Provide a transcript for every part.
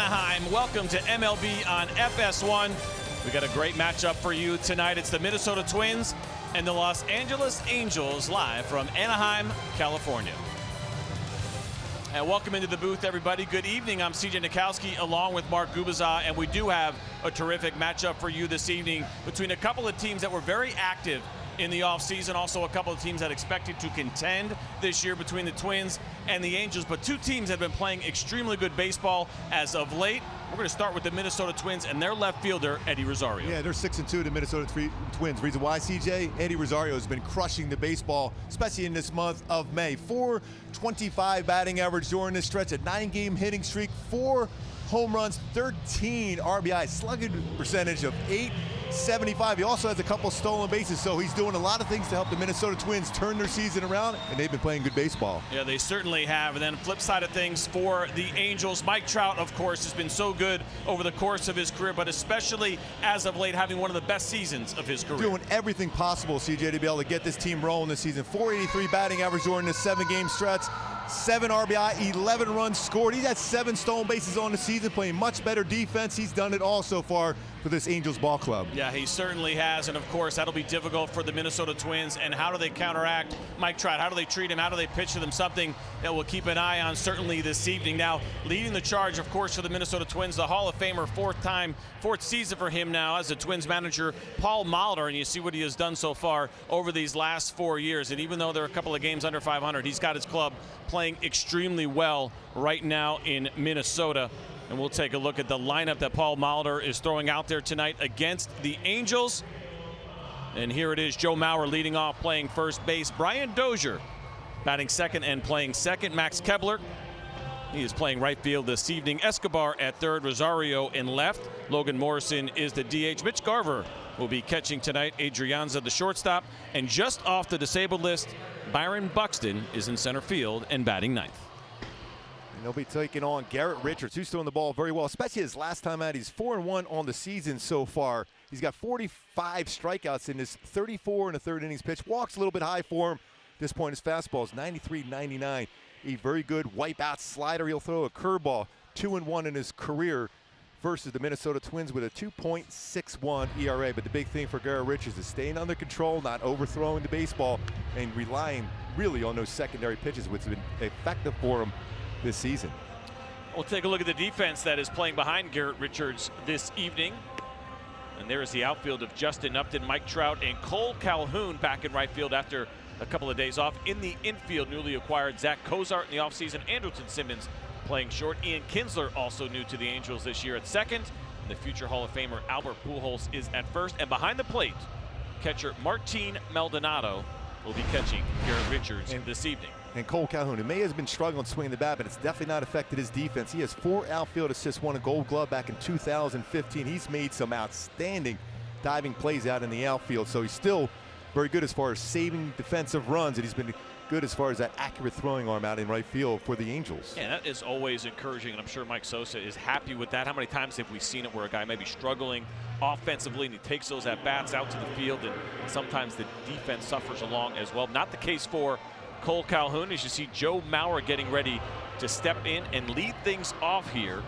Anaheim. Welcome to MLB on FS1. We got a great matchup for you tonight. It's the Minnesota Twins and the Los Angeles Angels live from Anaheim, California. And welcome into the booth, everybody. Good evening. I'm CJ Nikowski along with Mark Gubiza, and we do have a terrific matchup for you this evening between a couple of teams that were very active in the offseason. Also a couple of teams that expected to contend this year between the Twins and the Angels. But two teams have been playing extremely good baseball as of late. We're going to start with the Minnesota Twins and their left fielder, Eddie Rosario. Yeah, they're 6-2, the Minnesota Twins. Reason why, CJ? Eddie Rosario has been crushing the baseball, especially in this month of May. .425 batting average during this stretch, a 9-game hitting streak, 4 home runs, 13 RBI, slugging percentage of .875. He also has a couple stolen bases, so he's doing a lot of things to help the Minnesota Twins turn their season around, and they've been playing good baseball. Yeah, they certainly have. And then flip side of things for the Angels, Mike Trout, of course, has been so good over the course of his career, but especially as of late, having one of the best seasons of his career. Doing everything possible, CJ, to be able to get this team rolling this season. .483 batting average during this 7-game stretch. 7 RBI, 11 runs scored. He's had 7 stolen bases on the season, playing much better defense. He's done it all so far for this Angels ball club. Yeah, he certainly has, and of course that'll be difficult for the Minnesota Twins. And how do they counteract Mike Trout? How do they treat him? How do they pitch to them? Something that we'll keep an eye on certainly this evening. Now, leading the charge, of course, for the Minnesota Twins, the Hall of Famer, fourth season for him now as the Twins manager, Paul Maldonado, and you see what he has done so far over these last 4 years. And even though there are a couple of games under 500, he's got his club playing extremely well right now in Minnesota. And we'll take a look at the lineup that Paul Maldonado is throwing out there tonight against the Angels. And here it is, Joe Mauer leading off, playing first base. Brian Dozier batting second and playing second. Max Kepler, he is playing right field this evening. Escobar at third, Rosario in left. Logan Morrison is the DH. Mitch Garver will be catching tonight. Adrianza, the shortstop. And just off the disabled list, Byron Buxton is in center field and batting ninth. And they'll be taking on Garrett Richards, who's throwing the ball very well, especially his last time out. He's 4-1 on the season so far. He's got 45 strikeouts in his 34 and a third innings pitch. Walks a little bit high for him. At this point, his fastball is 93-99. A very good wipeout slider. He'll throw a curveball. 2-1 in his career versus the Minnesota Twins with a 2.61 ERA. But the big thing for Garrett Richards is staying under control, not overthrowing the baseball, and relying really on those secondary pitches, which have been effective for him this season. We'll take a look at the defense that is playing behind Garrett Richards this evening. And there is the outfield of Justin Upton, Mike Trout, and Cole Calhoun back in right field after a couple of days off. In the infield, newly acquired Zack Cozart in the offseason. Andrelton Simmons playing short. Ian Kinsler, also new to the Angels this year, at second. And the future Hall of Famer Albert Pujols is at first. And behind the plate, catcher Martine Maldonado will be catching Garrett Richards this evening. And Cole Calhoun, who may have been struggling swinging the bat, but it's definitely not affected his defense. He has 4 outfield assists, won a Gold Glove back in 2015. He's made some outstanding diving plays out in the outfield, so he's still very good as far as saving defensive runs, and he's been good as far as that accurate throwing arm out in right field for the Angels. Yeah, that is always encouraging, and I'm sure Mike Sosa is happy with that. How many times have we seen it where a guy may be struggling offensively and he takes those at-bats out to the field, and sometimes the defense suffers along as well. Not the case for Cole Calhoun, as you see Joe Mauer getting ready to step in and lead things off here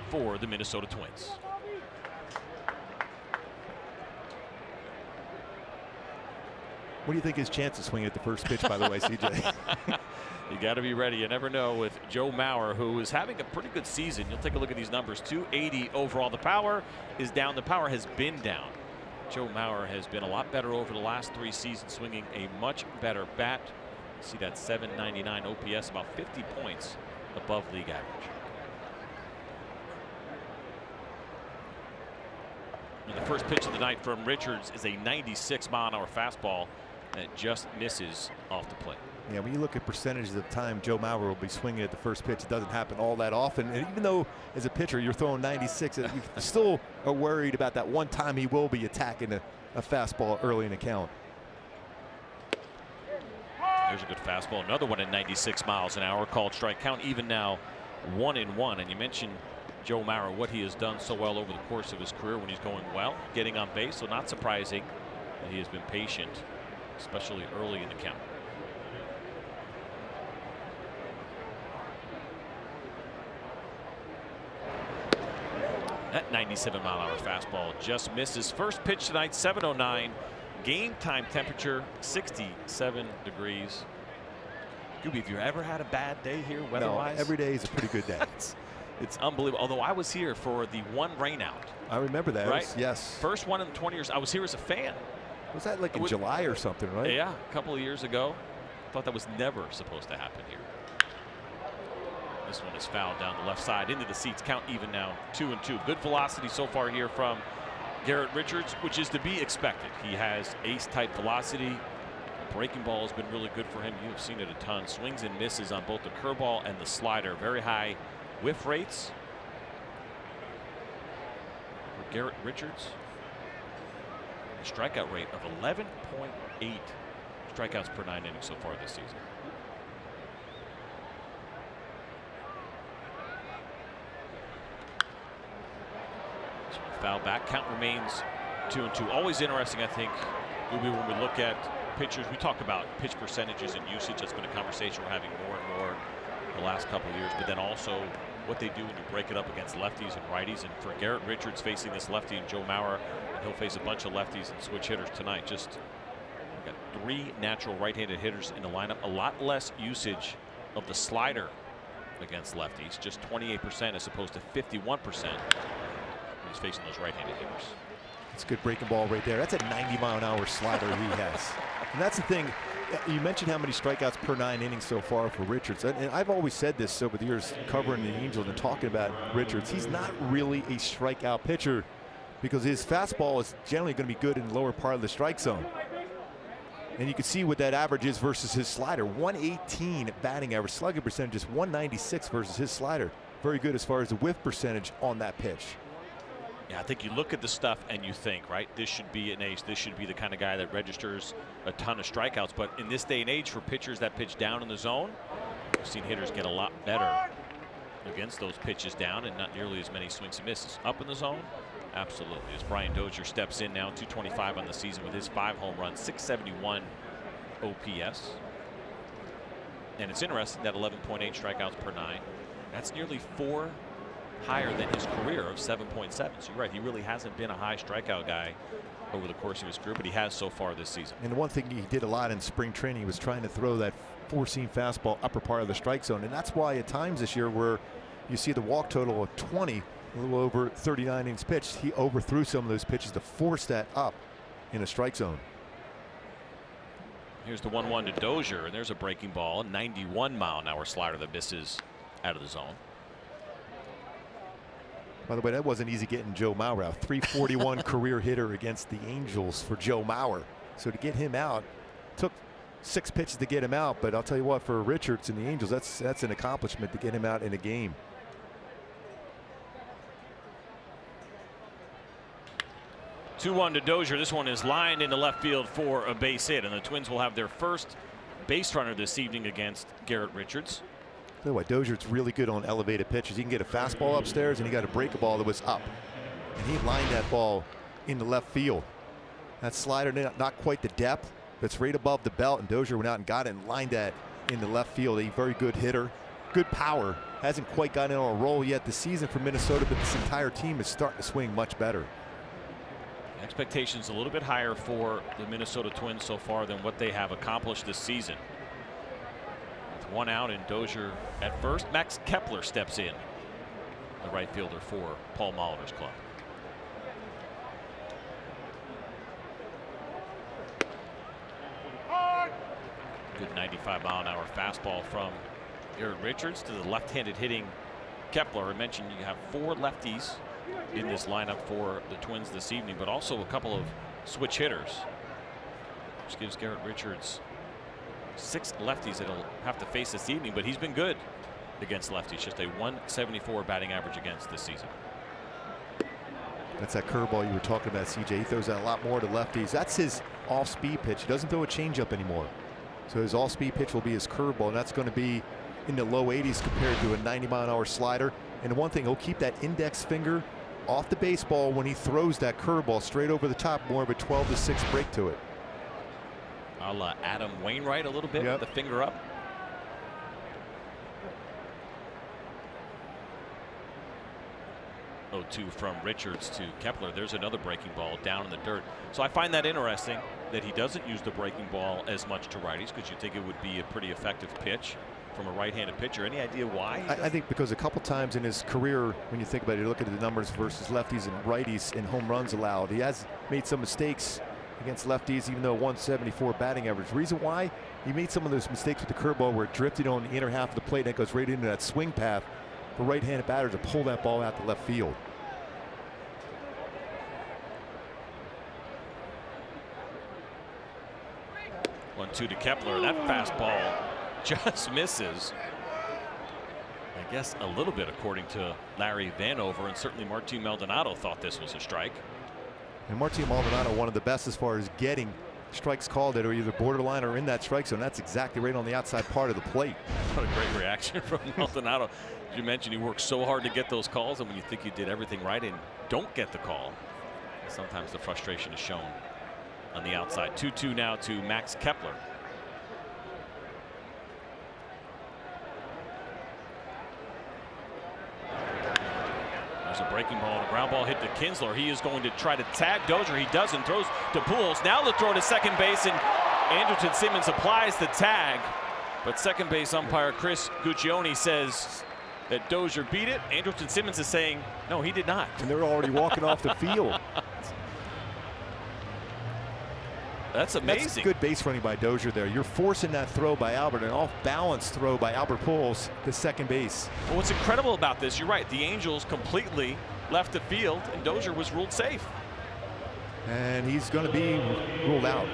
for the Minnesota Twins. What do you think his chance of swinging at the first pitch, by the way, CJ? You got to be ready. You never know with Joe Mauer, who is having a pretty good season. You'll take a look at these numbers. 280 overall. The power is down. The power has been down. Joe Mauer has been a lot better over the last 3 seasons, swinging a much better bat. See that 799 OPS, about 50 points above league average. And the first pitch of the night from Richards is a 96-mile-an-hour fastball that just misses off the plate. Yeah, when you look at percentages of time Joe Mauer will be swinging at the first pitch, it doesn't happen all that often. And even though as a pitcher you're throwing 96, you still are worried about that one time he will be attacking a fastball early in the count. There's a good fastball. Another one at 96 miles an hour, called strike. Count even now 1-1. And you mentioned Joe Mauer, what he has done so well over the course of his career when he's going well, getting on base. So not surprising that he has been patient, especially early in the count. That 97-mile-an-hour fastball just missed his first pitch tonight. 7:09. Game time temperature 67 degrees. Gooby, have you ever had a bad day here weather-wise? No, every day is a pretty good day. It's unbelievable. Although I was here for the one rainout. I remember that. Right? Yes. First one in 20 years. I was here as a fan. Was that like in July or something, right? Yeah, a couple of years ago. Thought that was never supposed to happen here. This one is fouled down the left side into the seats. Count even now, 2-2. Good velocity so far here from Garrett Richards, which is to be expected. He has ace-type velocity. The breaking ball has been really good for him. You have seen it a ton. Swings and misses on both the curveball and the slider. Very high whiff rates for Garrett Richards. A strikeout rate of 11.8 strikeouts per 9 innings so far this season. Foul back. Count remains 2-2. Always interesting, I think, when we look at pitchers. We talk about pitch percentages and usage. That's been a conversation we're having more and more the last couple of years. But then also what they do when you break it up against lefties and righties. And for Garrett Richards facing this lefty and Joe Mauer, and he'll face a bunch of lefties and switch hitters tonight. Just got 3 natural right-handed hitters in the lineup. A lot less usage of the slider against lefties. Just 28% as opposed to 51%. He's facing those right-handed hitters. It's a good breaking ball right there. That's a 90-mile-an-hour slider he has. And that's the thing. You mentioned how many strikeouts per 9 innings so far for Richards. And I've always said this over the years covering the Angels and talking about Richards. He's not really a strikeout pitcher because his fastball is generally going to be good in the lower part of the strike zone. And you can see what that average is versus his slider. 118 batting average. Slugging percentage is 196 versus his slider. Very good as far as the whiff percentage on that pitch. Yeah, I think you look at the stuff and you think, right, this should be an ace. This should be the kind of guy that registers a ton of strikeouts. But in this day and age, for pitchers that pitch down in the zone, we've seen hitters get a lot better against those pitches down and not nearly as many swings and misses. Up in the zone, absolutely. As Brian Dozier steps in now, 225 on the season with his 5 home runs, 671 OPS. And it's interesting that 11.8 strikeouts per 9. That's nearly 4 higher than his career of 7.7. So you're right, he really hasn't been a high strikeout guy over the course of his career, but he has so far this season. And the one thing he did a lot in spring training was trying to throw that 4-seam fastball upper part of the strike zone. And that's why at times this year where you see the walk total of 20, a little over 39 innings pitched, he overthrew some of those pitches to force that up in a strike zone. Here's the 1-1 to Dozier, and there's a breaking ball, a 91-mile-an-hour slider that misses out of the zone. By the way, that wasn't easy getting Joe Mauer out. 341 career hitter against the Angels for Joe Mauer. So to get him out, took 6 pitches to get him out. But I'll tell you what, for Richards and the Angels, that's an accomplishment to get him out in a game. Two-1 to Dozier. This one is lined into left field for a base hit, and the Twins will have their first base runner this evening against Garrett Richards. Tell you what, Dozier's really good on elevated pitches. He can get a fastball upstairs, and he got a breaking ball that was up. And he lined that ball into left field. That slider, not quite the depth, but it's right above the belt, and Dozier went out and got it and lined that into left field. A very good hitter, good power. Hasn't quite gotten on a roll yet this season for Minnesota, but this entire team is starting to swing much better. Expectations a little bit higher for the Minnesota Twins so far than what they have accomplished this season. With 1 out and Dozier at first, Max Kepler steps in, the right fielder for Paul Molitor's club. Good 95-mile-an-hour fastball from Garrett Richards to the left-handed hitting Kepler. I mentioned you have 4 lefties in this lineup for the Twins this evening, but also a couple of switch hitters, which gives Garrett Richards 6 lefties that he'll have to face this evening, but he's been good against lefties. Just a 174 batting average against this season. That's that curveball you were talking about, CJ. He throws out a lot more to lefties. That's his off-speed pitch. He doesn't throw a changeup anymore. So his all-speed pitch will be his curveball, and that's going to be in the low 80s compared to a 90-mile-an-hour slider. And one thing, he'll keep that index finger off the baseball when he throws that curveball straight over the top, more of a 12-6 break to it. A la Adam Wainwright a little bit with the finger up. 0-2 from Richards to Kepler. There's another breaking ball down in the dirt. So I find that interesting that he doesn't use the breaking ball as much to righties, because you think it would be a pretty effective pitch from a right-handed pitcher. Any idea why? I think because a couple times in his career, when you think about it, you look at the numbers versus lefties and righties in home runs allowed, he has made some mistakes against lefties, even though 174 batting average. Reason why? He made some of those mistakes with the curveball where it drifted on the inner half of the plate and it goes right into that swing path for right-handed batters to pull that ball out to left field. One-two to Kepler. That fastball just misses. I guess a little bit, according to Larry Vanover, and certainly Martine Maldonado thought this was a strike. And Martine Maldonado, one of the best as far as getting strikes called that are either borderline or in that strike zone. That's exactly right on the outside part of the plate. What a great reaction from Maldonado. As you mentioned, he worked so hard to get those calls, and when you think you did everything right and don't get the call, sometimes the frustration is shown on the outside. 2-2 now to Max Kepler. There's a breaking ball and a ground ball hit to Kinsler. He is going to try to tag Dozier. He doesn't. Throws to Pujols. Now the throw to second base, and Andrelton Simmons applies the tag. But second base umpire Chris Guccione says that Dozier beat it. Andrelton Simmons is saying, no, he did not. And they're already walking off the field. That's amazing. That's good base running by Dozier there. You're forcing that throw by Albert, an off-balance throw by Albert Pujols to second base. Well, what's incredible about this, you're right, the Angels completely left the field, and Dozier was ruled safe. And he's going to be ruled out.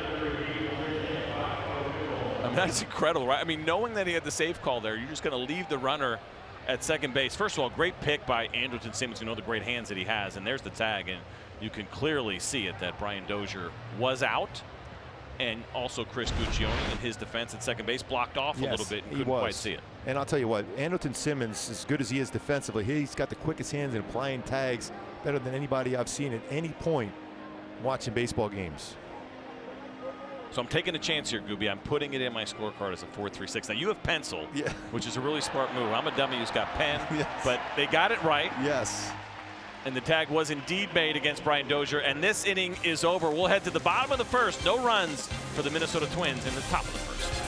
I mean, that's incredible, right? I mean, knowing that he had the safe call there, you're just going to leave the runner at second base. First of all, great pick by Andrelton Simmons. You know the great hands that he has, and there's the tag, and you can clearly see it that Brian Dozier was out. And also Chris Guccione in his defense at second base blocked off a little bit and couldn't quite see it. And I'll tell you what, Andrelton Simmons, as good as he is defensively, he's got the quickest hands in applying tags, better than anybody I've seen at any point watching baseball games. So I'm taking a chance here, Gooby. I'm putting it in my scorecard as a 4.36. Now you have pencil, which is a really smart move. I'm a dummy who's got pen, but they got it right. Yes. And the tag was indeed made against Brian Dozier, and this inning is over. We'll head to the bottom of the first. No runs for the Minnesota Twins in the top of the first.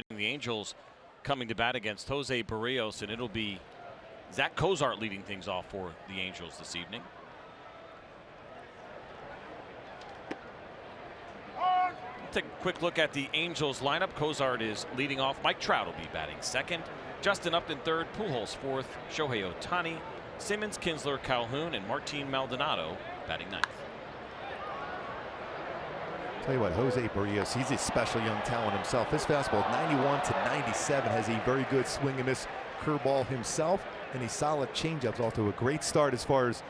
The Angels coming to bat against Jose Barrios, and it'll be Zack Cozart leading things off for the Angels this evening. Take a quick look at the Angels lineup. Cozart is leading off. Mike Trout will be batting second. Justin Upton third. Pujols fourth. Shohei Ohtani. Simmons, Kinsler, Calhoun, and Martine Maldonado batting ninth. Tell you what, Jose Barrios, he's a special young talent himself. His fastball 91 to 97 has a very good swing and miss curveball himself, and a solid changeups. Off to a great start as far as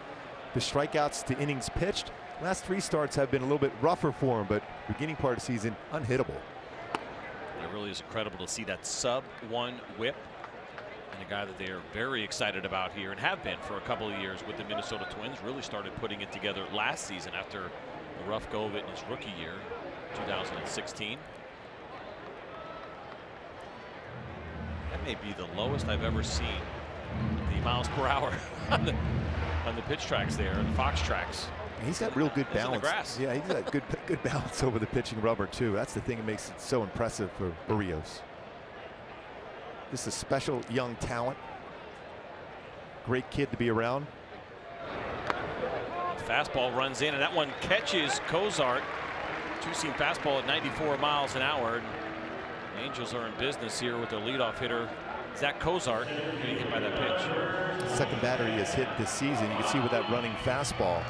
the strikeouts to innings pitched. Last 3 starts have been a little bit rougher for him, but beginning part of the season, unhittable. It really is incredible to see that sub-1 whip, and a guy that they are very excited about here and have been for a couple of years with the Minnesota Twins. Really started putting it together last season after a rough go of it in his rookie year, 2016. That may be the lowest I've ever seen the miles per hour on the pitch tracks there, the Fox tracks. He's got real good balance. In the grass. Yeah, he's got good balance over the pitching rubber too. That's the thing that makes it so impressive for Barrios. This is a special young talent. Great kid to be around. Fastball runs in, and that one catches Cozart. Two-seam fastball at 94 miles an hour. The Angels are in business here with their leadoff hitter, Zack Cozart, getting hit by that pitch. Second batter he has hit this season. You can see with that running fastball.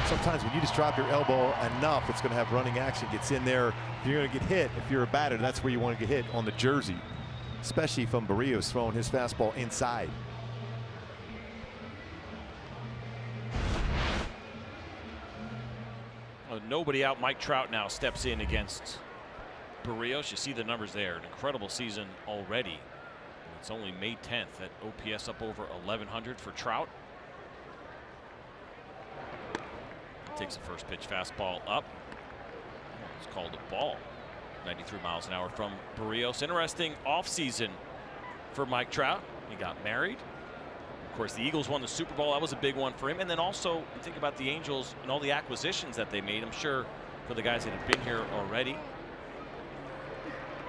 Sometimes when you just drop your elbow enough, it's going to have running action. Gets in there. If you're going to get hit, if you're a batter, that's where you want to get hit, on the jersey. Especially from Barrios throwing his fastball inside. Nobody out. Mike Trout now steps in against Barrios. You see the numbers there. An incredible season already. It's only May 10th at OPS up over 1,100 for Trout. Takes the first pitch fastball up. It's called a ball. 93 miles an hour from Barrios. Interesting offseason for Mike Trout. He got married. Of course, the Eagles won the Super Bowl. That was a big one for him. And then also, you think about the Angels and all the acquisitions that they made. I'm sure for the guys that have been here already,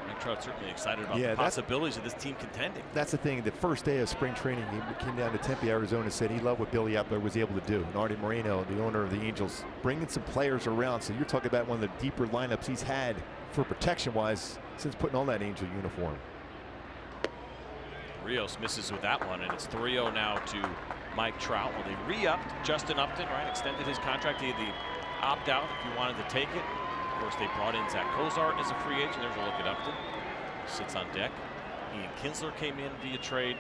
Mike Trout's certainly excited about the possibilities of this team contending. That's the thing. The first day of spring training, he came down to Tempe, Arizona, and said he loved what Billy Epler was able to do. And Artie Moreno, the owner of the Angels, bringing some players around. So you're talking about one of the deeper lineups he's had for protection-wise since putting on that Angel uniform. Rios misses with that one, and it's 3-0 now to Mike Trout. Well, they re-upped Justin Upton, right? Extended his contract. He had the opt-out if you wanted to take it. Of course, they brought in Zack Cozart as a free agent. There's a look at Upton. Sits on deck. Ian Kinsler came in via trade.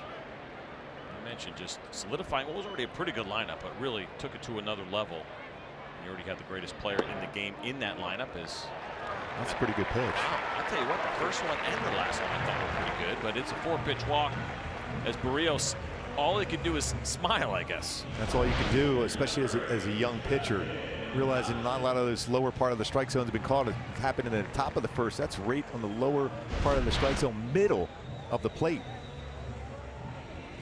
I mentioned just solidifying what was already a pretty good lineup, but really took it to another level. And you already had the greatest player in the game in that lineup. That's a pretty good pitch. Wow. I'll tell you what, the first one and the last one I thought were pretty good, but it's a 4-pitch walk as Barrios, all he could do is smile, I guess. That's all you can do, especially as a young pitcher. Realizing not a lot of this lower part of the strike zone has been called. It happened in the top of the first. That's right on the lower part of the strike zone, middle of the plate.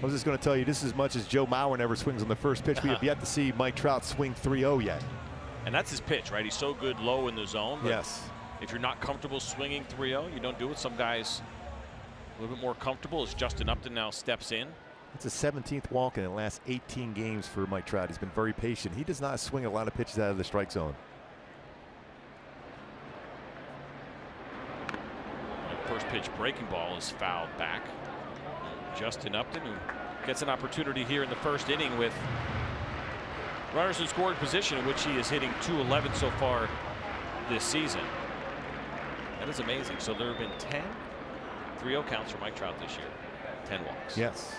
I was just going to tell you, this is as much as Joe Mauer never swings on the first pitch. We have yet to see Mike Trout swing 3-0 yet. And that's his pitch, right? He's so good low in the zone. Yes. If you're not comfortable swinging 3-0, you don't do it. Some guys a little bit more comfortable as Justin Upton now steps in. It's a 17th walk in the last 18 games for Mike Trout. He's been very patient. He does not swing a lot of pitches out of the strike zone. The first pitch breaking ball is fouled back. Justin Upton, who gets an opportunity here in the first inning with runners in scoring position, in which he is hitting .211 so far this season. That is amazing. So there have been 10 3-0 counts for Mike Trout this year. 10 walks. Yes.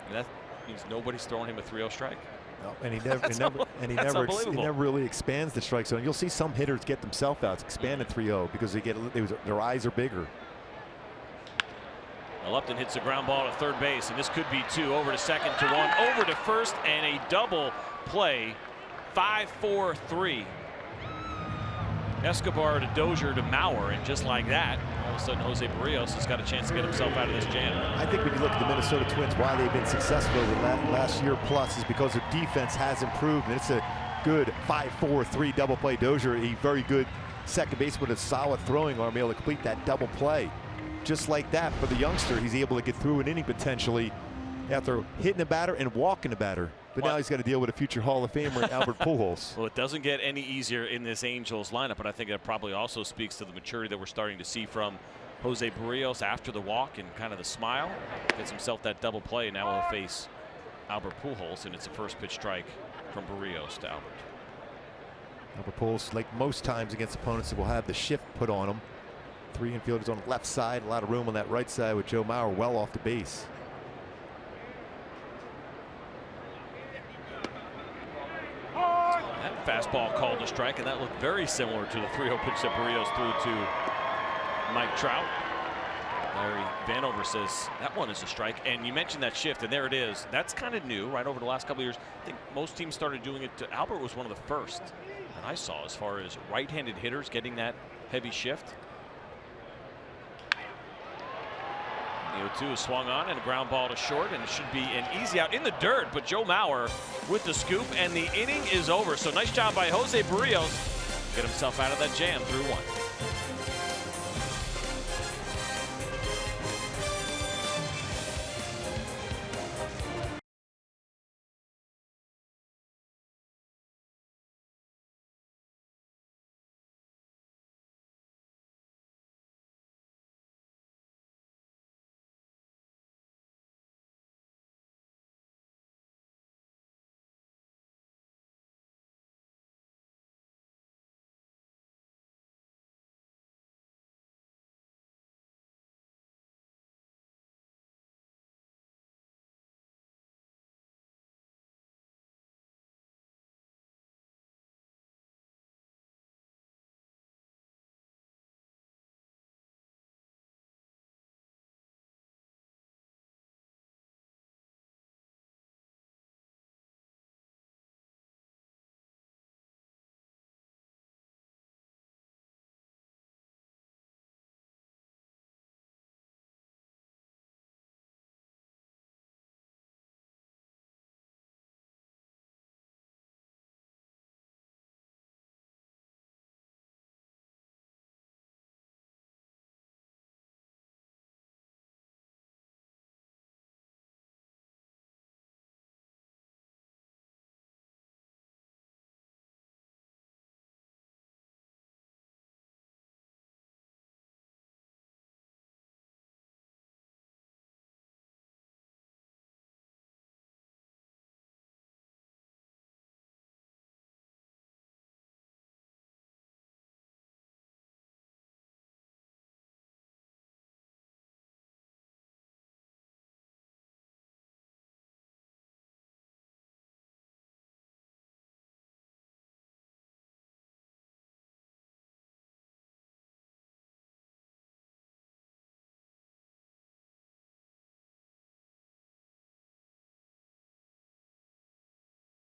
And that means nobody's throwing him a 3-0 strike. No, and he never really expands the strike zone. You'll see some hitters get themselves out, expand at 3-0 because their eyes are bigger. Well, Upton hits a ground ball to third base, and this could be 2. Over to second to 1, over to first, and a double play. 5-4-3. Escobar to Dozier to Mauer, and just like that, all of a sudden Jose Barrios has got a chance to get himself out of this jam. I think when you look at the Minnesota Twins, why they've been successful over the last year plus is because their defense has improved, and it's a good 5-4-3 double play. Dozier, a very good second base with a solid throwing arm, able to complete that double play. Just like that, for the youngster, he's able to get through an inning potentially after hitting a batter and walking a batter But now he's got to deal with a future Hall of Famer, Albert Pujols. Well, it doesn't get any easier in this Angels lineup, but I think that probably also speaks to the maturity that we're starting to see from Jose Barrios after the walk and kind of the smile. Gets himself that double play. Now he'll face Albert Pujols, and it's a first pitch strike from Barrios to Albert. Albert Pujols, like most times against opponents, will have the shift put on him. 3 infielders on the left side, a lot of room on that right side with Joe Mauer well off the base. That fastball called a strike, and that looked very similar to the 3-0 pitch that Barrios threw to Mike Trout. Larry Vanover says that one is a strike, and you mentioned that shift, and there it is. That's kind of new, right? Over the last couple of years, I think most teams started doing it. Albert was one of the first that I saw as far as right-handed hitters getting that heavy shift. The 0-2 is swung on and a ground ball to short, and it should be an easy out in the dirt, but Joe Mauer with the scoop, and the inning is over. So nice job by Jose Barrios. Get himself out of that jam through 1.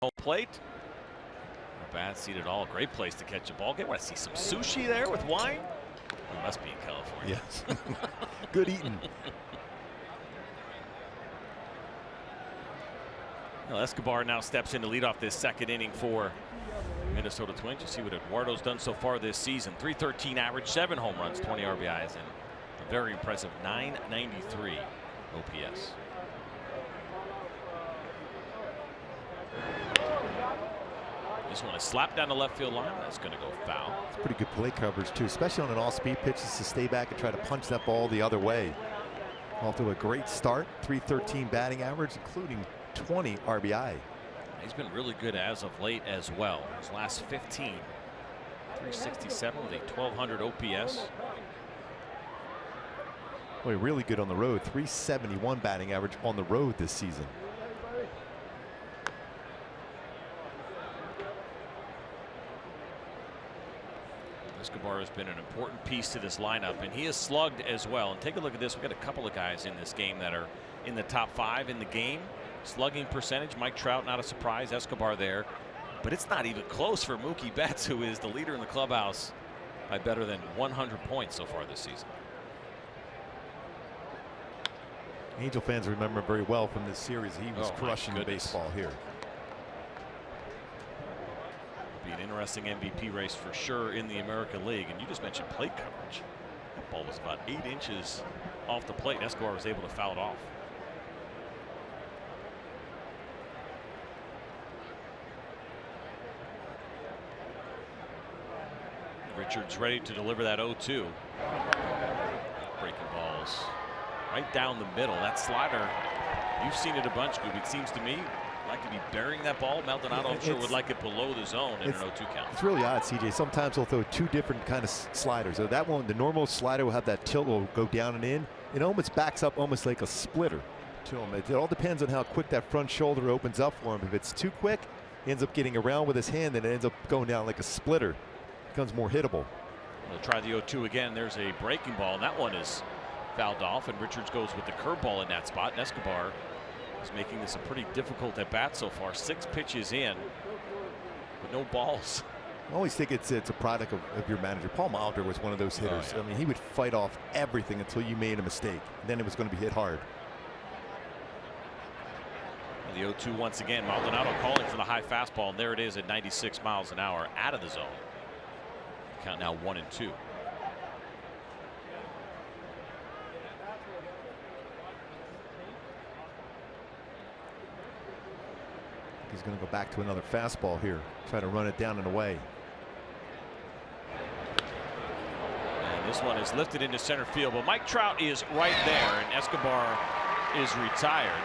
Home plate. No bad seat at all. Great place to catch a ball game. Want to see some sushi there with wine? We must be in California. Yes. Good eating. Well, Escobar now steps in to lead off this second inning for Minnesota Twins. You see what Eduardo's done so far this season. .313 average, 7 home runs, 20 RBIs, and a very impressive .993 OPS. This one is slapped down the left field line. That's going to go foul. It's pretty good play coverage too, especially on an all-speed pitch, is to stay back and try to punch that ball the other way. Off to a great start. .313 batting average, including 20 RBI. He's been really good as of late as well. His last 15, .367 with a 1200 OPS. Boy, really good on the road. .371 batting average on the road this season. Escobar has been an important piece to this lineup, and he has slugged as well. And take a look at this. We've got a couple of guys in this game that are in the top 5 in the game. Slugging percentage, Mike Trout, not a surprise. Escobar there. But it's not even close for Mookie Betts, who is the leader in the clubhouse by better than 100 points so far this season. Angel fans remember very well from this series. He was crushing the baseball here. Be an interesting MVP race for sure in the American League. And you just mentioned plate coverage. That ball was about 8 inches off the plate, and Escobar was able to foul it off. Richards ready to deliver that 0-2. Breaking balls right down the middle. That slider, you've seen it a bunch, Goob. It seems to me like to be burying that ball. Maldonado, I'm sure, would like it below the zone in an 0-2 count. It's really odd, CJ. Sometimes they'll throw two different kind of sliders. So that one, the normal slider will have that tilt, will go down and in. It almost backs up almost like a splitter to him. It all depends on how quick that front shoulder opens up for him. If it's too quick, he ends up getting around with his hand and it ends up going down like a splitter. It becomes more hittable. We'll try the 0-2 again. There's a breaking ball, and that one is fouled off, and Richards goes with the curveball in that spot. And Escobar is making this a pretty difficult at bat so far. 6 pitches in, but no balls. I always think it's a product of your manager. Paul Maldonado was one of those hitters. I mean, he would fight off everything until you made a mistake. Then it was going to be hit hard. And the 0-2 once again. Maldonado calling for the high fastball, and there it is at 96 miles an hour out of the zone. Count now 1-2. He's going to go back to another fastball here. Try to run it down and away. And this one is lifted into center field, but Mike Trout is right there, and Escobar is retired.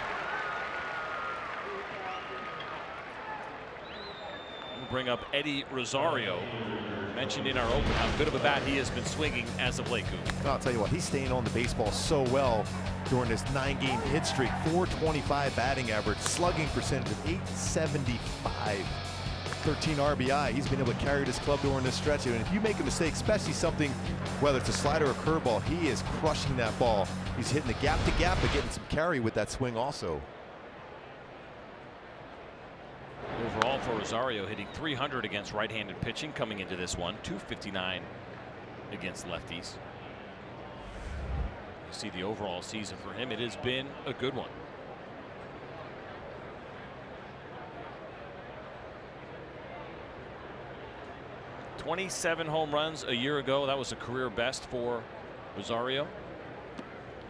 We'll bring up Eddie Rosario. Mentioned in our open how good of a bat he has been swinging as of late. I'll tell you what, he's staying on the baseball so well during this 9-game hit streak. 425 batting average, slugging percentage of 875, 13 RBI. He's been able to carry this club during this stretch. And if you make a mistake, especially something, whether it's a slider or curveball, he is crushing that ball. He's hitting the gap to gap, but getting some carry with that swing also. Overall for Rosario, hitting .300 against right-handed pitching coming into this one, .259 against lefties. You see the overall season for him, it has been a good one. .27 home runs a year ago. That was a career best for Rosario.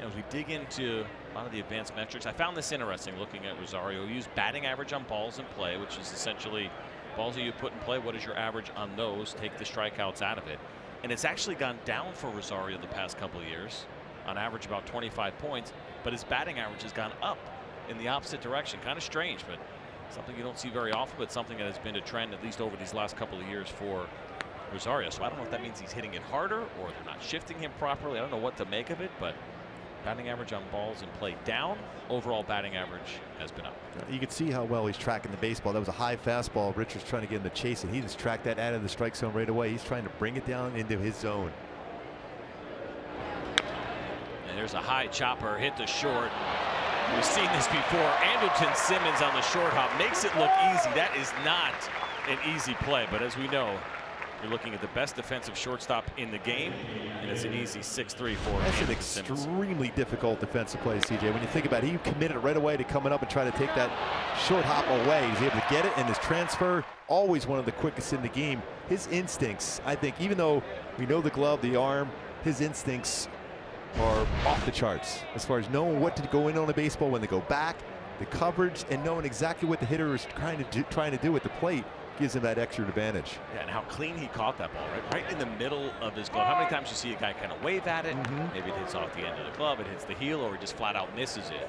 As we dig into a lot of the advanced metrics, I found this interesting looking at Rosario. He used batting average on balls in play, which is essentially balls that you put in play. What is your average on those? Take the strikeouts out of it. And it's actually gone down for Rosario the past couple of years, on average about 25 points. But his batting average has gone up in the opposite direction. Kind of strange, but something you don't see very often, but something that has been a trend at least over these last couple of years for Rosario. So I don't know if that means he's hitting it harder or they're not shifting him properly. I don't know what to make of it, but batting average on balls in play down. Overall batting average has been up. You can see how well he's tracking the baseball. That was a high fastball. Richards trying to get him to chase it. He just tracked that out of the strike zone right away. He's trying to bring it down into his zone. And there's a high chopper hit to short. We've seen this before. Andrelton Simmons on the short hop makes it look easy. That is not an easy play, but as we know, you're looking at the best defensive shortstop in the game, and it's an easy 6-3 for That's an Simmons. extremely difficult defensive play, CJ. When you think about it, he committed right away to coming up and try to take that short hop away. He's able to get it, and his transfer, always one of the quickest in the game. His instincts, I think, even though we know the glove, the arm, his instincts are off the charts as far as knowing what to go in on a baseball, when they go back, the coverage, and knowing exactly what the hitter is trying to do at the plate. Gives him that extra advantage. Yeah, and how clean he caught that ball, right in the middle of his glove. How many times you see a guy kind of wave at it? Maybe it hits off the end of the glove, it hits the heel, or he just flat out misses it.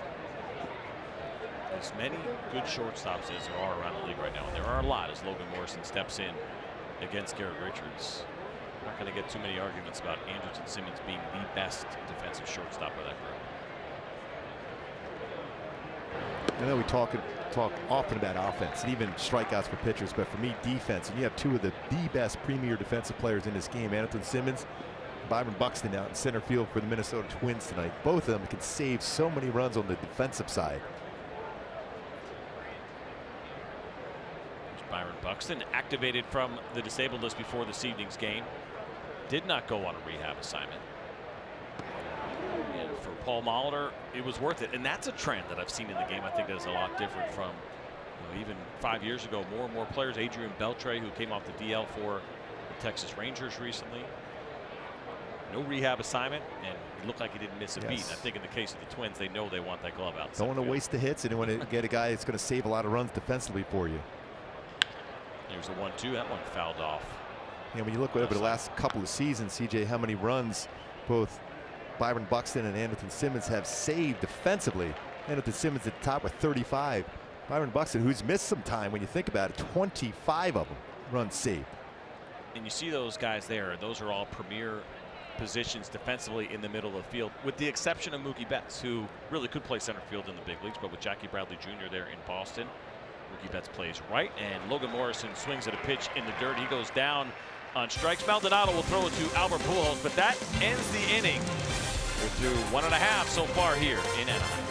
As many good shortstops as there are around the league right now, and there are a lot as Logan Morrison steps in against Garrett Richards. We're not going to get too many arguments about Andrelton Simmons being the best defensive shortstop of that group. I know we talk often about offense and even strikeouts for pitchers, but for me, defense. And you have two of the best premier defensive players in this game, Andrelton Simmons, Byron Buxton out in center field for the Minnesota Twins tonight. Both of them can save so many runs on the defensive side. There's Byron Buxton, activated from the disabled list before this evening's game. Did not go on a rehab assignment. And for Paul Molitor, it was worth it. And that's a trend that I've seen in the game. I think that's a lot different from even 5 years ago. More and more players. Adrian Beltre, who came off the DL for the Texas Rangers recently. No rehab assignment, and it looked like he didn't miss a beat. And I think in the case of the Twins, they know they want that glove out. Don't want to waste the hits, and they want to get a guy that's going to save a lot of runs defensively for you. Here's the 1-2. That one fouled off. When you look over the last couple of seasons, CJ, how many runs both Byron Buxton and Andrelton Simmons have saved defensively. Andrelton Simmons at the top with 35. Byron Buxton, who's missed some time when you think about it, 25 of them runs saved. And you see those guys there. Those are all premier positions defensively in the middle of the field, with the exception of Mookie Betts, who really could play center field in the big leagues, but with Jackie Bradley Jr. there in Boston, Mookie Betts plays right, and Logan Morrison swings at a pitch in the dirt. He goes down on strikes. Maldonado will throw it to Albert Pujols, but that ends the inning. We're through 1.5 so far here in Anaheim.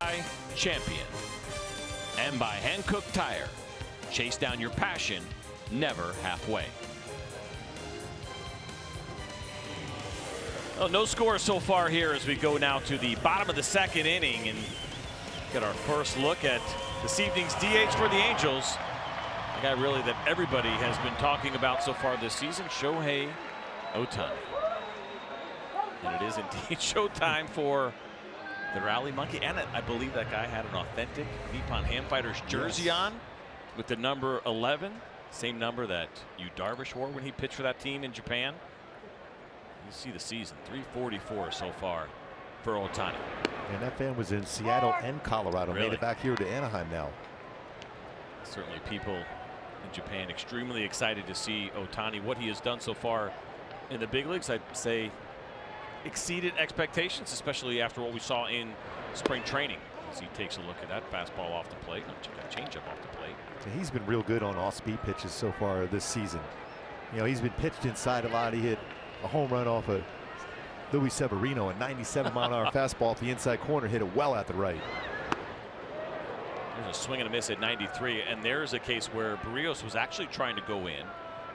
By Champion and by Hankook Tire. Chase down your passion, never halfway. Well, no score so far here as we go now to the bottom of the second inning and get our first look at this evening's DH for the Angels. The guy really that everybody has been talking about so far this season, Shohei Ohtani. And it is indeed showtime for the Rally Monkey, and I believe that guy had an authentic Nippon Ham Fighters jersey on with the number 11, same number that Yu Darvish wore when he pitched for that team in Japan. You see the season, 344 so far for Ohtani. And that fan was in Seattle and Colorado. Really? Made it back here to Anaheim now. Certainly people in Japan extremely excited to see Ohtani. What he has done so far in the big leagues, I'd say exceeded expectations, especially after what we saw in spring training. As he takes a look at that fastball off the plate, changeup off the plate. He's been real good on off-speed pitches so far this season. He's been pitched inside a lot. He hit a home run off of Luis Severino, a 97-mile-an-hour fastball at the inside corner, hit it well out the right. There's a swing and a miss at 93, and there's a case where Barrios was actually trying to go in.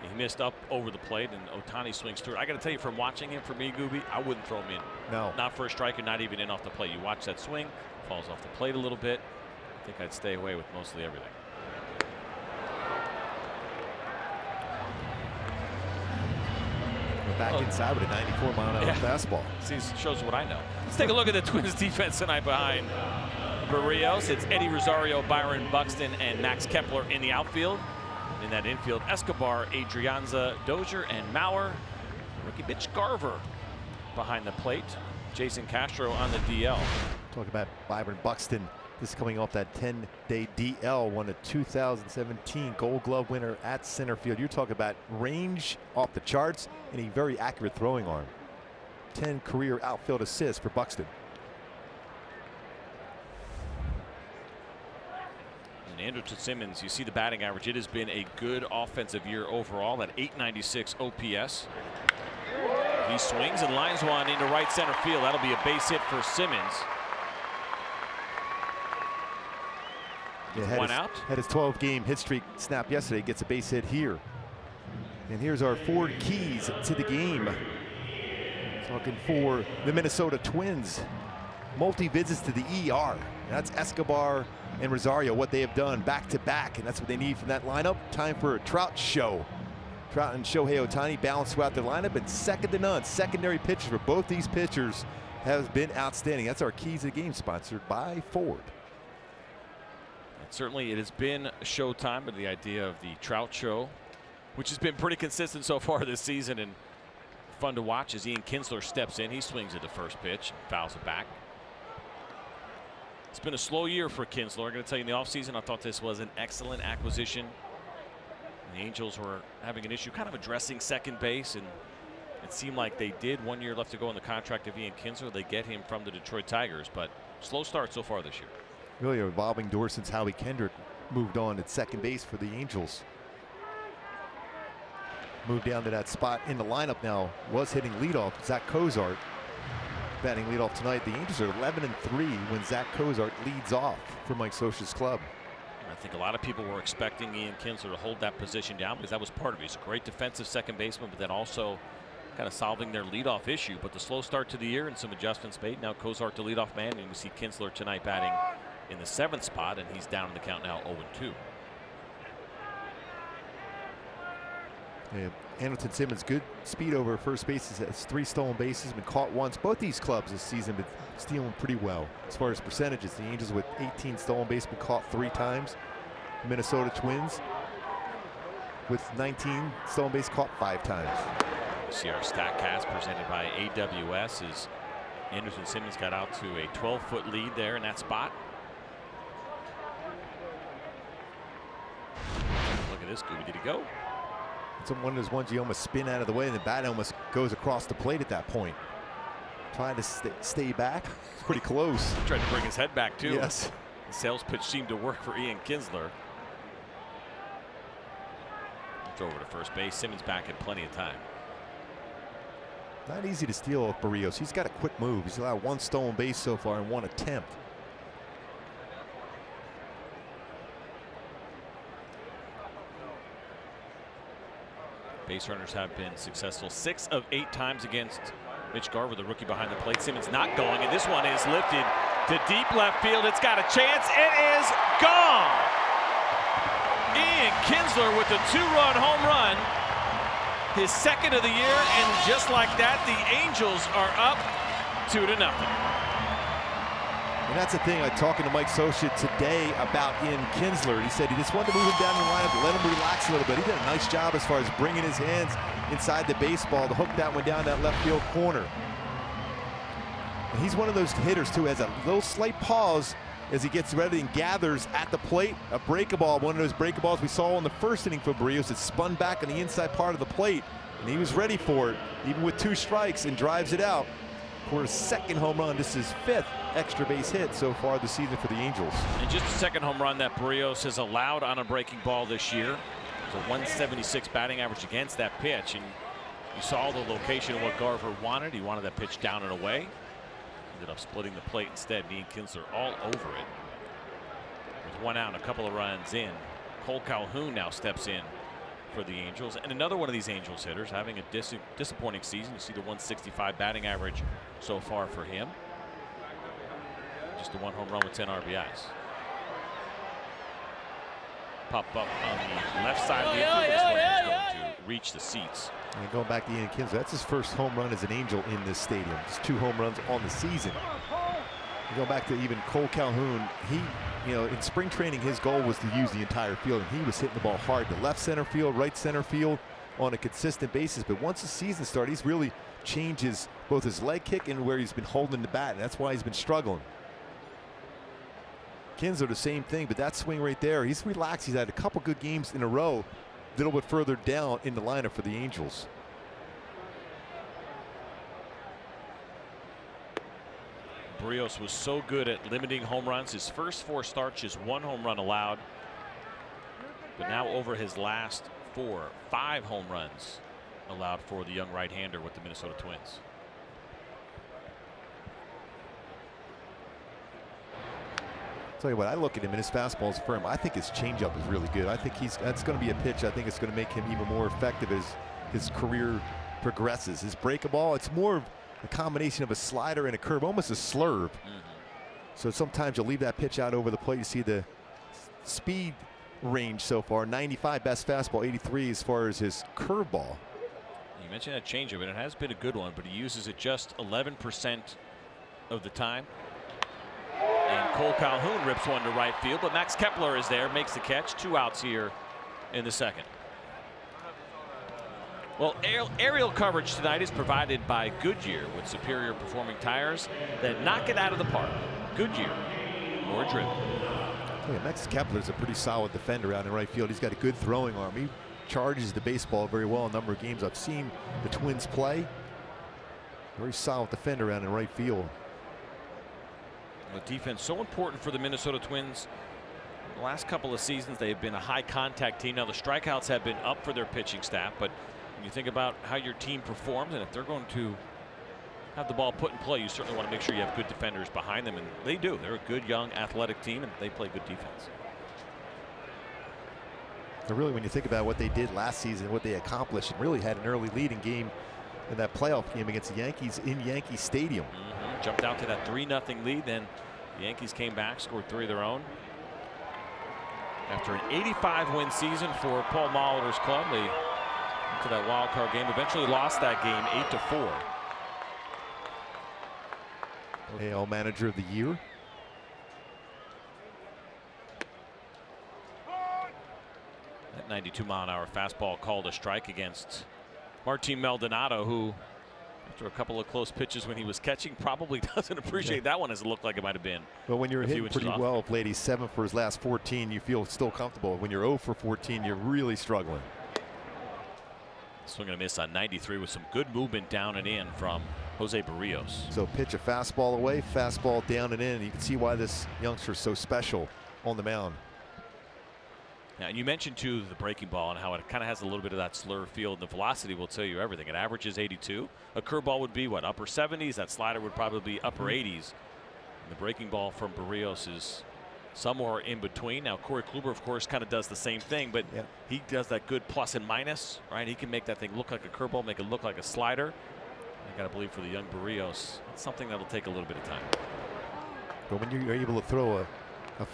He missed up over the plate, and Ohtani swings through. I got to tell you, from watching him, for me, Gooby, I wouldn't throw him in. No. Not for a strike and not even in off the plate. You watch that swing, falls off the plate a little bit. I think I'd stay away with mostly everything. We're back inside with a 94-mile-an-hour fastball. See, shows what I know. Let's take a look at the Twins defense tonight behind Barrios. It's Eddie Rosario, Byron Buxton, and Max Kepler in the outfield. In that infield, Escobar, Adrianza, Dozier, and Mauer. Rookie Mitch Garver behind the plate. Jason Castro on the DL. Talk about Byron Buxton. This is coming off that 10-day DL, won a 2017 Gold Glove winner at center field. You're talking about range off the charts and a very accurate throwing arm. 10 career outfield assists for Buxton. Andrelton Simmons, you see the batting average. It has been a good offensive year overall at 896 OPS. He swings and lines one into right center field. That'll be a base hit for Simmons. One out. Had his 12-game hit streak snapped yesterday. Gets a base hit here. And here's our Ford keys to the game. Talking for the Minnesota Twins. multi-visits to the ER. And that's Escobar and Rosario, what they have done back-to-back, and that's what they need from that lineup. Time for a Trout show. Trout and Shohei Ohtani balanced throughout their lineup, and second to none. Secondary pitchers for both these pitchers has been outstanding. That's our Keys of the Game, sponsored by Ford. And certainly it has been showtime, but the idea of the Trout show, which has been pretty consistent so far this season and fun to watch as Ian Kinsler steps in. He swings at the first pitch and fouls it back. It's been a slow year for Kinsler. I'm going to tell you, in the offseason, I thought this was an excellent acquisition. The Angels were having an issue kind of addressing second base, and it seemed like they did. 1 year left to go in the contract of Ian Kinsler. They get him from the Detroit Tigers, but slow start so far this year. Really a revolving door since Howie Kendrick moved on at second base for the Angels. Moved down to that spot in the lineup now. Was hitting leadoff. Zack Cozart batting leadoff tonight. The Angels are 11-3 when Zack Cozart leads off for Mike Scioscia's club. I think a lot of people were expecting Ian Kinsler to hold that position down because that was part of it. He's a great defensive second baseman, but then also kind of solving their leadoff issue. But the slow start to the year and some adjustments made. Now Cozart the leadoff man, and we see Kinsler tonight batting in the 7th spot, and he's down in the count now 0-2. Yeah, Hamilton Simmons, good speed over first base. Has 3 stolen bases, been caught once. Both these clubs this season been stealing pretty well as far as percentages. The Angels with 18 stolen bases, been caught 3 times. Minnesota Twins with 19 stolen bases, caught 5 times. See our StatCast presented by AWS as Anderson Simmons got out to a 12-foot lead there in that spot. Look at this, Gooby, did he go? It's one of those ones you almost spin out of the way, and the bat almost goes across the plate at that point. Trying to stay back. It's pretty close. Tried to bring his head back too. Yes. The sales pitch seemed to work for Ian Kinsler. Throw over to first base. Simmons back in plenty of time. Not easy to steal off Barrios. He's got a quick move. He's allowed 1 stolen base so far and 1 attempt. Base runners have been successful 6 of 8 times against Mitch Garver, the rookie behind the plate. Simmons not going, and this one is lifted to deep left field. It's got a chance. It is gone. Ian Kinsler with a 2-run home run, his 2nd of the year, and just like that, the Angels are up 2-0. And that's the thing, talking to Mike Scioscia today about Ian Kinsler. He said he just wanted to move him down the lineup, let him relax a little bit. He did a nice job as far as bringing his hands inside the baseball to hook that one down that left field corner. And he's one of those hitters too, has a little slight pause as he gets ready and gathers at the plate. A breakable, one of those breakables we saw in the first inning for Barrios. It spun back on the inside part of the plate, and he was ready for it, even with 2 strikes, and drives it out for his 2nd home run. This is 5th extra base hit so far this season for the Angels. And just the 2nd home run that Barrios has allowed on a breaking ball this year. It's a 176 batting average against that pitch, and you saw the location of what Garver wanted. He wanted that pitch down and away. Ended up splitting the plate instead. Ian Kinsler all over it. With 1 out and a couple of runs in. Cole Calhoun now steps in for the Angels, and another one of these Angels hitters having a disappointing season. You see the 165 batting average so far for him. Just the 1 home run with 10 RBIs. Pop up on the left side of the infield. This one is going to reach the seats. And going back to Ian Kinsler, that's his 1st home run as an Angel in this stadium. Just 2 home runs on the season. And going back to even Cole Calhoun, he, in spring training, his goal was to use the entire field, and he was hitting the ball hard to left center field, right center field on a consistent basis. But once the season started, he's really changed both his leg kick and where he's been holding the bat, and that's why he's been struggling. Kinsler, the same thing, but that swing right there, he's relaxed. He's had a couple good games in a row, a little bit further down in the lineup for the Angels. Barrios was so good at limiting home runs. His first 4 starts, just 1 home run allowed. But now over his last 4, 5 home runs allowed for the young right-hander with the Minnesota Twins. Tell you what, I look at him and his fastball is firm. I think his changeup is really good. I think that's going to be a pitch. I think it's going to make him even more effective as his career progresses. His breakable, it's more of a combination of a slider and a curve, almost a slurve. So sometimes you'll leave that pitch out over the plate. You see the speed range so far, 95 best fastball, 83 as far as his curveball. You mentioned that changeup, and it has been a good one, but he uses it just 11% of the time. And Cole Calhoun rips one to right field, but Max Kepler is there, makes the catch. 2 outs here in the second. Well, aerial coverage tonight is provided by Goodyear with superior performing tires that knock it out of the park. Goodyear, more driven. Yeah, Max Kepler is a pretty solid defender out in right field. He's got a good throwing arm. He charges the baseball very well a number of games I've seen the Twins play. Very solid defender out in right field. The defense so important for the Minnesota Twins. The last couple of seasons they've been a high contact team. Now the strikeouts have been up for their pitching staff, but when you think about how your team performs and if they're going to have the ball put in play, you certainly want to make sure you have good defenders behind them, and they do. They're a good young athletic team and they play good defense. So really, when you think about what they did last season, what they accomplished, and really had an early lead in that playoff game against the Yankees in Yankee Stadium. Jumped out to that 3-0 lead, then the Yankees came back, scored 3 of their own. After an 85-win season for Paul Molitor's club, they went to that wild card game, eventually lost that game 8-4. AL Manager of the Year. That 92-mile-an-hour fastball called a strike against Martine Maldonado, who, after a couple of close pitches when he was catching, probably doesn't appreciate that one as it looked like it might have been. But when you're hitting pretty well, if Lady's 7 for his last 14, you feel still comfortable. When you're 0 for 14, you're really struggling. Swing and a miss on 93 with some good movement down and in from Jose Barrios. So pitch a fastball away, fastball down and in. You can see why this youngster is so special on the mound. Now, and you mentioned too the breaking ball and how it kind of has a little bit of that slur feel, and the velocity will tell you everything. It averages 82. A curveball would be what, upper 70s? That slider would probably be upper 80s. And the breaking ball from Barrios is somewhere in between. Now Corey Kluber, of course, kind of does the same thing, but he does that good plus and minus, right? He can make that thing look like a curveball, make it look like a slider. I got to believe for the young Barrios, it's something that'll take a little bit of time. But when you're able to throw a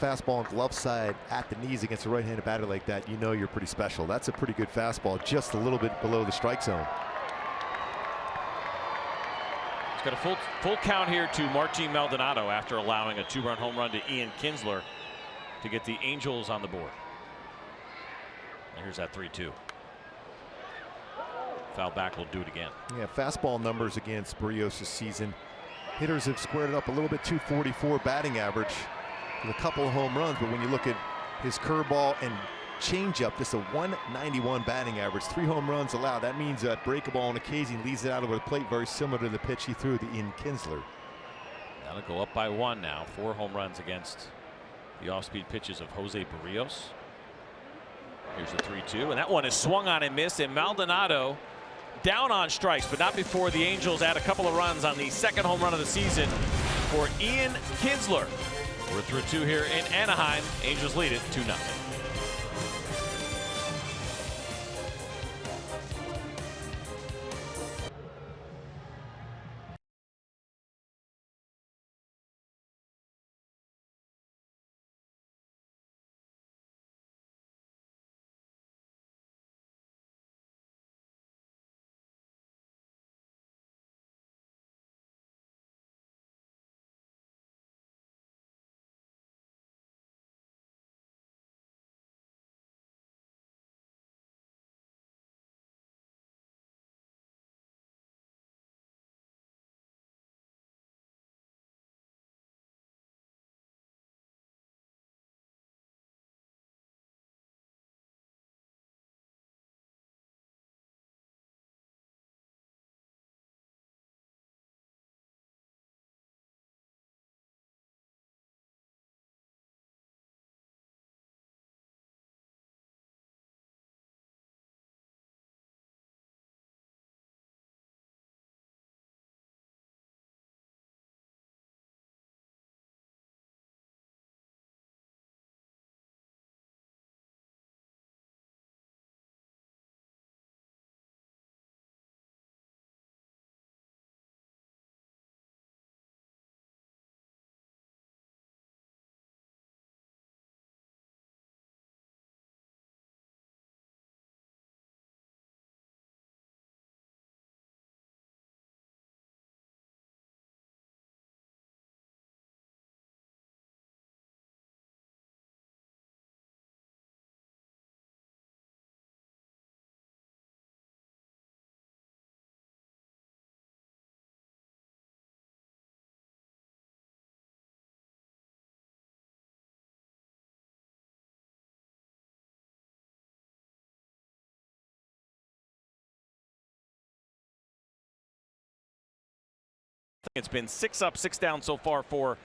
fastball on glove side at the knees against a right-handed batter like that, you know you're pretty special. That's a pretty good fastball, just a little bit below the strike zone. He's got a full count here to Martine Maldonado after allowing a 2-run home run to Ian Kinsler to get the Angels on the board. And here's that 3-2. Foul back will do it again. Yeah, fastball numbers against Barrios this season. Hitters have squared it up a little bit, 244 batting average with a couple of home runs, but when you look at his curveball and changeup, just a 191 batting average, 3 home runs allowed. That means that breakable on occasion leaves it out over the plate, very similar to the pitch he threw to Ian Kinsler. That'll go up by 1 now. 4 home runs against the off-speed pitches of Jose Barrios. Here's the 3-2, and that one is swung on and missed, and Maldonado down on strikes, but not before the Angels add a couple of runs on the second home run of the season for Ian Kinsler. We're through 2 here in Anaheim. Angels lead it 2-0. It's been 6 up, 6 down so far for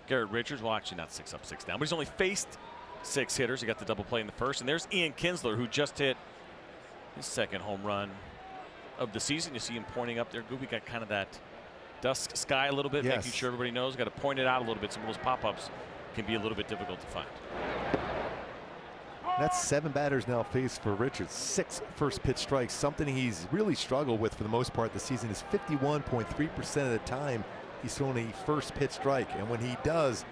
Garrett Richards. Well, actually not 6 up, 6 down, but he's only faced 6 hitters. He got the double play in the first. And there's Ian Kinsler, who just hit his second home run of the season. You see him pointing up there. Gooby got kind of that dusk sky a little bit, yes. making sure everybody knows. Got to point it out a little bit. Some of those pop-ups can be a little bit difficult to find. That's 7 batters now faced for Richards. 6 first pitch strikes, something he's really struggled with for the most part this season. Is 51.3% of the time he's thrown a first pitch strike. And when he does,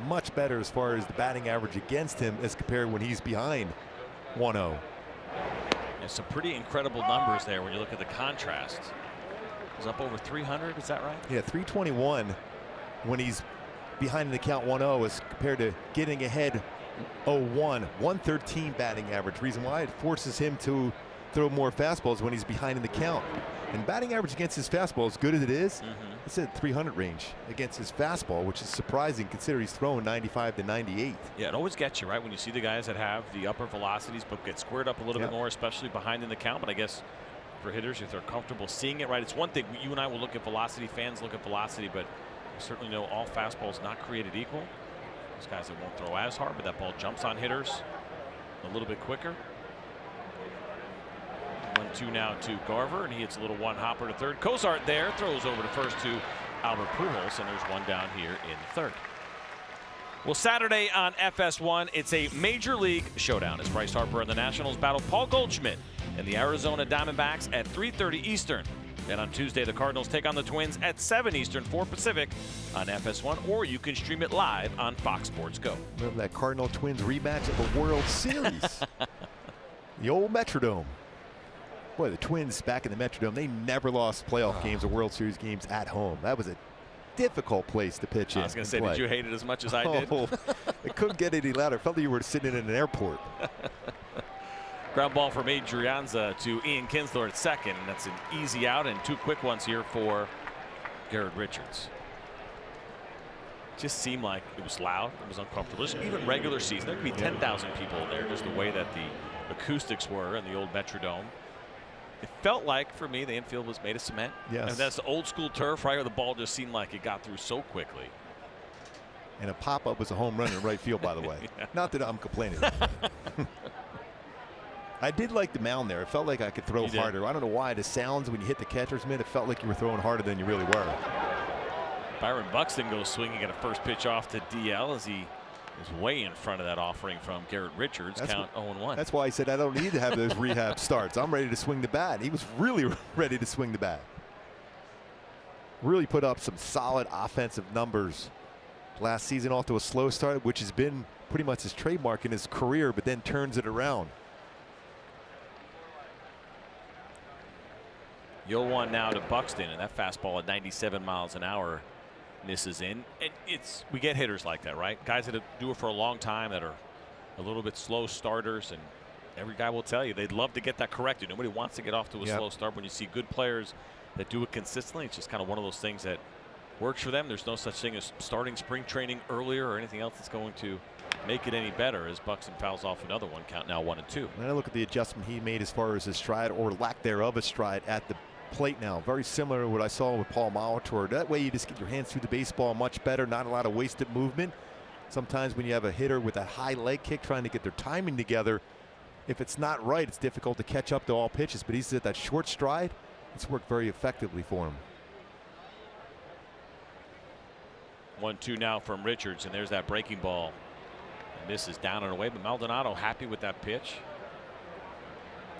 much better as far as the batting average against him as compared when he's behind 1-0. There's some pretty incredible numbers there when you look at the contrast. He's up over 300, is that right? Yeah, 321 when he's behind in the count 1-0 as compared to getting ahead 0-1. 113 batting average. Reason why it forces him to throw more fastballs when he's behind in the count. And batting average against his fastball, as good as it is, it's at 300 range against his fastball, which is surprising considering he's throwing 95 to 98. Yeah, it always gets you, right? When you see the guys that have the upper velocities but get squared up a little bit more, especially behind in the count. But I guess for hitters, if they're comfortable seeing it, right? It's one thing, you and I will look at velocity, fans look at velocity, but we certainly know all fastballs not created equal. Those guys that won't throw as hard, but that ball jumps on hitters a little bit quicker. 1-2 now to Garver, and he hits a little one hopper to third. Cozart there throws over to first to Albert Pujols, and there's one down here in third. Well, Saturday on FS1, it's a major league showdown as Bryce Harper and the Nationals battle Paul Goldschmidt and the Arizona Diamondbacks at 3:30 Eastern. Then on Tuesday, the Cardinals take on the Twins at 7 Eastern, 4 Pacific on FS1, or you can stream it live on Fox Sports Go. Remember that Cardinal Twins rematch of the World Series? The old Metrodome. Boy, the Twins back in the Metrodome, they never lost playoff games or World Series games at home. That was a difficult place to pitch in. I was going to say, did you hate it as much as I did? It couldn't get any louder. It felt like you were sitting in an airport. Ground ball from Adrianza to Ian Kinsler at second. And that's an easy out, and 2 quick ones here for Garrett Richards. Just seemed like it was loud. It was uncomfortable. Just even regular season, there could be 10,000 people there, just the way that the acoustics were in the old Metrodome. It felt like, for me, the infield was made of cement. Yes. And that's the old school turf, right? Where the ball just seemed like it got through so quickly. And a pop-up was a home run in right field, by the way. Yeah. Not that I'm complaining. I did like the mound there. It felt like I could throw harder. I don't know why. The sounds when you hit the catcher's mitt, it felt like you were throwing harder than you really were. Byron Buxton goes swinging at a first pitch off to DL as he is way in front of that offering from Garrett Richards. Count 0-1. That's why I said I don't need to have those rehab starts. I'm ready to swing the bat. He was really ready to swing the bat. Really put up some solid offensive numbers last season, off to a slow start, which has been pretty much his trademark in his career, but then turns it around. 0-1 now to Buxton, and that fastball at 97 miles an hour misses in. And we get hitters like that, right? Guys that do it for a long time that are a little bit slow starters, and every guy will tell you they'd love to get that corrected. Nobody wants to get off to a slow start. When you see good players that do it consistently, it's just kind of one of those things that works for them. There's no such thing as starting spring training earlier or anything else that's going to make it any better, as Buxton fouls off another one. Count now 1-2. And I look at the adjustment he made as far as his stride or lack thereof a stride at the plate now. Very similar to what I saw with Paul Molitor. That way you just get your hands through the baseball much better. Not a lot of wasted movement. Sometimes when you have a hitter with a high leg kick trying to get their timing together, if it's not right, it's difficult to catch up to all pitches. But he's at that short stride. It's worked very effectively for him. 1-2 now from Richards, and there's that breaking ball. Misses down and away, but Maldonado happy with that pitch.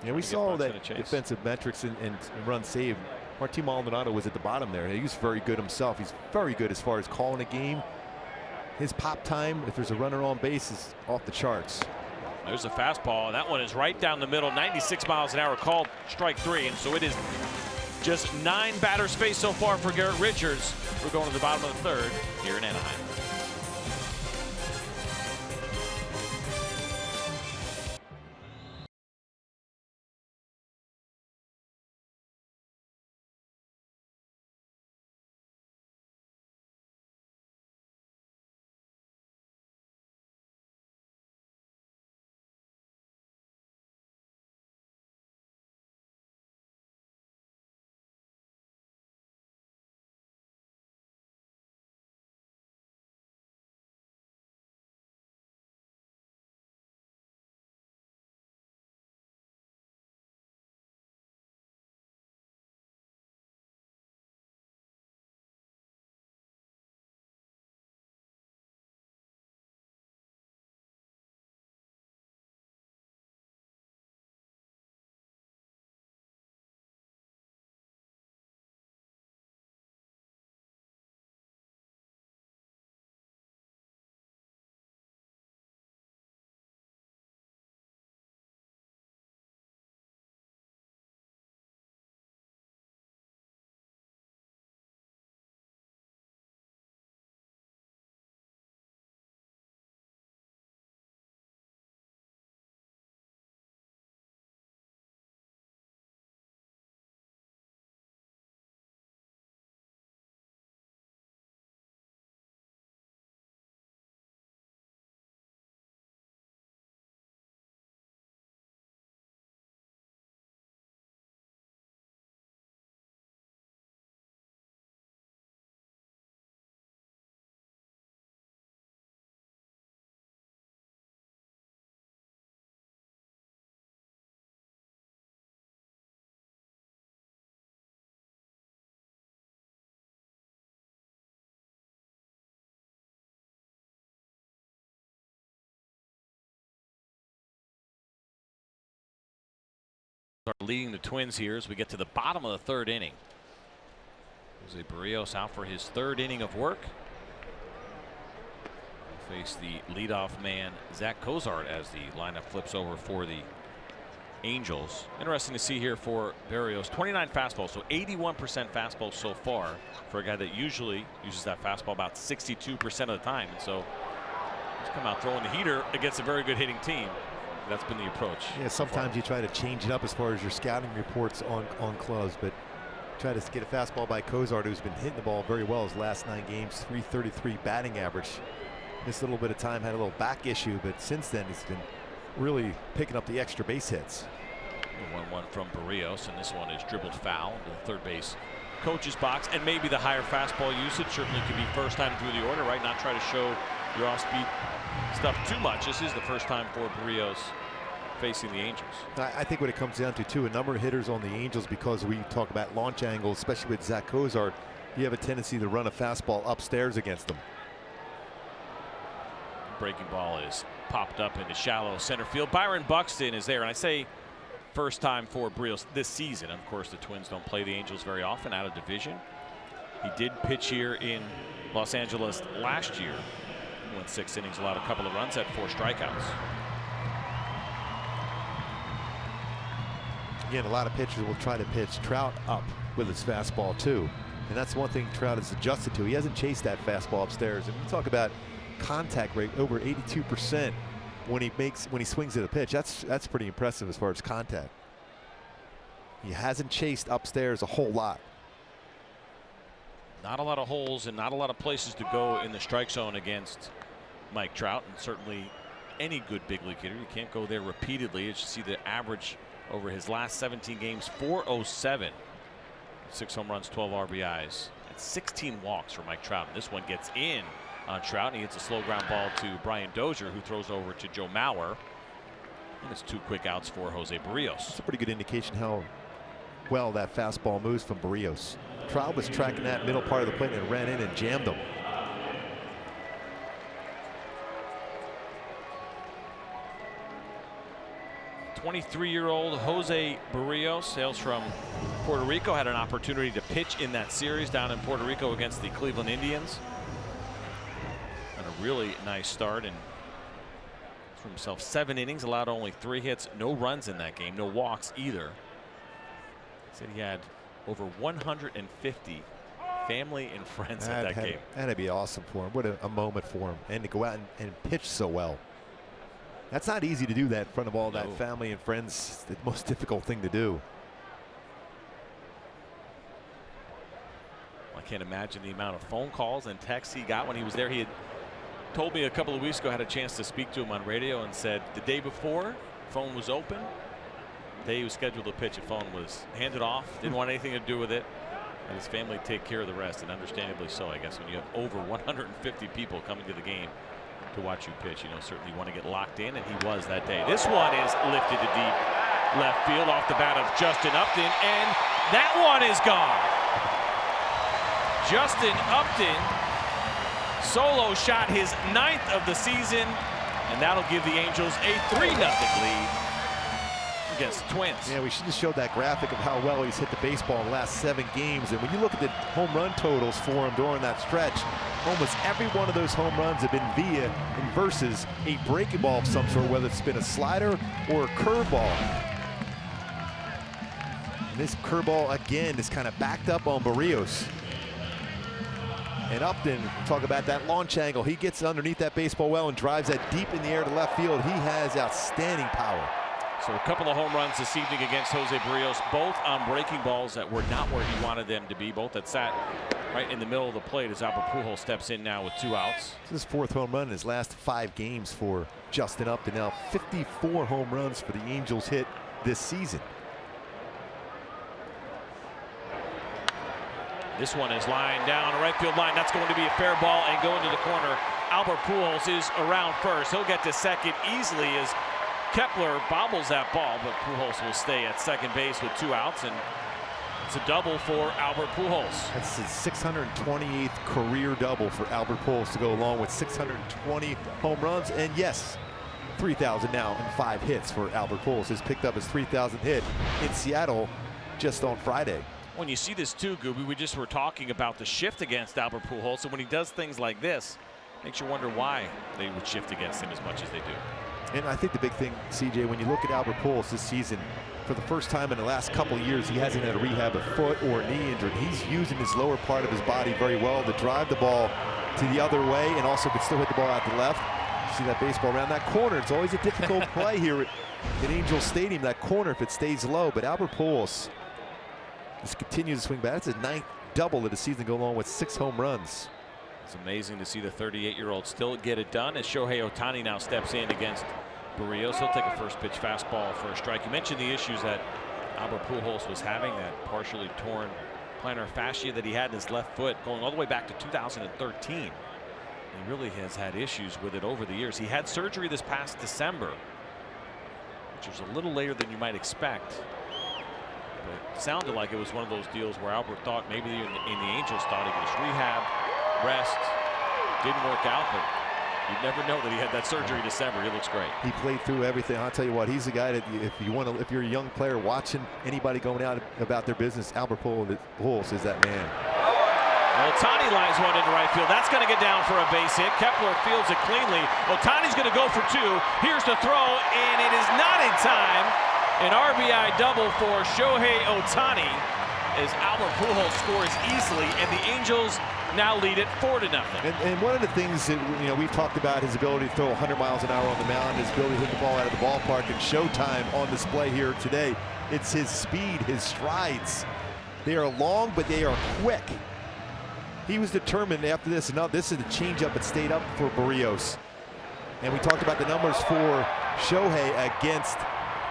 Yeah, we saw that defensive metrics and run saved. Martine Maldonado was at the bottom there. He was very good himself. He's very good as far as calling a game. His pop time, if there's a runner on base, is off the charts. There's a fastball, and that one is right down the middle. 96 miles an hour, called strike 3, and so it is just 9 batters faced so far for Garrett Richards. We're going to the bottom of the third here in Anaheim. are leading the Twins here as we get to the bottom of the third inning. Jose Barrios out for his third inning of work. We'll face the leadoff man Zack Cozart as the lineup flips over for the Angels. Interesting to see here for Barrios. 29 fastballs, so 81% fastball so far for a guy that usually uses that fastball about 62% of the time. And so he's come out throwing the heater against a very good hitting team. That's been the approach. Yeah, sometimes you try to change it up as far as your scouting reports on clubs, but try to get a fastball by Cozart, who's been hitting the ball very well his last 9 games, 333 batting average. Missed a little bit of time, had a little back issue, but since then he's been really picking up the extra base hits. 1-1 from Barrios, and this one is dribbled foul into the third base coach's box, and maybe the higher fastball usage certainly could be first time through the order, right? Not try to show your off-speed stuff too much. This is the first time for Barrios facing the Angels. I think what it comes down to too, a number of hitters on the Angels, because we talk about launch angles, especially with Zack Cozart, you have a tendency to run a fastball upstairs against them. Breaking ball is popped up into shallow center field. Byron Buxton is there, and I say first time for Barrios this season. Of course, the Twins don't play the Angels very often out of division. He did pitch here in Los Angeles last year. He went 6 innings, allowed a couple of runs, had 4 strikeouts. Again, a lot of pitchers will try to pitch Trout up with his fastball too, and that's one thing Trout has adjusted to. He hasn't chased that fastball upstairs, and we talk about contact rate over 82% when he swings at a pitch. That's pretty impressive as far as contact. He hasn't chased upstairs a whole lot. Not a lot of holes and not a lot of places to go in the strike zone against Mike Trout, and certainly any good big league hitter. You can't go there repeatedly. As you see, the average over his last 17 games, 407. 6 home runs, 12 RBIs, and 16 walks for Mike Trout. And this one gets in on Trout, and he hits a slow ground ball to Brian Dozier, who throws over to Joe Mauer. And it's 2 quick outs for Jose Barrios. It's a pretty good indication how well that fastball moves from Barrios. Trout was tracking that middle part of the plate and ran in and jammed him. '23-year-old Jose Barrios hails from Puerto Rico. Had an opportunity to pitch in that series down in Puerto Rico against the Cleveland Indians. And a really nice start, and for himself 7 innings, allowed only 3 hits, no runs in that game, no walks either. Said he had over 150 family and friends at that game. That'd be awesome for him. What a moment for him, and to go out and pitch so well. That's not easy to do that in front of all that family and friends. It's the most difficult thing to do. I can't imagine the amount of phone calls and texts he got when he was there. He had told me a couple of weeks ago, I had a chance to speak to him on radio, and said the day before, phone was open. The day he was scheduled to pitch, a phone was handed off. Didn't want anything to do with it. And his family take care of the rest, and understandably so, I guess, when you have over 150 people coming to the game to watch you pitch. You know, certainly want to get locked in, and he was that day. This one is lifted to deep left field off the bat of Justin Upton, and that one is gone. Justin Upton solo shot his 9th of the season, and that'll give the Angels a 3-0 lead against the Twins. Yeah, we should have showed that graphic of how well he's hit the baseball in the last 7 games. And when you look at the home run totals for him during that stretch, almost every one of those home runs have been via and versus a breaking ball of some sort, whether it's been a slider or a curveball. And this curveball again is kind of backed up on Barrios. And Upton, talk about that launch angle. He gets underneath that baseball well and drives that deep in the air to left field. He has outstanding power. So a couple of home runs this evening against Jose Barrios, both on breaking balls that were not where he wanted them to be, both that sat right in the middle of the plate as Albert Pujols steps in now with 2 outs. This is his 4th home run in his last 5 games for Justin Upton. Now 54 home runs for the Angels hit this season. This one is lined down a right field line. That's going to be a fair ball and go into the corner. Albert Pujols is around first. He'll get to second easily as Kepler bobbles that ball, but Pujols will stay at second base with 2 outs, and it's a double for Albert Pujols. That's his 628th career double for Albert Pujols to go along with 620 home runs. And yes, 3,000 now and 5 hits for Albert Pujols. Has picked up his 3,000th hit in Seattle just on Friday. When you see this too, Gooby, we just were talking about the shift against Albert Pujols. So when he does things like this, makes you wonder why they would shift against him as much as they do. And I think the big thing, CJ, when you look at Albert Pujols this season, for the first time in the last couple of years, he hasn't had to rehab a foot or a knee injury. He's using his lower part of his body very well to drive the ball to the other way and also could still hit the ball out to left. You see that baseball around that corner. It's always a difficult play here at Angels Stadium, that corner, if it stays low. But Albert Pujols just continues to swing back. That's his 9th double of the season, go along with 6 home runs. It's amazing to see the 38-year-old still get it done as Shohei Ohtani now steps in against Barrios. He'll take a first pitch fastball for a strike. You mentioned the issues that Albert Pujols was having, that partially torn plantar fascia that he had in his left foot going all the way back to 2013. He really has had issues with it over the years. He had surgery this past December, which was a little later than you might expect. But it sounded like it was one of those deals where Albert thought maybe in the Angels thought he was rehab, rest. Didn't work out, but you'd never know that he had that surgery in December. He looks great. He played through everything. I'll tell you what, he's the guy that if you're a young player watching anybody going out about their business, Albert Pujols is that man. Ohtani lines one into right field. That's going to get down for a base hit. Kepler fields it cleanly. Ohtani's going to go for 2. Here's the throw, and it is not in time. An RBI double for Shohei Ohtani as Albert Pujols scores easily, and the Angels now lead it 4-0. And one of the things that we've talked about, his ability to throw 100 miles an hour on the mound, his ability to hit the ball out of the ballpark, and showtime on display here today. It's his speed, his strides. They are long, but they are quick. He was determined after this, and now this is the changeup that stayed up for Barrios. And we talked about the numbers for Shohei against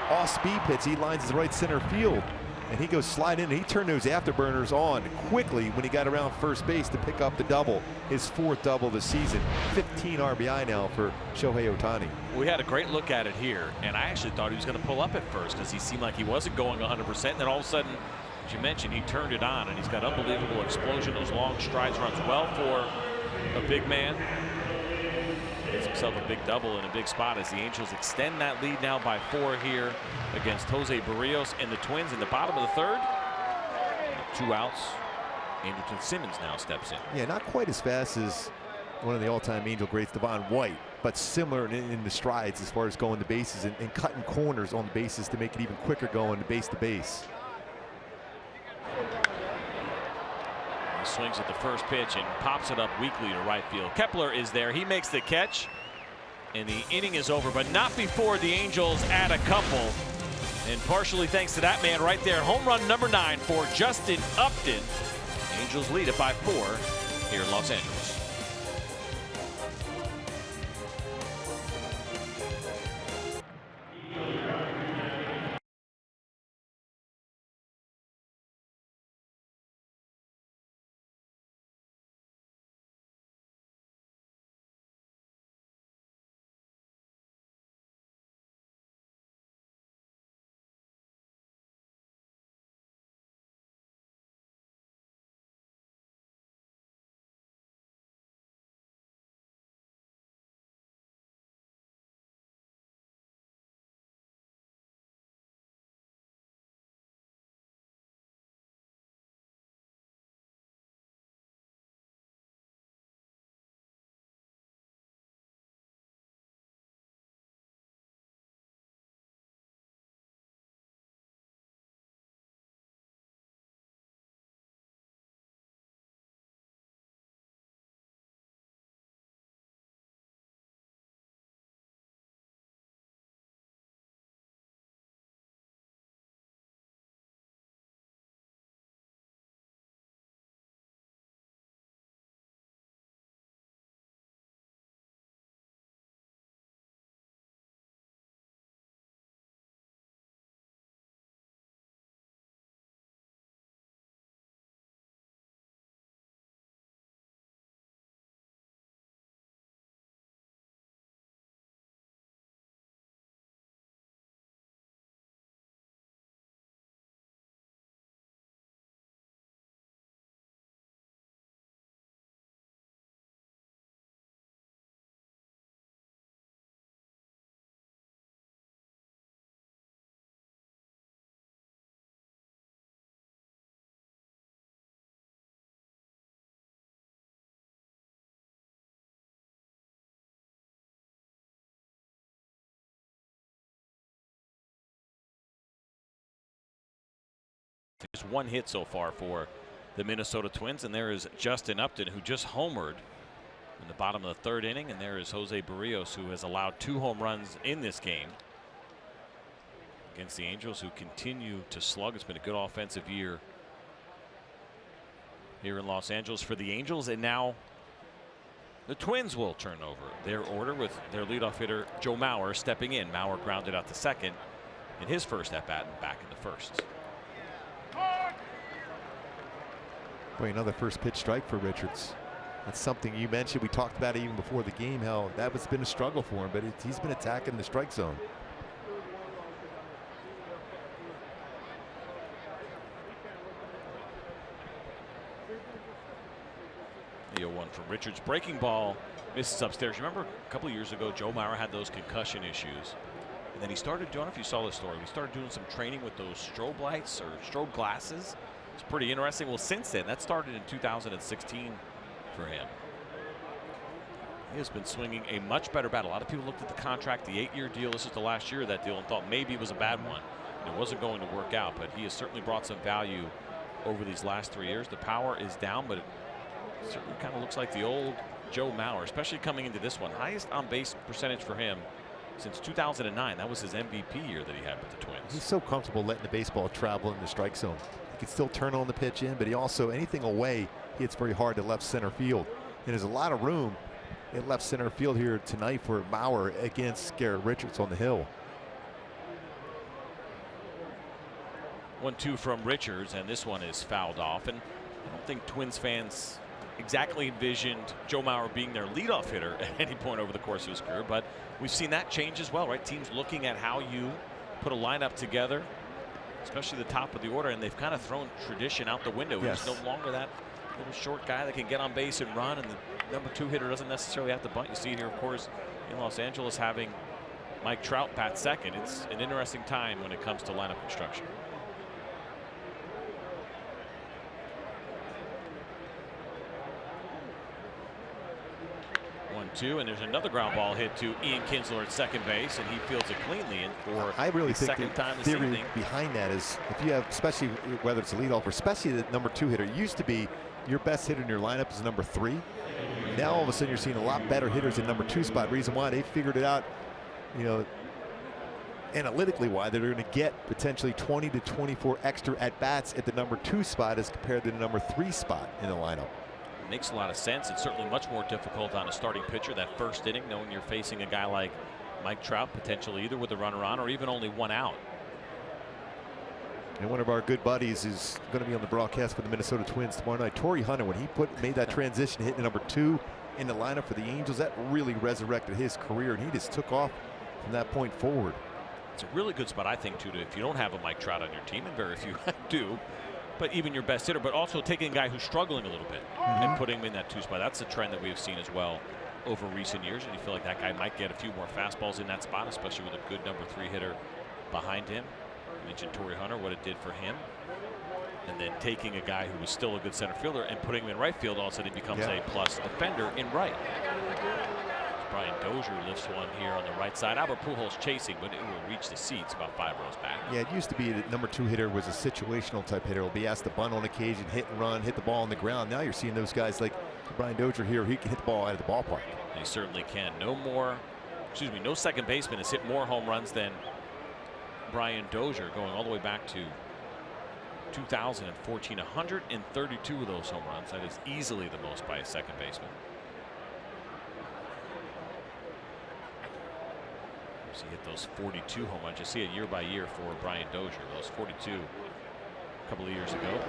off-speed pitch. He lines his right center field, and he goes slide in, and he turned those afterburners on quickly when he got around first base to pick up the double, his 4th double of the season. 15 RBI now for Shohei Ohtani. We had a great look at it here, and I actually thought he was going to pull up at first because he seemed like he wasn't going 100%, and then all of a sudden, as you mentioned, he turned it on, and he's got unbelievable explosion. Those long strides, runs well for a big man. Gets himself a big double in a big spot as the Angels extend that lead now by 4 here against Jose Barrios and the Twins in the bottom of the 3rd. 2 outs. Andrelton Simmons now steps in. Yeah, not quite as fast as one of the all-time Angel greats, Devon White, but similar in the strides as far as going to bases and cutting corners on the bases to make it even quicker going to base. He swings at the first pitch and pops it up weakly to right field. Kepler is there. He makes the catch, and the inning is over, but not before the Angels add a couple. And partially thanks to that man right there. Home run number 9 for Justin Upton. Angels lead it by 4 here in Los Angeles. just one hit so far for the Minnesota Twins, and there is Justin Upton, who just homered in the bottom of the 3rd inning, and there is Jose Barrios, who has allowed 2 home runs in this game against the Angels, who continue to slug. It's been a good offensive year here in Los Angeles for the Angels, and now the Twins will turn over their order with their leadoff hitter Joe Mauer stepping in. Mauer grounded out to second in his first at bat and back in the first. Boy, another first pitch strike for Richards. That's something you mentioned. We talked about it even before the game, how that has been a struggle for him, but he's been attacking the strike zone. The 0-1 from Richards. Breaking ball misses upstairs. Remember a couple of years ago, Joe Mauer had those concussion issues. And then he started doing, I don't know if you saw this story, he started doing some training with those strobe lights or strobe glasses. It's pretty interesting. Well, since then, that started in 2016 for him. He has been swinging a much better bat. A lot of people looked at the contract, the 8-year deal. This is the last year of that deal, and thought maybe it was a bad one. And it wasn't going to work out, but he has certainly brought some value over these last 3 years. The power is down, but it certainly kind of looks like the old Joe Mauer, especially coming into this one. Highest on base percentage for him since 2009. That was his MVP year that he had with the Twins. He's so comfortable letting the baseball travel in the strike zone. He can still turn on the pitch in, but he also, anything away, he hits very hard to left center field. And there's a lot of room in left center field here tonight for Mauer against Garrett Richards on the hill. 1-2 from Richards, and this one is fouled off. And I don't think Twins fans exactly envisioned Joe Mauer being their leadoff hitter at any point over the course of his career, but we've seen that change as well, right? Teams looking at how you put a lineup together, especially the top of the order, and they've kind of thrown tradition out the window. Yes. It's no longer that little short guy that can get on base and run, and the number 2 hitter doesn't necessarily have to bunt. You see here, of course, in Los Angeles, having Mike Trout bat second. It's an interesting time when it comes to lineup construction. 1-2, and there's another ground ball hit to Ian Kinsler at second base, and he fields it cleanly. And for I really the think second the time this theory evening, behind that is, if you have, especially whether it's a leadoff or especially the number 2 hitter, it used to be your best hitter in your lineup is number 3. Now all of a sudden you're seeing a lot better hitters in number 2 spot. Reason why they figured it out, you know, analytically, why they're going to get potentially 20 to 24 extra at bats at the number 2 spot as compared to the number 3 spot in the lineup. makes a lot of sense. It's certainly much more difficult on a starting pitcher that first inning, knowing you're facing a guy like Mike Trout, potentially either with a runner on or even only 1 out. And one of our good buddies is going to be on the broadcast for the Minnesota Twins tomorrow night. Torrey Hunter, when he made that transition, hitting number 2 in the lineup for the Angels, that really resurrected his career, and he just took off from that point forward. It's a really good spot, I think, too, if you don't have a Mike Trout on your team, and very few do, but even your best hitter, but also taking a guy who's struggling a little bit and putting him in that 2 spot. That's a trend that we've seen as well over recent years, and you feel like that guy might get a few more fastballs in that spot, especially with a good number 3 hitter behind him. I mentioned Torrey Hunter, what it did for him. And then taking a guy who was still a good center fielder and putting him in right field, all of a sudden he becomes a plus defender in right. Brian Dozier lifts one here on the right side. Albert Pujols chasing, but it will reach the seats about 5 rows back. Yeah, it used to be that number 2 hitter was a situational type hitter. He'll be asked to bunt on occasion, hit and run, hit the ball on the ground. Now you're seeing those guys like Brian Dozier here. He can hit the ball out of the ballpark. He certainly can. No second baseman has hit more home runs than Brian Dozier, going all the way back to 2014. 132 of those home runs. That is easily the most by a second baseman. So he hit those 42 home runs. You see it year by year for Brian Dozier. Those 42 a couple of years ago.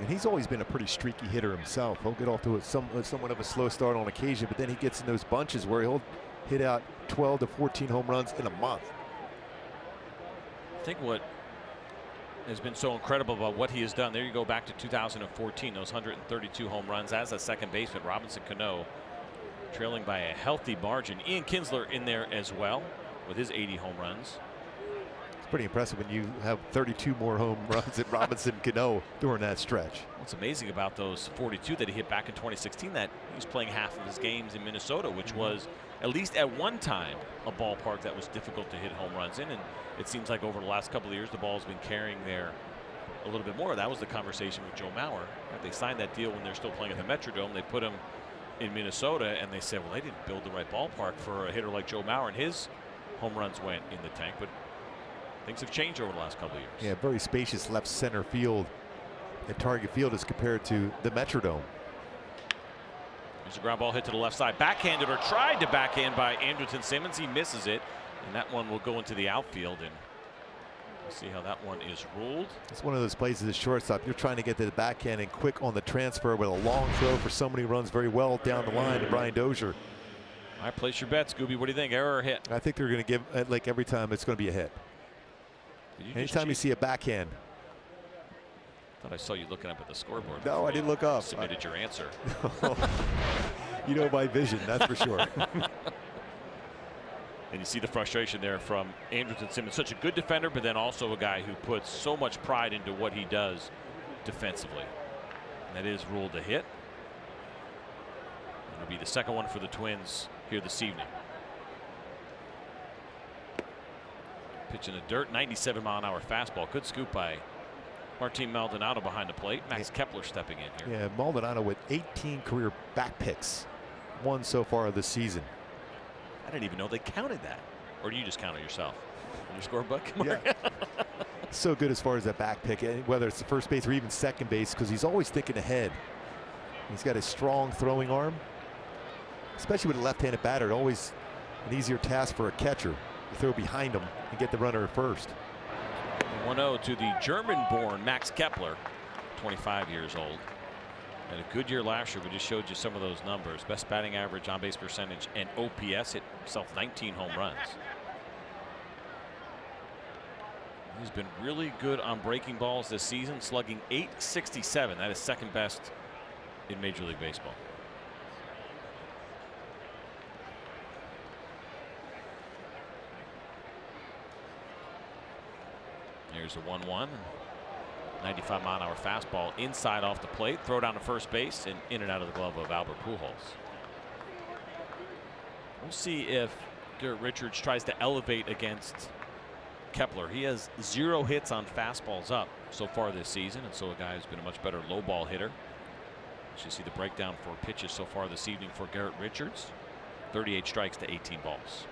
And he's always been a pretty streaky hitter himself. He'll get off to somewhat of a slow start on occasion, but then he gets in those bunches where he'll hit out 12 to 14 home runs in a month. I think what has been so incredible about what he has done, there you go back to 2014, those 132 home runs as a second baseman. Robinson Cano trailing by a healthy margin. Ian Kinsler in there as well with his 80 home runs. It's pretty impressive when you have 32 more home runs at Robinson Cano during that stretch. What's amazing about those 42 that he hit back in 2016, that he was playing half of his games in Minnesota, which was at least at one time a ballpark that was difficult to hit home runs in, and it seems like over the last couple of years the ball has been carrying there a little bit more. That was the conversation with Joe Mauer. They signed that deal when they're still playing at the Metrodome. They put him in Minnesota, and they said, well, they didn't build the right ballpark for a hitter like Joe Mauer, and his home runs went in the tank. But things have changed over the last couple of years. Yeah, very spacious left center field at Target Field as compared to the Metrodome. There's a ground ball hit to the left side. Backhanded, or tried to backhand by Andrelton Simmons. He misses it, and that one will go into the outfield. And we'll see how that one is ruled. It's one of those plays as a shortstop. You're trying to get to the backhand and quick on the transfer with a long throw for somebody who runs very well down the line to Brian Dozier. All right, place your bet, Scooby. What do you think, error or hit? I think they're going to give, like every time, it's going to be a hit. Anytime you see a backhand. I thought I saw you looking up at the scoreboard. No, I didn't look up. Submitted your answer. You know my vision, that's for sure. And you see the frustration there from Andrelton Simmons. Such a good defender, but then also a guy who puts so much pride into what he does defensively. And that is ruled a hit. It'll be the second one for the Twins here this evening. Pitch in the dirt, 97-mile-an-hour fastball. Good scoop by Martine Maldonado behind the plate. Max Kepler stepping in here. Yeah, Maldonado with 18 career back picks. One so far this season. I didn't even know they counted that. Or do you just count it yourself in your scorebook? Yeah. So good as far as that back pick, whether it's the first base or even second base, because he's always thinking ahead. He's got a strong throwing arm, especially with a left-handed batter. Always an easier task for a catcher to throw behind him and get the runner at first. 1-0 to the German-born Max Kepler, 25 years old. And a good year last year. We just showed you some of those numbers. Best batting average, on-base percentage, and OPS. Hit himself 19 home runs. He's been really good on breaking balls this season, slugging .867. That is second best in Major League Baseball. Here's a 1-1. 95-mile-an-hour fastball inside off the plate. Throw down to first base and in and out of the glove of Albert Pujols. We'll see if Garrett Richards tries to elevate against Kepler. He has 0 hits on fastballs up so far this season, and so a guy who's been a much better low ball hitter. You see the breakdown for pitches so far this evening for Garrett Richards. 38 strikes to 18 balls.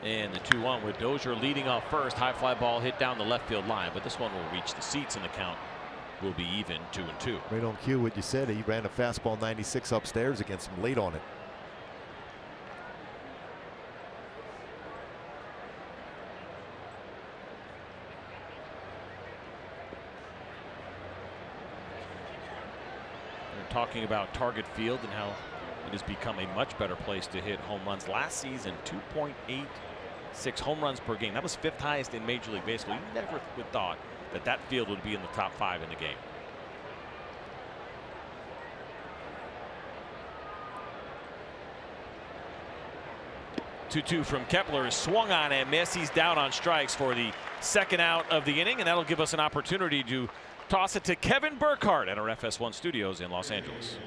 And the 2-1 with Dozier leading off first. High fly ball hit down the left field line, but this one will reach the seats and the count will be even 2-2. Right on cue what you said. He ran a fastball 96 upstairs against him late on it. We're talking about Target Field and how it has become a much better place to hit home runs. Last season, 2.86 home runs per game. That was 5th highest in Major League Baseball. You never would have thought that that field would be in the top 5 in the game. Two from Kepler is swung on and missed. He's down on strikes for the second out of the inning, and that'll give us an opportunity to toss it to Kevin Burkhardt at our FS1 studios in Los Angeles.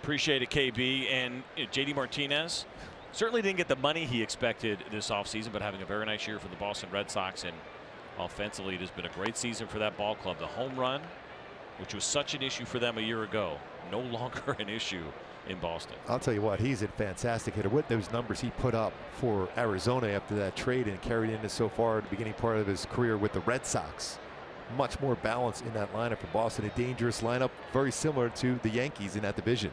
Appreciate it, KB. And JD Martinez certainly didn't get the money he expected this offseason, but having a very nice year for the Boston Red Sox. And offensively, it has been a great season for that ball club. The home run, which was such an issue for them a year ago, no longer an issue in Boston. I'll tell you what, he's a fantastic hitter. With those numbers he put up for Arizona after that trade and carried into so far the beginning part of his career with the Red Sox. Much more balance in that lineup for Boston. A dangerous lineup, very similar to the Yankees in that division.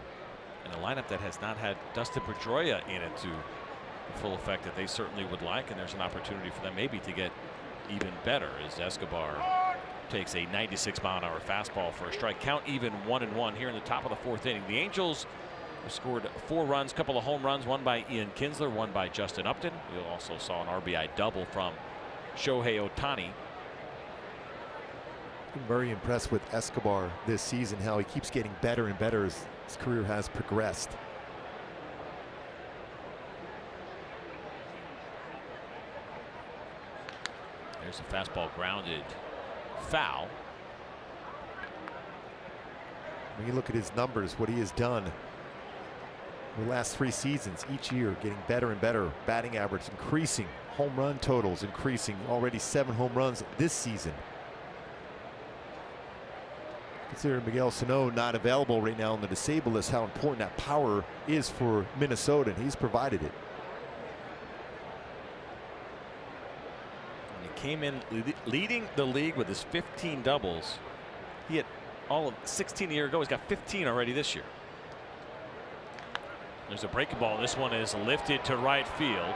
And a lineup that has not had Dustin Pedroia in it to full effect that they certainly would like, and there's an opportunity for them maybe to get even better as Escobar takes a 96-mile-an-hour fastball for a strike. Count even 1-1 here in the top of the 4th inning. The Angels scored 4 runs, couple of home runs, one by Ian Kinsler, one by Justin Upton. You also saw an RBI double from Shohei Ohtani. I'm very impressed with Escobar this season, how he keeps getting better and better as his career has progressed. There's a fastball grounded foul. When you look at his numbers, what he has done in the last 3 seasons, each year getting better and better, batting average increasing, home run totals increasing, already 7 home runs this season. Considering Miguel Sano not available right now on the disabled list, how important that power is for Minnesota, and he's provided it. He came in leading the league with his 15 doubles. He had all of 16 a year ago. He's got 15 already this year. There's a breaking ball. This one is lifted to right field.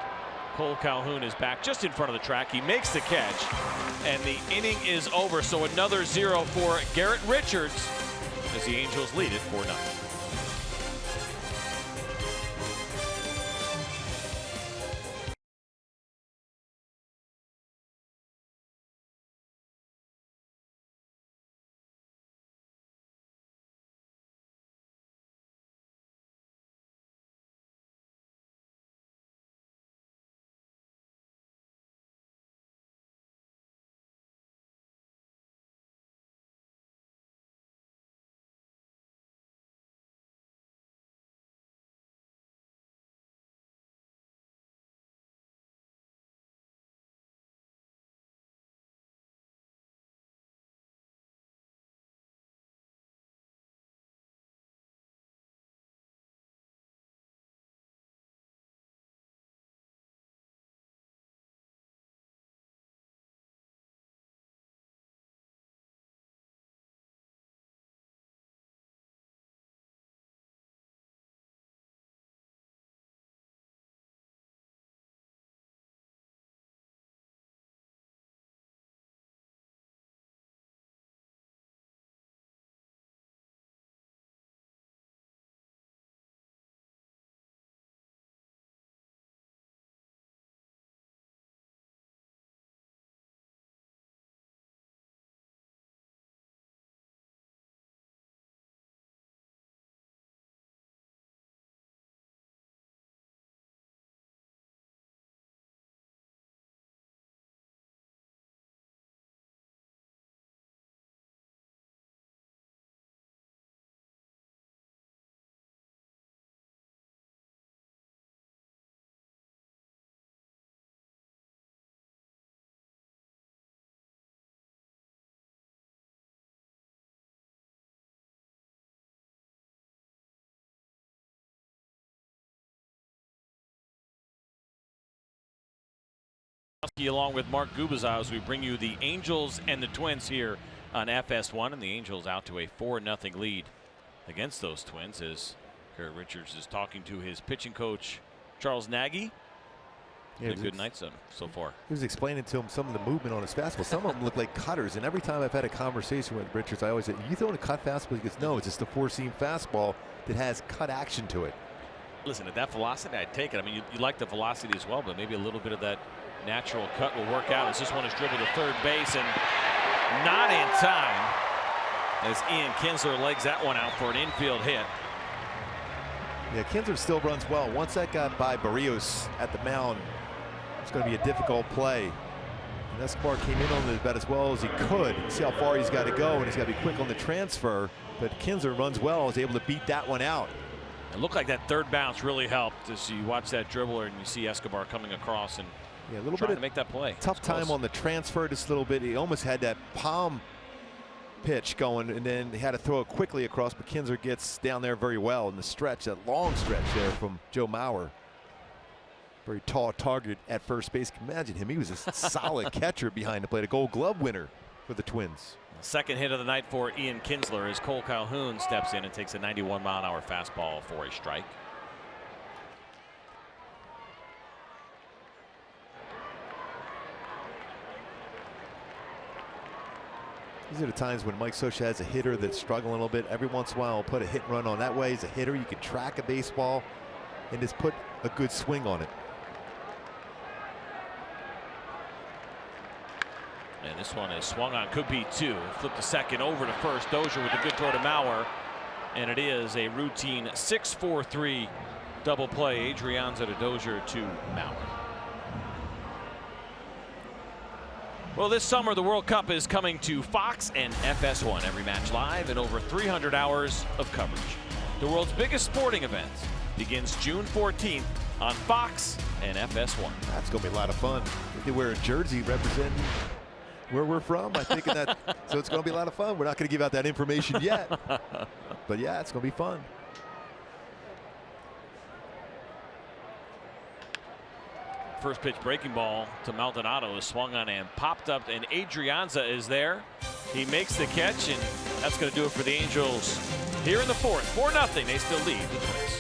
Cole Calhoun is back just in front of the track. He makes the catch, and the inning is over. So another 0 for Garrett Richards as the Angels lead it 4-0. Along with Mark Gubazau as we bring you the Angels and the Twins here on FS1, and the Angels out to a 4-0 lead against those Twins as Garrett Richards is talking to his pitching coach Charles Nagy. Yeah, a good night so far. He was explaining to him some of the movement on his fastball. Some of them look like cutters, and every time I've had a conversation with Richards, I always say, "You throwing a cut fastball?" He goes, "No, it's just a 4-seam fastball that has cut action to it." Listen, at that velocity, I'd take it. I mean, you like the velocity as well, but maybe a little bit of that natural cut will work out as this one is dribbled to third base and not in time as Ian Kinsler legs that one out for an infield hit. Yeah, Kinsler still runs well. Once that got by Barrios at the mound, it's going to be a difficult play. And Escobar came in on it about as well as he could. See how far he's got to go, and he's got to be quick on the transfer. But Kinsler runs well, is able to beat that one out. It looked like that third bounce really helped as you watch that dribbler and you see Escobar coming across and yeah, a little trying bit to make that play. Tough time on the transfer, just a little bit. He almost had that palm pitch going, and then he had to throw it quickly across, but Kinsler gets down there very well in the stretch, that long stretch there from Joe Mauer. Very tall target at first base. Imagine him. He was a solid catcher behind the plate, a Gold Glove winner for the Twins. Second hit of the night for Ian Kinsler as Cole Calhoun steps in and takes a 91-mile-an-hour fastball for a strike. These are the times when Mike Scioscia has a hitter that's struggling a little bit. Every once in a while, he'll put a hit and run on. That way, as a hitter, you can track a baseball and just put a good swing on it. And this one is swung on, could be two. Flip the second over to first. Dozier with a good throw to Mauer. And it is a routine 6-4-3 double play. Adrianza to Dozier to Mauer. Well, this summer the World Cup is coming to Fox and FS1. Every match live and over 300 hours of coverage. The world's biggest sporting event begins June 14th on Fox and FS1. That's going to be a lot of fun. They wear a jersey representing where we're from. I think that so it's going to be a lot of fun. We're not going to give out that information yet, but yeah, it's going to be fun. First pitch breaking ball to Maldonado is swung on and popped up, and Adrianza is there. He makes the catch, and that's going to do it for the Angels here in the fourth. 4-0. They still lead the Twins.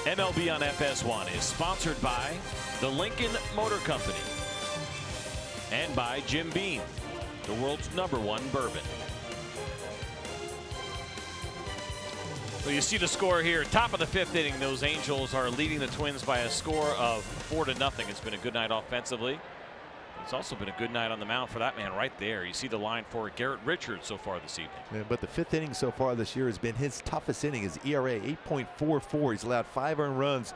MLB on FS1 is sponsored by the Lincoln Motor Company and by Jim Beam, the world's #1 bourbon. So you see the score here, top of the 5th inning. Those Angels are leading the Twins by a score of 4-0. It's been a good night offensively. It's also been a good night on the mound for that man right there. You see the line for Garrett Richards so far this evening. Yeah, but the 5th inning so far this year has been his toughest inning. His ERA 8.44. He's allowed 5 earned runs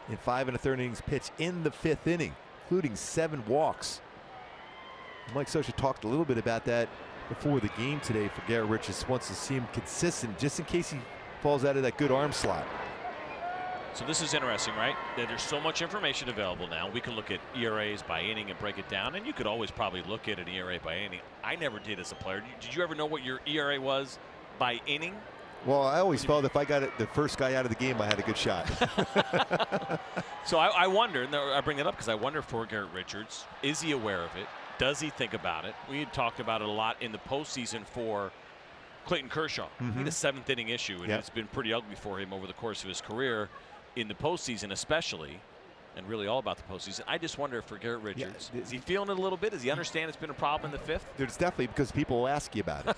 in 5 1/3 innings pitched in the 5th inning, including 7 walks. Mike Scioscia talked a little bit about that before the game today for Garrett Richards. Wants to see him consistent just in case he falls out of that good arm slot. So this is interesting, right? There's so much information available now. We can look at ERAs by inning and break it down, and you could always probably look at an ERA by inning. I never did as a player. Did you ever know what your ERA was by inning? Well, I always felt if I got it, the first guy out of the game, I had a good shot. So I wonder, and I bring it up because I wonder for Garrett Richards, is he aware of it? Does he think about it? We had talked about it a lot in the postseason for Clayton Kershaw. He had a 7th inning issue, and it's been pretty ugly for him over the course of his career. In the postseason especially, and really all about the postseason. I just wonder for Garrett Richards, is he feeling it a little bit? Does he understand it's been a problem in the 5th? There's definitely, because people will ask you about it.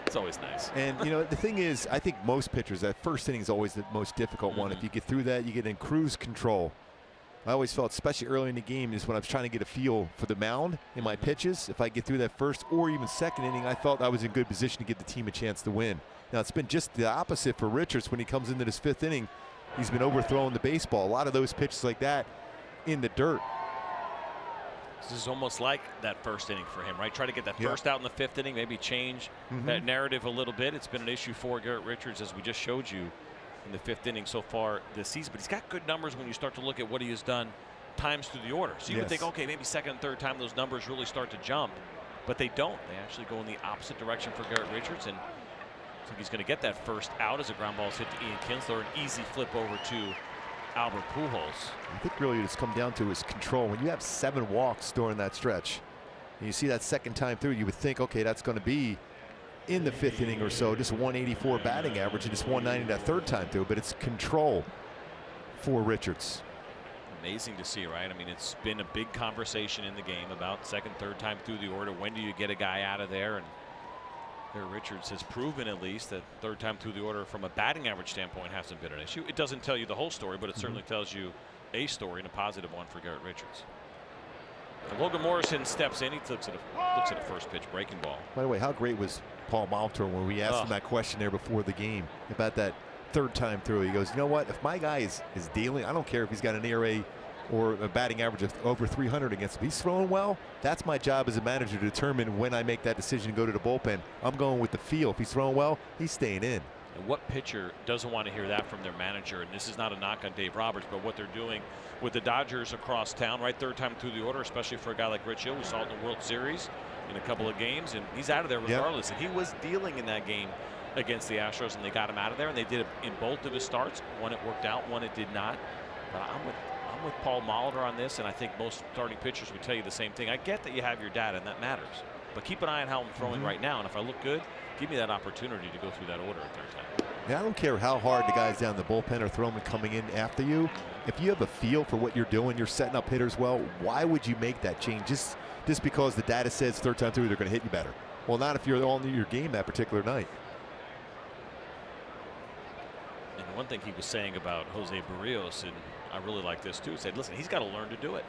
It's always nice. And you know, the thing is, I think most pitchers, that first inning is always the most difficult one. If you get through that, you get in cruise control. I always felt, especially early in the game, is when I was trying to get a feel for the mound in my pitches. If I get through that first or even second inning, I felt I was in good position to give the team a chance to win. Now it's been just the opposite for Richards when he comes into this 5th inning. He's been overthrowing the baseball. A lot of those pitches like that in the dirt. This is almost like that first inning for him, right? Try to get that first out in the 5th inning, maybe change that narrative a little bit. It's been an issue for Garrett Richards, as we just showed you in the 5th inning so far this season. But he's got good numbers when you start to look at what he has done times through the order. So you would think, okay, maybe second and third time those numbers really start to jump. But they don't. They actually go in the opposite direction for Garrett Richards. And I think he's going to get that first out as a ground ball is hit to Ian Kinsler. An easy flip over to Albert Pujols. I think really it's come down to his control. When you have 7 walks during that stretch, and you see that second time through, you would think, okay, that's going to be in the 5th inning or so, just 184 batting average and just 190 that third time through. But it's control for Richards. Amazing to see, right? I mean, it's been a big conversation in the game about second, third time through the order. When do you get a guy out of there? And Garrett Richards has proven at least that third time through the order from a batting average standpoint hasn't been an issue. It doesn't tell you the whole story, but it certainly tells you a story and a positive one for Garrett Richards. And Logan Morrison steps in. He looks at a first pitch breaking ball. By the way, how great was Paul Molitor when we asked him that question there before the game about that third time through? He goes, you know what, if my guy is dealing, I don't care if he's got an ERA or a batting average of over 300 against him. He's throwing well. That's my job as a manager to determine when I make that decision to go to the bullpen. I'm going with the feel. If he's throwing well, he's staying in. And what pitcher doesn't want to hear that from their manager? And this is not a knock on Dave Roberts, but what they're doing with the Dodgers across town, right? Third time through the order, especially for a guy like Rich Hill. We saw it in the World Series in a couple of games, and he's out of there regardless. And he was dealing in that game against the Astros, and they got him out of there, and they did it in both of his starts. One it worked out, one it did not. But I'm with Paul Molitor on this, and I think most starting pitchers would tell you the same thing. I get that you have your data, and that matters. But keep an eye on how I'm throwing right now, and if I look good, give me that opportunity to go through that order a third time. Yeah, I don't care how hard the guys down the bullpen are throwing coming in after you. If you have a feel for what you're doing, you're setting up hitters well, why would you make that change just because the data says third time through they're going to hit you better? Well, not if you're all in your game that particular night. And one thing he was saying about Jose Barrios, and I really like this too, he said, listen, he's got to learn to do it.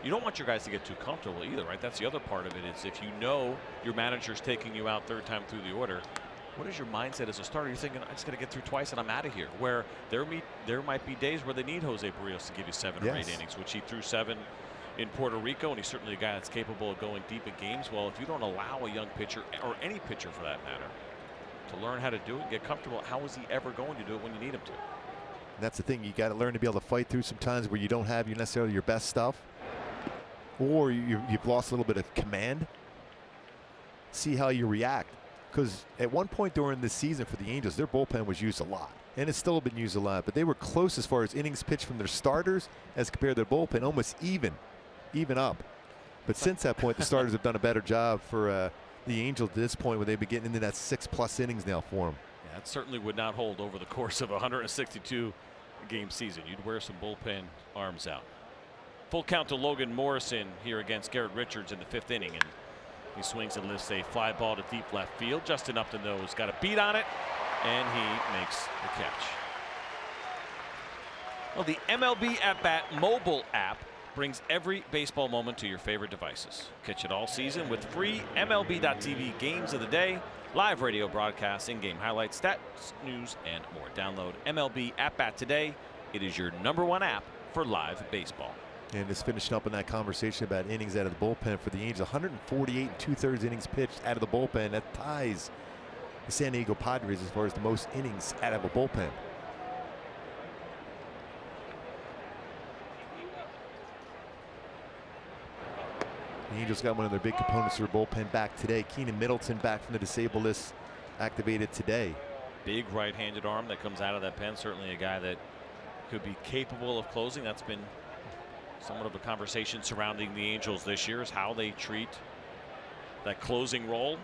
You don't want your guys to get too comfortable either, right? That's the other part of it, is if you know your manager's taking you out third time through the order, what is your mindset as a starter? You're thinking, I just got to get through twice and I'm out of here. Where there might be days where they need Jose Barrios to give you 7 or 8 innings, which he threw 7 in Puerto Rico, and he's certainly a guy that's capable of going deep in games. Well, if you don't allow a young pitcher, or any pitcher for that matter, to learn how to do it and get comfortable, how is he ever going to do it when you need him to? And that's the thing. You got to learn to be able to fight through some times where you don't have necessarily your best stuff, or you've lost a little bit of command. See how you react. Because at one point during the season for the Angels, their bullpen was used a lot. And it's still been used a lot. But they were close as far as innings pitched from their starters as compared to their bullpen, almost even up. But since that point, the starters have done a better job for the Angels at this point, where they've been getting into that 6+ innings now for them. Yeah, that certainly would not hold over the course of a 162-game season. You'd wear some bullpen arms out. Full count to Logan Morrison here against Garrett Richards in the 5th inning. And he swings and lifts a fly ball to deep left field. Justin Upton, though, has got a beat on it, and he makes the catch. Well, the MLB At Bat mobile app brings every baseball moment to your favorite devices. Catch it all season with free MLB.tv games of the day, live radio broadcasts, in-game highlights, stats, news, and more. Download MLB At Bat today. It is your #1 app for live baseball. And just finishing up in that conversation about innings out of the bullpen for the Angels, 148 2/3 innings pitched out of the bullpen. That ties the San Diego Padres as far as the most innings out of a bullpen. The Angels got one of their big components of their bullpen back today. Keenan Middleton back from the disabled list, activated today. Big right-handed arm that comes out of that pen. Certainly a guy that could be capable of closing. That's been somewhat of a conversation surrounding the Angels this year, is how they treat that closing role.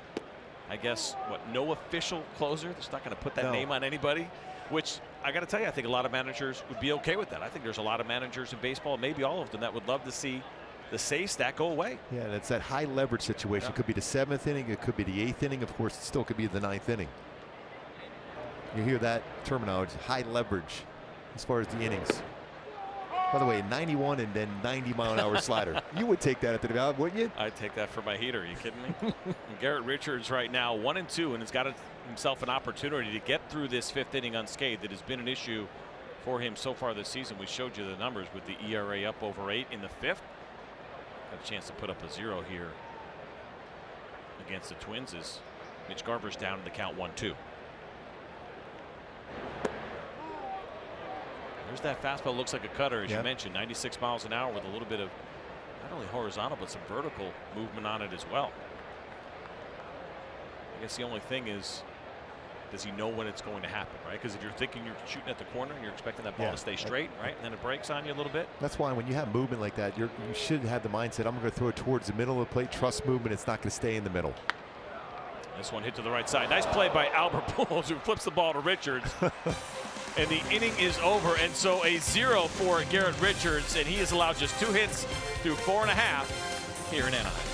I guess no official closer. They're not going to put that name on anybody, which I got to tell you, I think a lot of managers would be okay with that. I think there's a lot of managers in baseball, maybe all of them, that would love to see the save stat go away. Yeah, that's that high leverage situation. It could be the 7th inning, it could be the 8th inning, of course it still could be the 9th inning. You hear that terminology, high leverage, as far as the innings. By the way, 91 and then 90-mile-an-hour slider. You would take that at the mound, wouldn't you? I'd take that for my heater. Are you kidding me? Garrett Richards right now 1-2, and has got himself an opportunity to get through this 5th inning unscathed. It has been an issue for him so far this season. We showed you the numbers with the ERA up over 8 in the 5th. Got a chance to put up a 0 here against the Twins as Mitch Garver's down in the count 1-2. There's that fastball. Looks like a cutter, as Yep. you mentioned. 96 miles an hour with a little bit of not only horizontal but some vertical movement on it as well. I guess the only thing is, does he know when it's going to happen, right? Because if you're thinking you're shooting at the corner and you're expecting that ball to stay straight, right, and then it breaks on you a little bit. That's why when you have movement like that, you should have the mindset, I'm going to throw it towards the middle of the plate, trust movement, it's not going to stay in the middle. This one hit to the right side. Nice play by Albert Pujols, who flips the ball to Richards. And the inning is over, and so a 0 for Garrett Richards, and he has allowed just 2 hits through 4.5 here in Anaheim.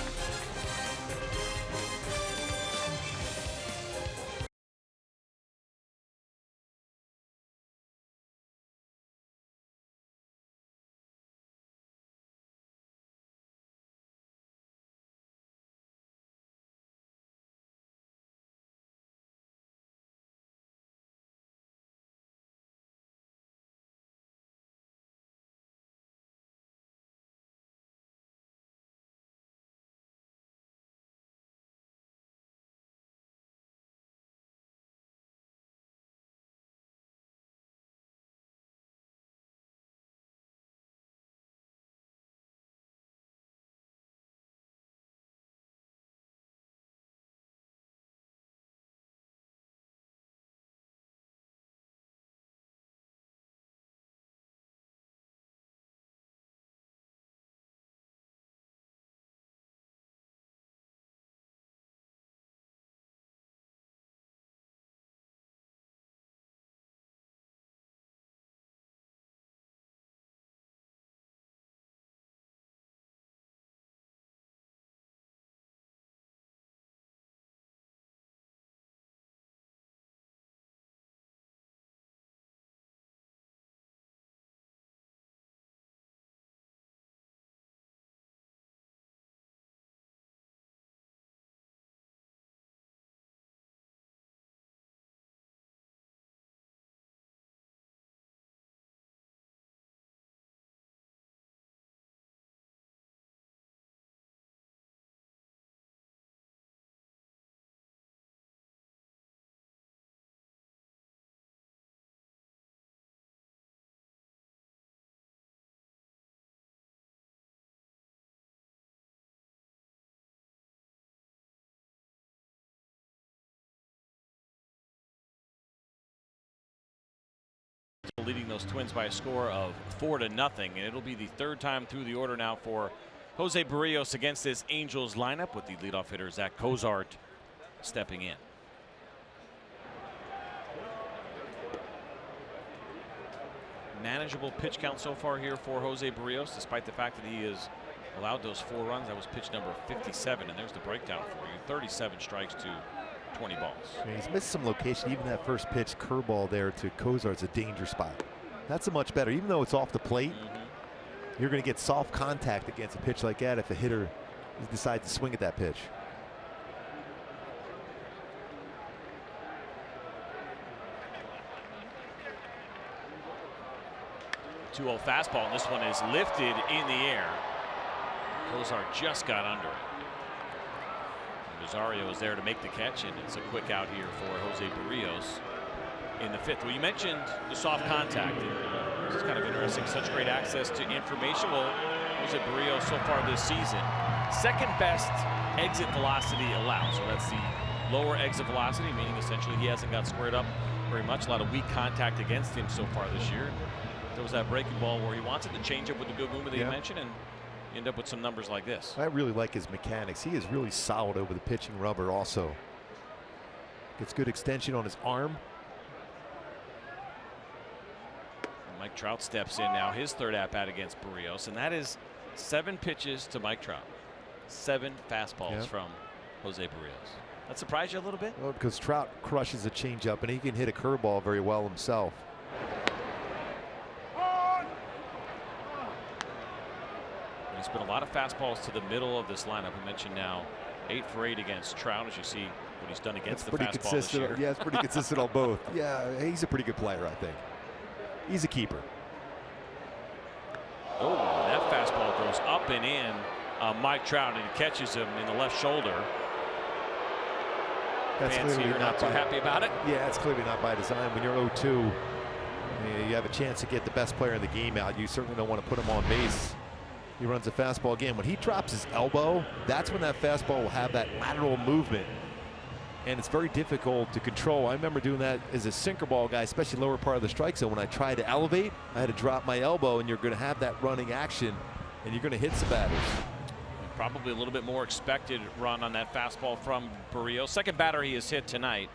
Leading those Twins by a score of 4-0, and it'll be the 3rd time through the order now for Jose Barrios against this Angels lineup, with the leadoff hitter Zack Cozart stepping in. Manageable pitch count so far here for Jose Barrios, despite the fact that he has allowed those 4 runs. That was pitch number 57, and there's the breakdown for you. 37 strikes to 20 balls. I mean, he's missed some location. Even that first pitch curveball there to Cozart's a danger spot. That's a much better, even though it's off the plate. You're going to get soft contact against a pitch like that if a hitter decides to swing at that pitch. The 2-0 fastball, and this one is lifted in the air. Cozart just got under it. Rosario is there to make the catch, and it's a quick out here for Jose Barrios in the 5th. Well, you mentioned the soft contact. This is kind of interesting. Such great access to information. Well, Jose Barrios so far this season, 2nd best exit velocity allowed. So that's the lower exit velocity, meaning essentially he hasn't got squared up very much. A lot of weak contact against him so far this year. There was that breaking ball where he wants it to change up with the good movement that you mentioned, and end up with some numbers like this. I really like his mechanics. He is really solid over the pitching rubber also. Gets good extension on his arm. Mike Trout steps in now, his 3rd at-bat against Barrios, and that is 7 pitches to Mike Trout. 7 fastballs from Jose Barrios. That surprised you a little bit? Well, because Trout crushes a changeup, and he can hit a curveball very well himself. There's been a lot of fastballs to the middle of this lineup. We mentioned now 8 for 8 against Trout, as you see what he's done against the fastball this year. Yeah, it's pretty consistent on both. Yeah, he's a pretty good player, I think. He's a keeper. Oh, that fastball goes up and in. Mike Trout, and he catches him in the left shoulder. That's Fans clearly here not too happy about it. Yeah, it's clearly not by design. When you're 0-2, You have a chance to get the best player in the game out. You certainly don't want to put him on base. He runs a fastball again. When he drops his elbow, that's when that fastball will have that lateral movement. And it's very difficult to control. I remember doing that as a sinker ball guy, especially lower part of the strike zone. When I tried to elevate, I had to drop my elbow, and you're going to have that running action, and you're going to hit some batters. Probably a little bit more expected run on that fastball from Barrios. Second batter he has hit tonight.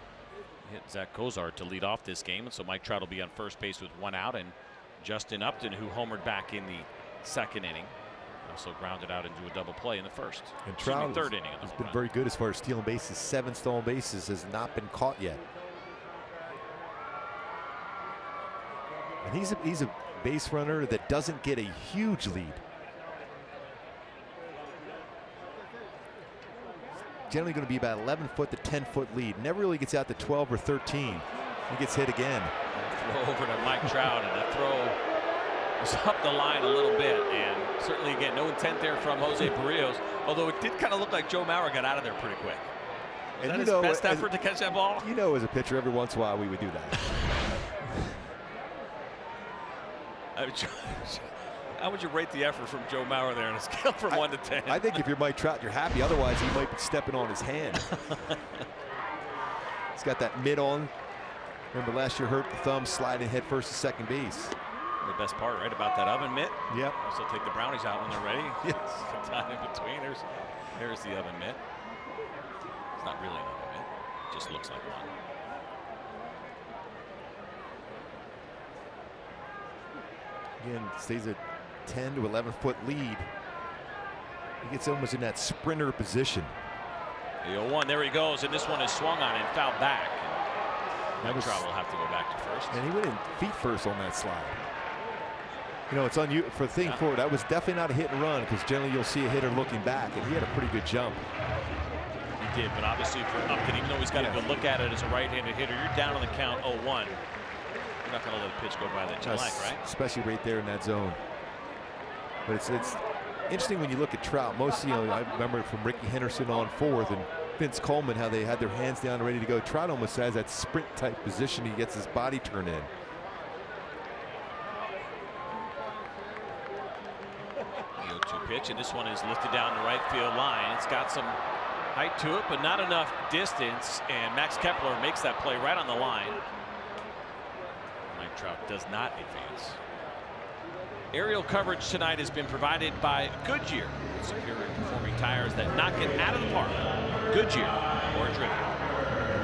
Hit Zack Cozart to lead off this game, and so Mike Trout will be on first base with 1 out, and Justin Upton, who homered back in the second inning, also grounded out into a double play in the first. And Trout third inning has been very good as far as stealing bases. 7 stolen bases, has not been caught yet. And he's a base runner that doesn't get a huge lead. Generally going to be about 11-foot to 10-foot lead. Never really gets out to 12 or 13. He gets hit again. Throw over to Mike Trout, and that throw was up the line a little bit, and certainly again no intent there from Jose Barrios, although it did kind of look like Joe Mauer got out of there pretty quick. Was that his best effort to catch that ball? You know, as a pitcher, every once in a while we would do that. How would you rate the effort from Joe Mauer there on a scale from 1 to 10? I think if you're Mike Trout, you're happy. Otherwise, he might be stepping on his hand. He's got that mitt on. Remember last year, hurt the thumb, sliding head first to second base. The best part, right, about that oven mitt. Yep. Also take the brownies out when they're ready. Yes. Some time in between. There's the oven mitt. It's not really an oven mitt. It just looks like one. Again, stays at 10 to 11-foot lead. He gets almost in that sprinter position. The 0-1, there he goes, and this one is swung on and fouled back. Mike Trout will have to go back to first. And he went in feet first on that slide. You know, it's unusual for the thing forward. That was definitely not a hit and run, because generally you'll see a hitter looking back, and he had a pretty good jump. He did, but obviously for Upton, even though he's got a good look at it as a right-handed hitter, you're down on the count 0-1. You're not going to let a pitch go by that you like, right? Especially right there in that zone. But it's interesting when you look at Trout. Most, you know, I remember from Ricky Henderson on fourth and Vince Coleman, how they had their hands down and ready to go. Trout almost has that sprint type position. He gets his body turned in. The 0-2 pitch, and this one is lifted down the right field line. It's got some height to it, but not enough distance, and Max Kepler makes that play right on the line. Mike Trout does not advance. Aerial coverage tonight has been provided by Goodyear, superior performing tires that knock it out of the park. Goodyear, or driven.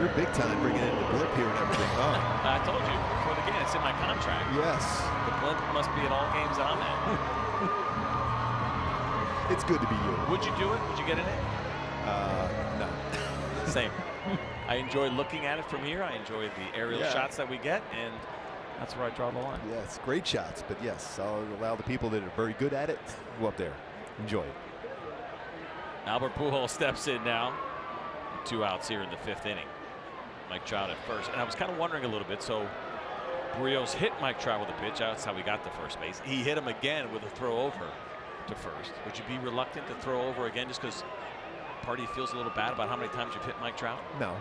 You're big time bringing in the blip here and everything, huh? I told you before the game, it's in my contract. Yes. The blip must be at all games that I'm at. It's good to be you. Would you do it? Would you get in it? No. Same. I enjoy looking at it from here. I enjoy the aerial shots that we get, and that's where I draw the line. Yes, great shots, but yes, I'll allow the people that are very good at it to go up there. Enjoy it. Albert Pujols steps in now. 2 outs here in the 5th inning. Mike Trout at first, and I was kind of wondering a little bit. So Barrios hit Mike Trout with a pitch. That's how we got to first base. He hit him again with a throw over to first. Would you be reluctant to throw over again just because part of you feels a little bad about how many times you've hit Mike Trout? No.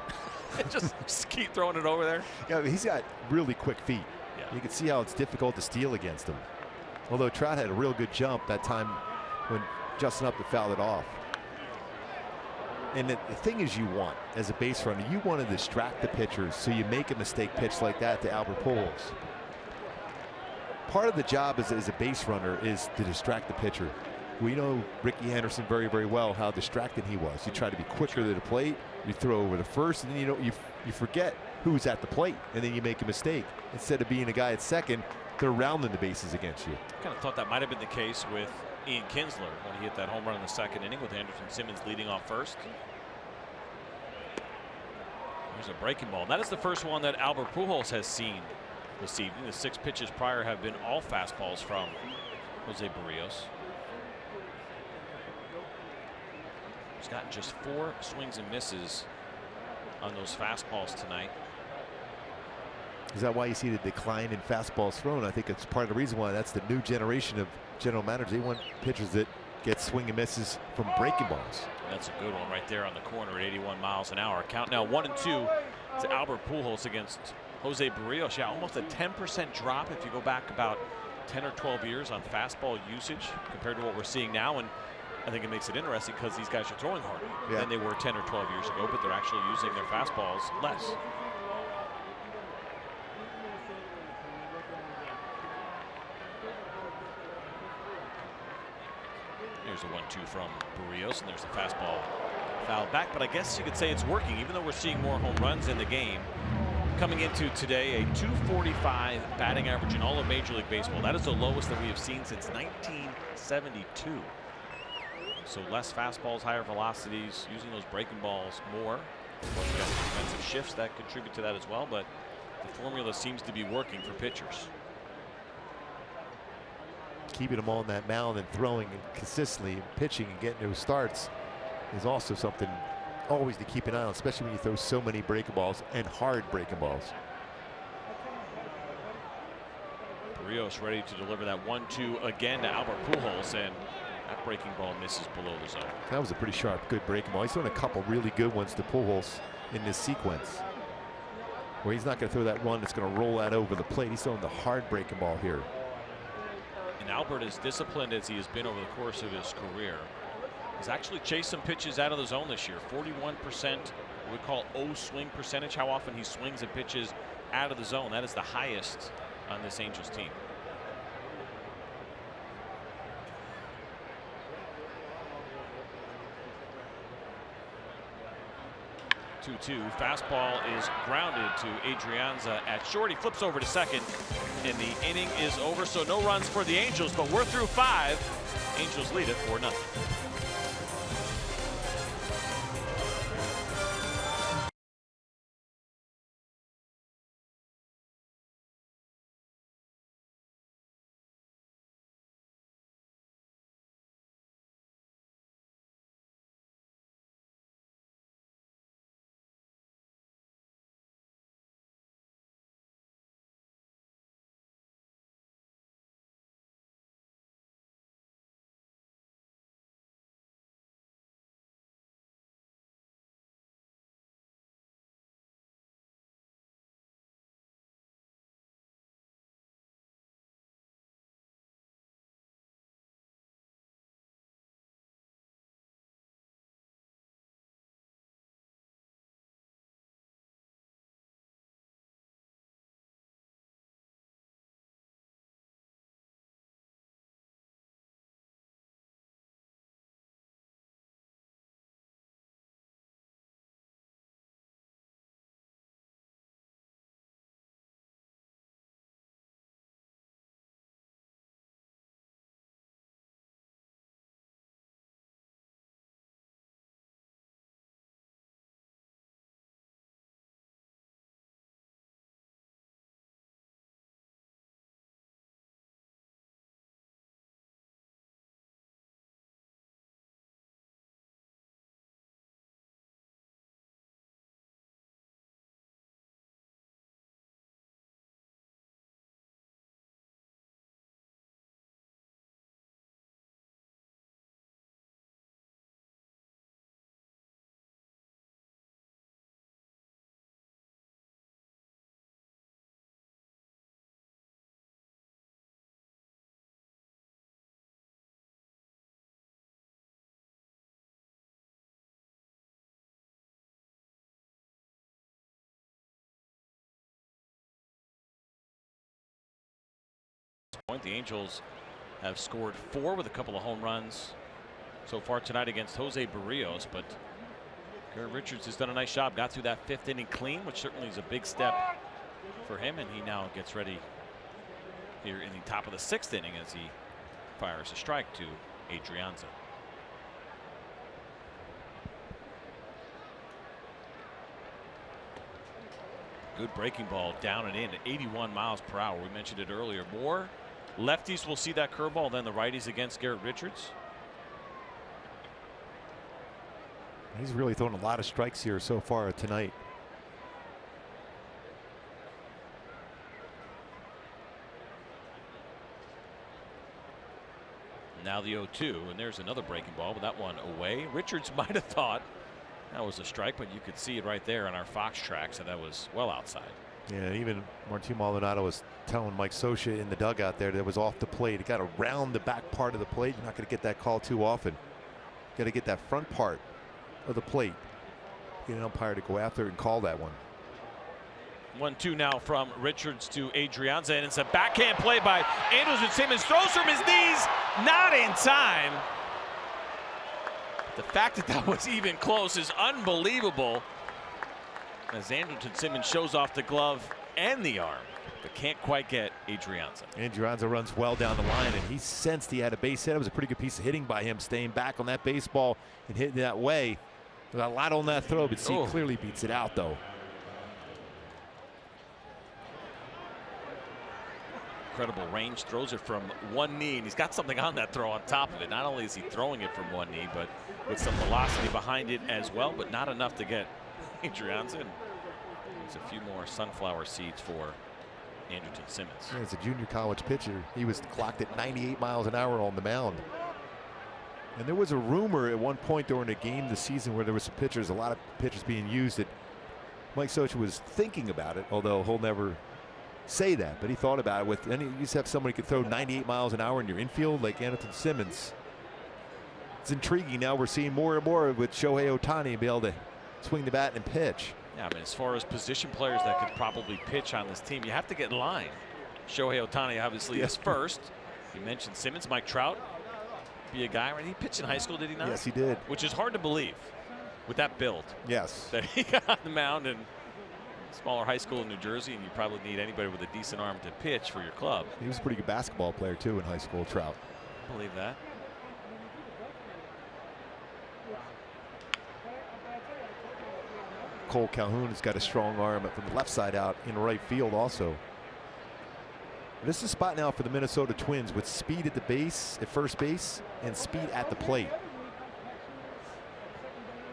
just keep throwing it over there. Yeah, he's got really quick feet. Yeah. You can see how it's difficult to steal against him. Although Trout had a real good jump that time when Justin Upton fouled it off. And the thing is, you want, as a base runner, you want to distract the pitchers so you make a mistake pitch like that to Albert Pujols. Part of the job as a base runner is to distract the pitcher. We know Ricky Henderson very, very well how distracted he was. You try to be quicker to the plate, you throw over to first, and then you forget who's at the plate, and then you make a mistake. Instead of being a guy at second, they're rounding the bases against you. I kind of thought that might have been the case with Ian Kinsler when he hit that home run in the 2nd inning with Anderson Simmons leading off first. There's a breaking ball. That is the first one that Albert Pujols has seen this evening. The 6 pitches prior have been all fastballs from Jose Barrios. He's gotten just 4 swings and misses on those fastballs tonight. Is that why you see the decline in fastballs thrown? I think it's part of the reason why. That's the new generation of general managers. They want pitchers that get swing and misses from breaking balls. That's a good one right there on the corner at 81 miles an hour. Count now 1-2 to Albert Pujols against Jose Barrios, yeah, almost a 10% drop if you go back about 10 or 12 years on fastball usage compared to what we're seeing now. And I think it makes it interesting because these guys are throwing harder than they were 10 or 12 years ago, but they're actually using their fastballs less. Here's a 1-2 from Barrios, and there's a fastball fouled back. But I guess you could say it's working, even though we're seeing more home runs in the game. Coming into today, a .245 batting average in all of Major League Baseball. That is the lowest that we have seen since 1972. So less fastballs, higher velocities, using those breaking balls more. Of course, we have defensive shifts that contribute to that as well, but the formula seems to be working for pitchers. Keeping them on that mound and throwing and consistently and pitching and getting those starts is also something always to keep an eye on, especially when you throw so many breaking balls and hard breaking balls. Barrios ready to deliver that 1-2 again to Albert Pujols, and that breaking ball misses below the zone. That was a pretty sharp, good breaking ball. He's thrown a couple really good ones to Pujols in this sequence, where he's not going to throw that one that's going to roll out over the plate. He's throwing the hard breaking ball here. And Albert, as disciplined as he has been over the course of his career, has actually chased some pitches out of the zone this year. 41% we call O swing percentage, how often he swings and pitches out of the zone. That is the highest on this Angels team. 2-2. Fastball is grounded to Adrianza at short. He flips over to second, and the inning is over. So no runs for the Angels, but we're through 5. Angels lead it 4-0. The Angels have scored 4 with a couple of home runs so far tonight against Jose Barrios, but Garrett Richards has done a nice job. Got through that 5th inning clean, which certainly is a big step for him, and he now gets ready here in the top of the 6th inning as he fires a strike to Adrianza. Good breaking ball down and in at 81 miles per hour. We mentioned it earlier. More lefties will see that curveball than the righties against Garrett Richards. He's really thrown a lot of strikes here so far tonight. Now the 0-2, and there's another breaking ball, but that one away. Richards might have thought that was a strike, but you could see it right there on our Fox track, so that was well outside. Yeah, even Martine Maldonado was telling Mike Scioscia in the dugout there that it was off the plate. It got around the back part of the plate. You're not going to get that call too often. Got to get that front part of the plate. Get an umpire to go after it and call that one. 1-2 now from Richards to Adrianza, and it's a backhand play by Andrelton Simmons. Throws from his knees, not in time. The fact that that was even close is unbelievable, as Andrelton Simmons shows off the glove and the arm, but can't quite get Adrianza. Adrianza runs well down the line, and he sensed he had a base hit. It was a pretty good piece of hitting by him, staying back on that baseball and hitting that way. There's a lot on that throw, but see, clearly beats it out, though. Incredible range, throws it from one knee, and he's got something on that throw on top of it. Not only is he throwing it from one knee, but with some velocity behind it as well, but not enough to get Adrianza. There's a few more sunflower seeds for Andrelton Simmons. Yeah, as a junior college pitcher, he was clocked at 98 miles an hour on the mound. And there was a rumor at one point during a game this season where there was some pitchers, a lot of pitchers being used, that Mike Scioscia was thinking about it, although he'll never say that, but he thought about it. With any, you just have somebody who could throw 98 miles an hour in your infield like Andrelton Simmons. It's intriguing. Now we're seeing more and more with Shohei Ohtani be able to swing the bat and pitch. Yeah, I mean, as far as position players that could probably pitch on this team, you have to get in line. Shohei Ohtani obviously is first. You mentioned Simmons. Mike Trout be a guy, right? He pitched in high school, did he not? Yes, he did. Which is hard to believe with that build. Yes. That he got on the mound in smaller high school in New Jersey, and you probably need anybody with a decent arm to pitch for your club. He was a pretty good basketball player too in high school, Trout. I believe that. Cole Calhoun has got a strong arm from the left side out in right field also. This is a spot now for the Minnesota Twins with speed at the base, at first base, and speed at the plate.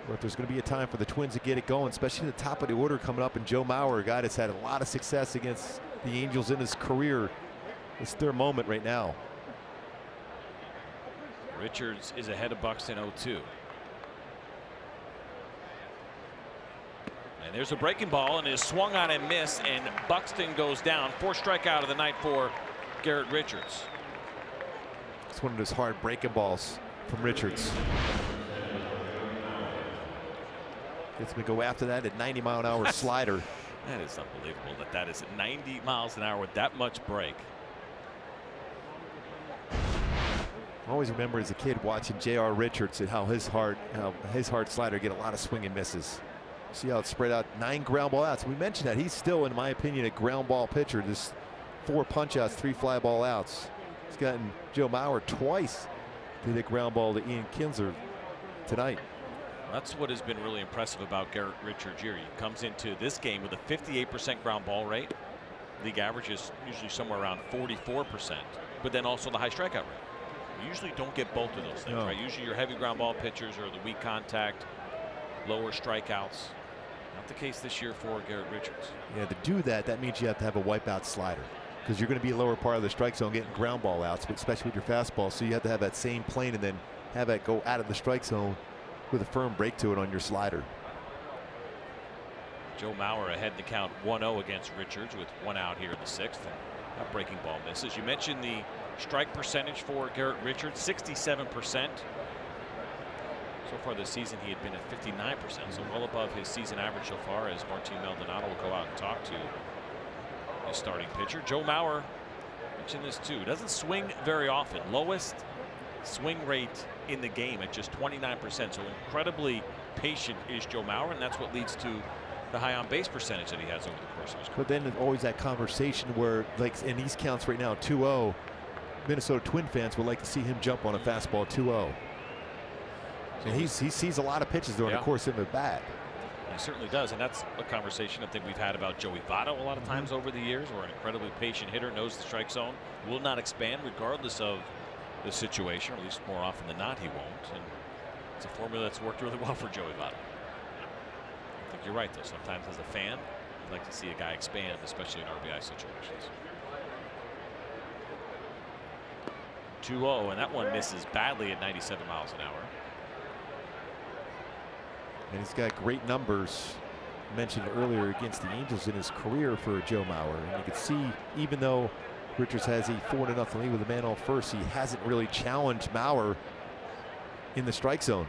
Or if there's going to be a time for the Twins to get it going, especially at the top of the order coming up, and Joe Mauer, a guy that's had a lot of success against the Angels in his career. It's their moment right now. Richards is ahead of Buxton 0-2. And there's a breaking ball, and is swung on and missed, and Buxton goes down. Fourth strikeout of the night for Garrett Richards. It's one of those hard breaking balls from Richards. Gets him to go after that at 90-mile-an-hour slider. That is unbelievable that is at 90 miles an hour with that much break. I always remember as a kid watching J.R. Richards and how his hard slider get a lot of swing and misses. See how it's spread out, 9 ground ball outs. We mentioned that he's still, in my opinion, a ground ball pitcher. Just 4 punch outs, 3 fly ball outs. He's gotten Joe Mauer twice to the ground ball to Ian Kinsler tonight. That's what has been really impressive about Garrett Richards here. He comes into this game with a 58% ground ball rate. League average is usually somewhere around 44%, but then also the high strikeout rate. You usually don't get both of those things, right? Usually your heavy ground ball pitchers are the weak contact, lower strikeouts. Not the case this year for Garrett Richards. Yeah, to do that, that means you have to have a wipeout slider, because you're going to be a lower part of the strike zone getting ground ball outs, especially with your fastball. So you have to have that same plane and then have that go out of the strike zone with a firm break to it on your slider. Joe Mauer ahead in the count 1-0 against Richards with 1 out here in the 6th. That breaking ball misses. You mentioned the strike percentage for Garrett Richards, 67%. So far this season he had been at 59%, so well above his season average so far, as Martine Maldonado will go out and talk to his starting pitcher. Joe Mauer, mentioned this too, doesn't swing very often. Lowest swing rate in the game at just 29%. So incredibly patient is Joe Mauer, and that's what leads to the high on base percentage that he has over the course of his career. But then there's always that conversation where, like in these counts right now, 2-0, Minnesota Twin fans would like to see him jump on a fastball 2-0. And he sees a lot of pitches during the course of a bat. He certainly does, and that's a conversation I think we've had about Joey Votto a lot of times over the years, or an incredibly patient hitter, knows the strike zone, will not expand regardless of the situation, or at least more often than not he won't. And it's a formula that's worked really well for Joey Votto. I think you're right, though. Sometimes as a fan, you'd like to see a guy expand, especially in RBI situations. 2-0, and that one misses badly at 97 miles an hour. And he's got great numbers mentioned earlier against the Angels in his career for Joe Mauer. And you can see, even though Richards has a 4-0 lead with a man on first, he hasn't really challenged Mauer in the strike zone.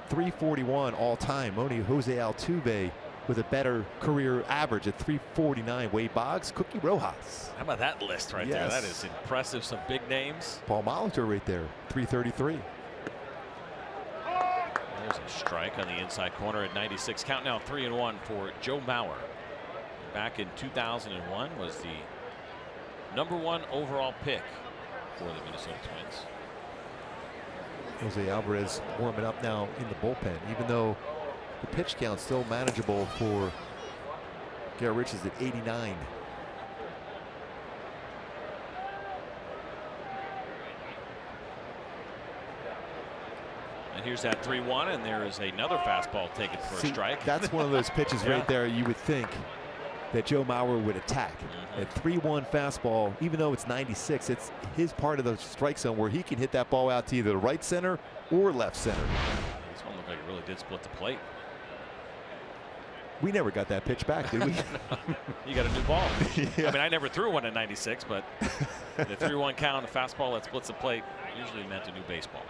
341 all time. Only Jose Altuve with a better career average at 349. Wade Boggs, Cookie Rojas. How about that list right there? That is impressive. Some big names. Paul Molitor right there, 333. There's a strike on the inside corner at 96. Count now 3-1 for Joe Mauer. Back in 2001 was the #1 overall pick for the Minnesota Twins. Jose Alvarez warming up now in the bullpen, even though the pitch count's still manageable for Garrett Richards at 89. And here's that 3-1, and there is another fastball taken for a strike. That's one of those pitches right there you would think that Joe Mauer would attack. At 3-1 fastball, even though it's 96, it's his part of the strike zone where he can hit that ball out to either the right center or left center. This one looked like it really did split the plate. We never got that pitch back, did we? You got a new ball. Yeah. I mean, I never threw one at 96, but the 3-1 count, a fastball that splits the plate, usually meant a new baseball.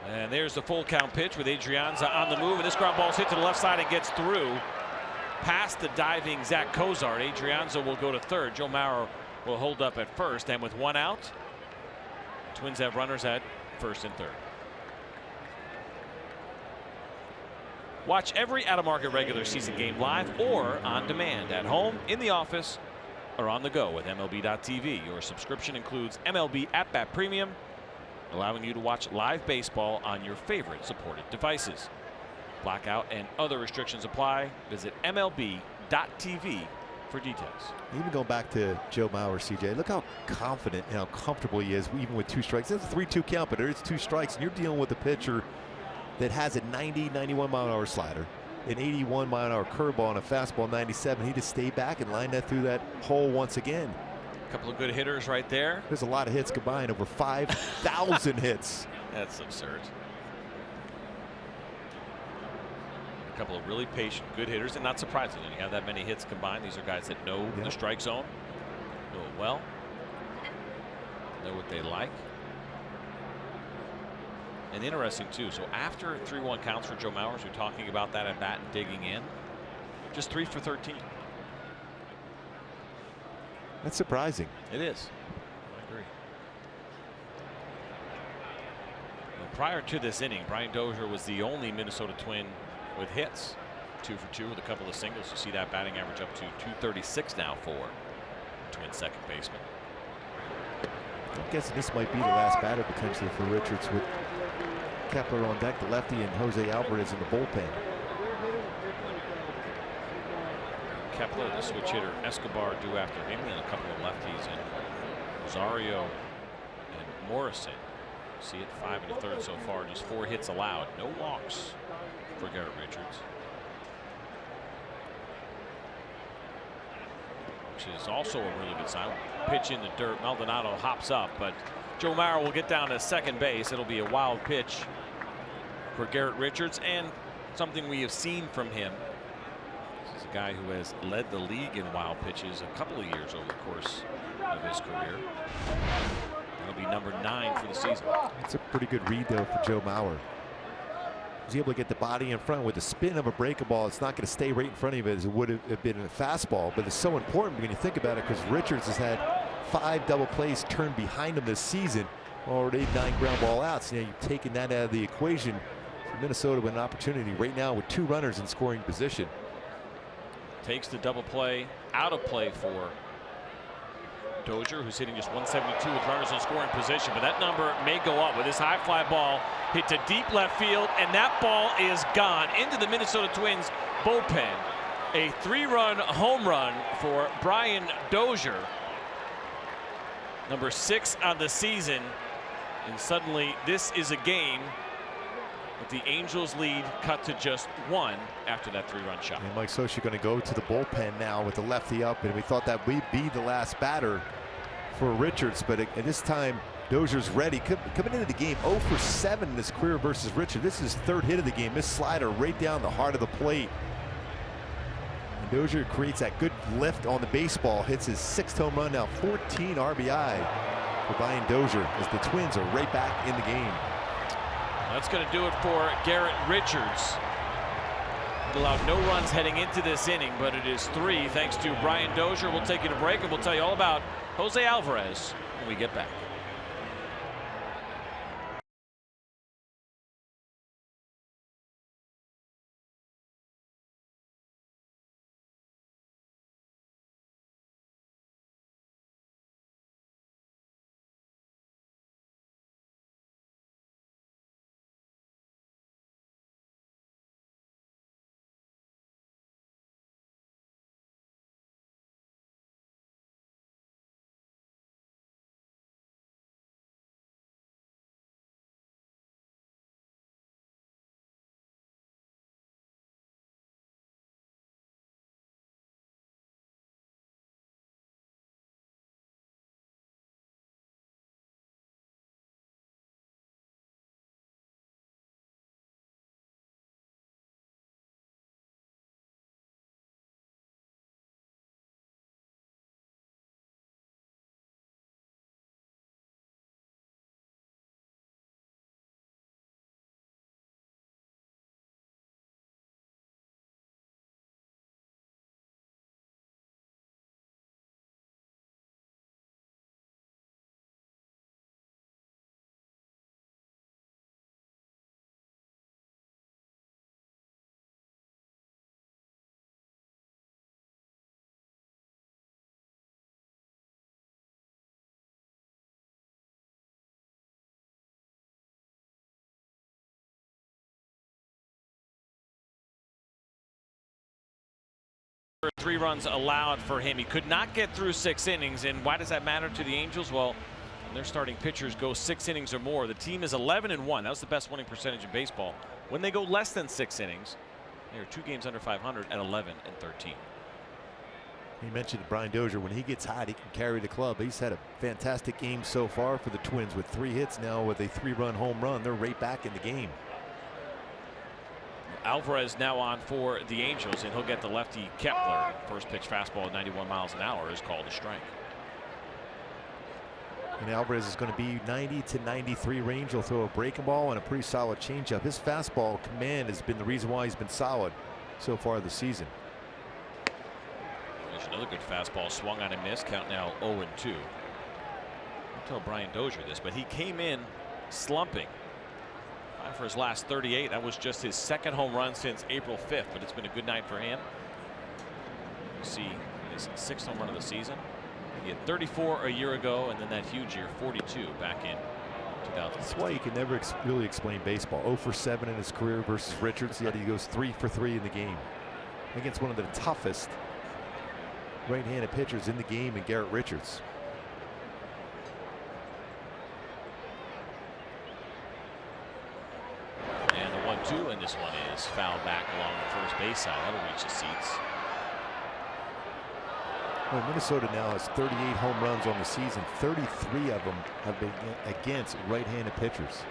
And there's the full count pitch with Adrianza on the move, and this ground ball is hit to the left side and gets through past the diving Zack Cozart. Adrianza will go to third. Joe Mauer will hold up at first, and with one out, Twins have runners at first and third. Watch every out-of-market regular season game live or on demand at home, in the office, or on the go with MLB.tv. Your subscription includes MLB At-Bat Premium, allowing you to watch live baseball on your favorite supported devices. Blackout and other restrictions apply. Visit MLB.tv for details. Even going back to Joe Mauer, CJ, look how confident and how comfortable he is even with 2 strikes. That's a 3-2 count, but there's 2 strikes, and you're dealing with a pitcher that has a 90, 91 mile an hour slider, an 81 mile an hour curveball, and a fastball 97. He just stayed back and lined that through that hole once again. A couple of good hitters right there. There's a lot of hits combined, over 5,000 hits. That's absurd. A couple of really patient, good hitters, and not surprising when you have that many hits combined. These are guys that know the strike zone, know it well, know what they like. And interesting too. So after 3-1 counts for Joe Mauer, we're talking about that at bat and digging in. Just 3 for 13. That's surprising. It is. I agree. Well, prior to this inning, Brian Dozier was the only Minnesota Twin with hits. 2 for 2 with a couple of singles. You see that batting average up to 236 now for Twin second baseman. I'm guessing this might be the last batter potentially for Richards with Kepler on deck, the lefty, and Jose Alvarez in the bullpen. Kepler, the switch hitter, Escobar due after him, and a couple of lefties, and Rosario and Morrison. See it 5 1/3 so far, just 4 hits allowed, no walks for Garrett Richards, which is also a really good sign. Pitch in the dirt, Maldonado hops up, but Joe Mauer will get down to second base. It'll be a wild pitch for Garrett Richards, and something we have seen from him. This is a guy who has led the league in wild pitches a couple of years over the course of his career. That'll be number 9 for the season. It's a pretty good read though for Joe Mauer. He's able to get the body in front with the spin of a breaking ball. It's not going to stay right in front of him as it would have been in a fastball, but it's so important when you think about it because Richards has had 5 double plays turned behind him this season, already 9 ground ball outs. Now you've taken that out of the equation. So Minnesota with an opportunity right now with 2 runners in scoring position. Takes the double play out of play for Dozier, who's hitting just 172 with runners in scoring position, but that number may go up with this high fly ball hit to deep left field, and that ball is gone into the Minnesota Twins bullpen. A 3-run home run for Brian Dozier, number 6 on the season, and suddenly this is a game with the Angels lead cut to just 1 after that 3-run shot. And Mike Scioscia going to go to the bullpen now with the lefty up, and we thought that we'd be the last batter for Richards, but at this time Dozier's ready. Coming into the game 0 for 7 in his career versus Richard. This is his 3rd hit of the game. This slider right down the heart of the plate. And Dozier creates that good lift on the baseball. Hits his 6th home run now. 14 RBI for Byron Dozier as the Twins are right back in the game. That's going to do it for Garrett Richards. Allowed no runs heading into this inning, but it is 3 thanks to Byron Dozier. We'll take you to break and we'll tell you all about Jose Alvarez when we get back. Three runs allowed for him. He could not get through 6 innings. And why does that matter to the Angels? Well, when their starting pitchers go 6 innings or more, the team is 11-1. That was the best winning percentage in baseball. When they go less than 6 innings, they are 2 games under 500 at 11-13. He mentioned Byron Dozier. When he gets hot, he can carry the club. He's had a fantastic game so far for the Twins with 3 hits now with a 3-run home run. They're right back in the game. Alvarez now on for the Angels, and he'll get the lefty Kepler. First pitch fastball at 91 miles an hour is called a strike. And Alvarez is going to be 90 to 93 range. He'll throw a breaking ball and a pretty solid changeup. His fastball command has been the reason why he's been solid so far this season. There's another good fastball swung on and missed. Count now 0-2. I'll tell Byron Dozier this, but he came in slumping. For his last 38, that was just his 2nd home run since April 5th, but it's been a good night for him. You see his 6th home run of the season. He had 34 a year ago, and then that huge year 42 back in 2000. That's why you can never really explain baseball. 0 for 7 in his career versus Richards, yet he goes 3 for 3 in the game against one of the toughest right-handed pitchers in the game in Garrett Richards. And the 1-2, and this one is fouled back along the first base side. That'll reach the seats. Well, Minnesota now has 38 home runs on the season. 33 of them have been against right-handed pitchers.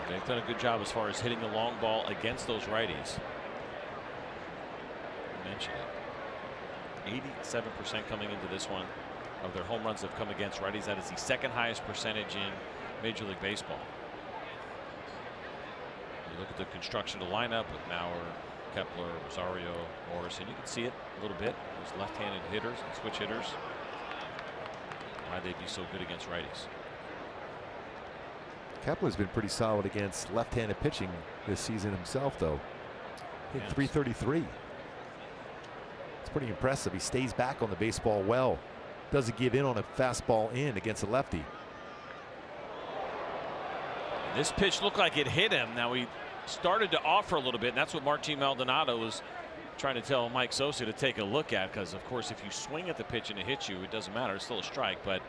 They've done a good job as far as hitting the long ball against those righties. I mentioned it. 87% coming into this one of their home runs have come against righties. That is the 2nd highest percentage in Major League Baseball. You look at the construction of the lineup with Mauer, Kepler, Rosario, Morrison. You can see it a little bit. Those left-handed hitters and switch hitters. Why they'd be so good against righties. Kepler's been pretty solid against left-handed pitching this season himself, though. Hit Yes. .333. It's pretty impressive. He stays back on the baseball well. Doesn't give in on a fastball in against a lefty. This pitch looked like it hit him. Now he started to offer a little bit, and that's what Martine Maldonado was trying to tell Mike Sosa to take a look at, because of course if you swing at the pitch and it hits you, it doesn't matter. It's still a strike, but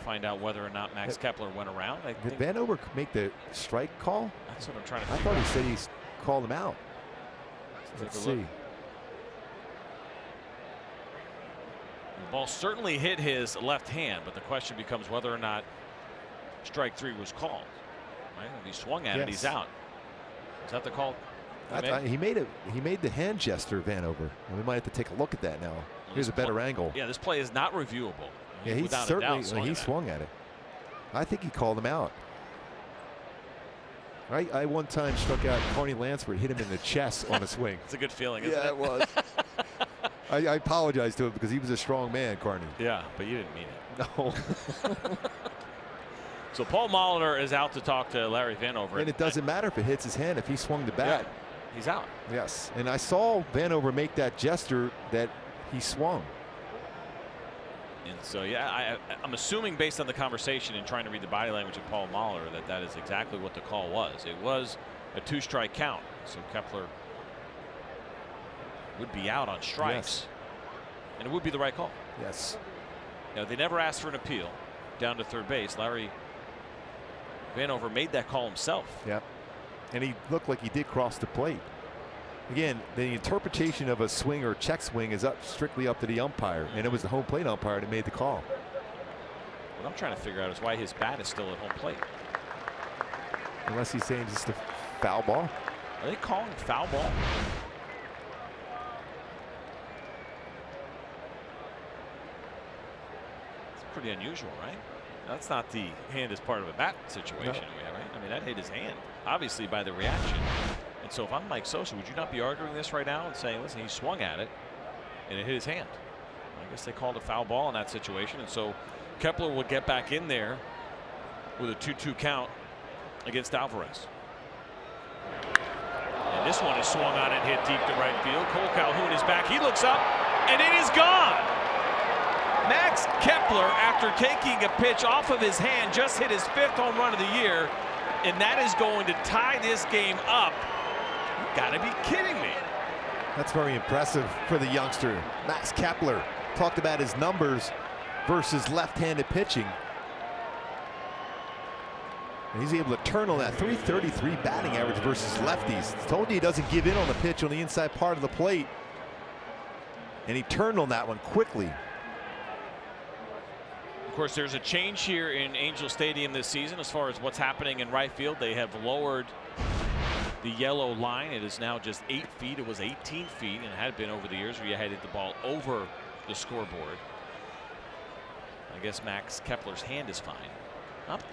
find out whether or not Max Kepler went around. Did Vanover make the strike call? That's what I'm trying to I figure thought out. he said he called him out. Let's Let's take a see. look. The ball certainly hit his left hand, but the question becomes whether or not strike 3 was called. Right? If he swung at it, he's out. Is that the call? He made the hand gesture, Vanover. And we might have to take a look at that now. Here's a better angle. Yeah, this play is not reviewable. Yeah, he certainly swung at it. I think he called him out. I one time struck out Carney Lansford, hit him in the chest on a swing. It's a good feeling, isn't it? Yeah, it was. I apologize to him because he was a strong man, Carney. Yeah, but you didn't mean it. No. So Paul Molitor is out to talk to Larry Vanover. And it doesn't matter if it hits his hand. If he swung the bat, he's out. Yes. And I saw Vanover make that gesture that he swung. And so, yeah, I'm assuming based on the conversation and trying to read the body language of Paul Molitor that is exactly what the call was. It was a 2-strike count. So Kepler would be out on strikes. Yes. And it would be the right call. Yes. You know, they never asked for an appeal down to third base. Larry Vanover made that call himself. Yep. And he looked like he did cross the plate. Again, the interpretation of a swing or check swing is strictly up to the umpire, and it was the home plate umpire that made the call. What I'm trying to figure out is why his bat is still at home plate. Unless he's saying just a foul ball. Are they calling foul ball? It's pretty unusual, right? That's not the hand as part of a bat situation, right? I mean, that hit his hand, obviously, by the reaction. And so if I'm Mike Sosa, would you not be arguing this right now and saying, listen, he swung at it and it hit his hand? I guess they called a foul ball in that situation. And so Kepler would get back in there with a 2-2 count against Alvarez. And this one is swung on and hit deep to right field. Cole Calhoun is back. He looks up and it is gone. Max Kepler, after taking a pitch off of his hand, just hit his 5th home run of the year. And that is going to tie this game up. Gotta be kidding me. That's very impressive for the youngster. Max Kepler talked about his numbers versus left-handed pitching. And he's able to turn on that 333 batting average versus lefties. Told you he doesn't give in on the pitch on the inside part of the plate. And he turned on that one quickly. Of course, there's a change here in Angel Stadium this season as far as what's happening in right field. They have lowered the yellow line. It is now just 8 feet. It was 18 feet and it had been over the years where you had hit the ball over the scoreboard. I guess Max Kepler's hand is fine.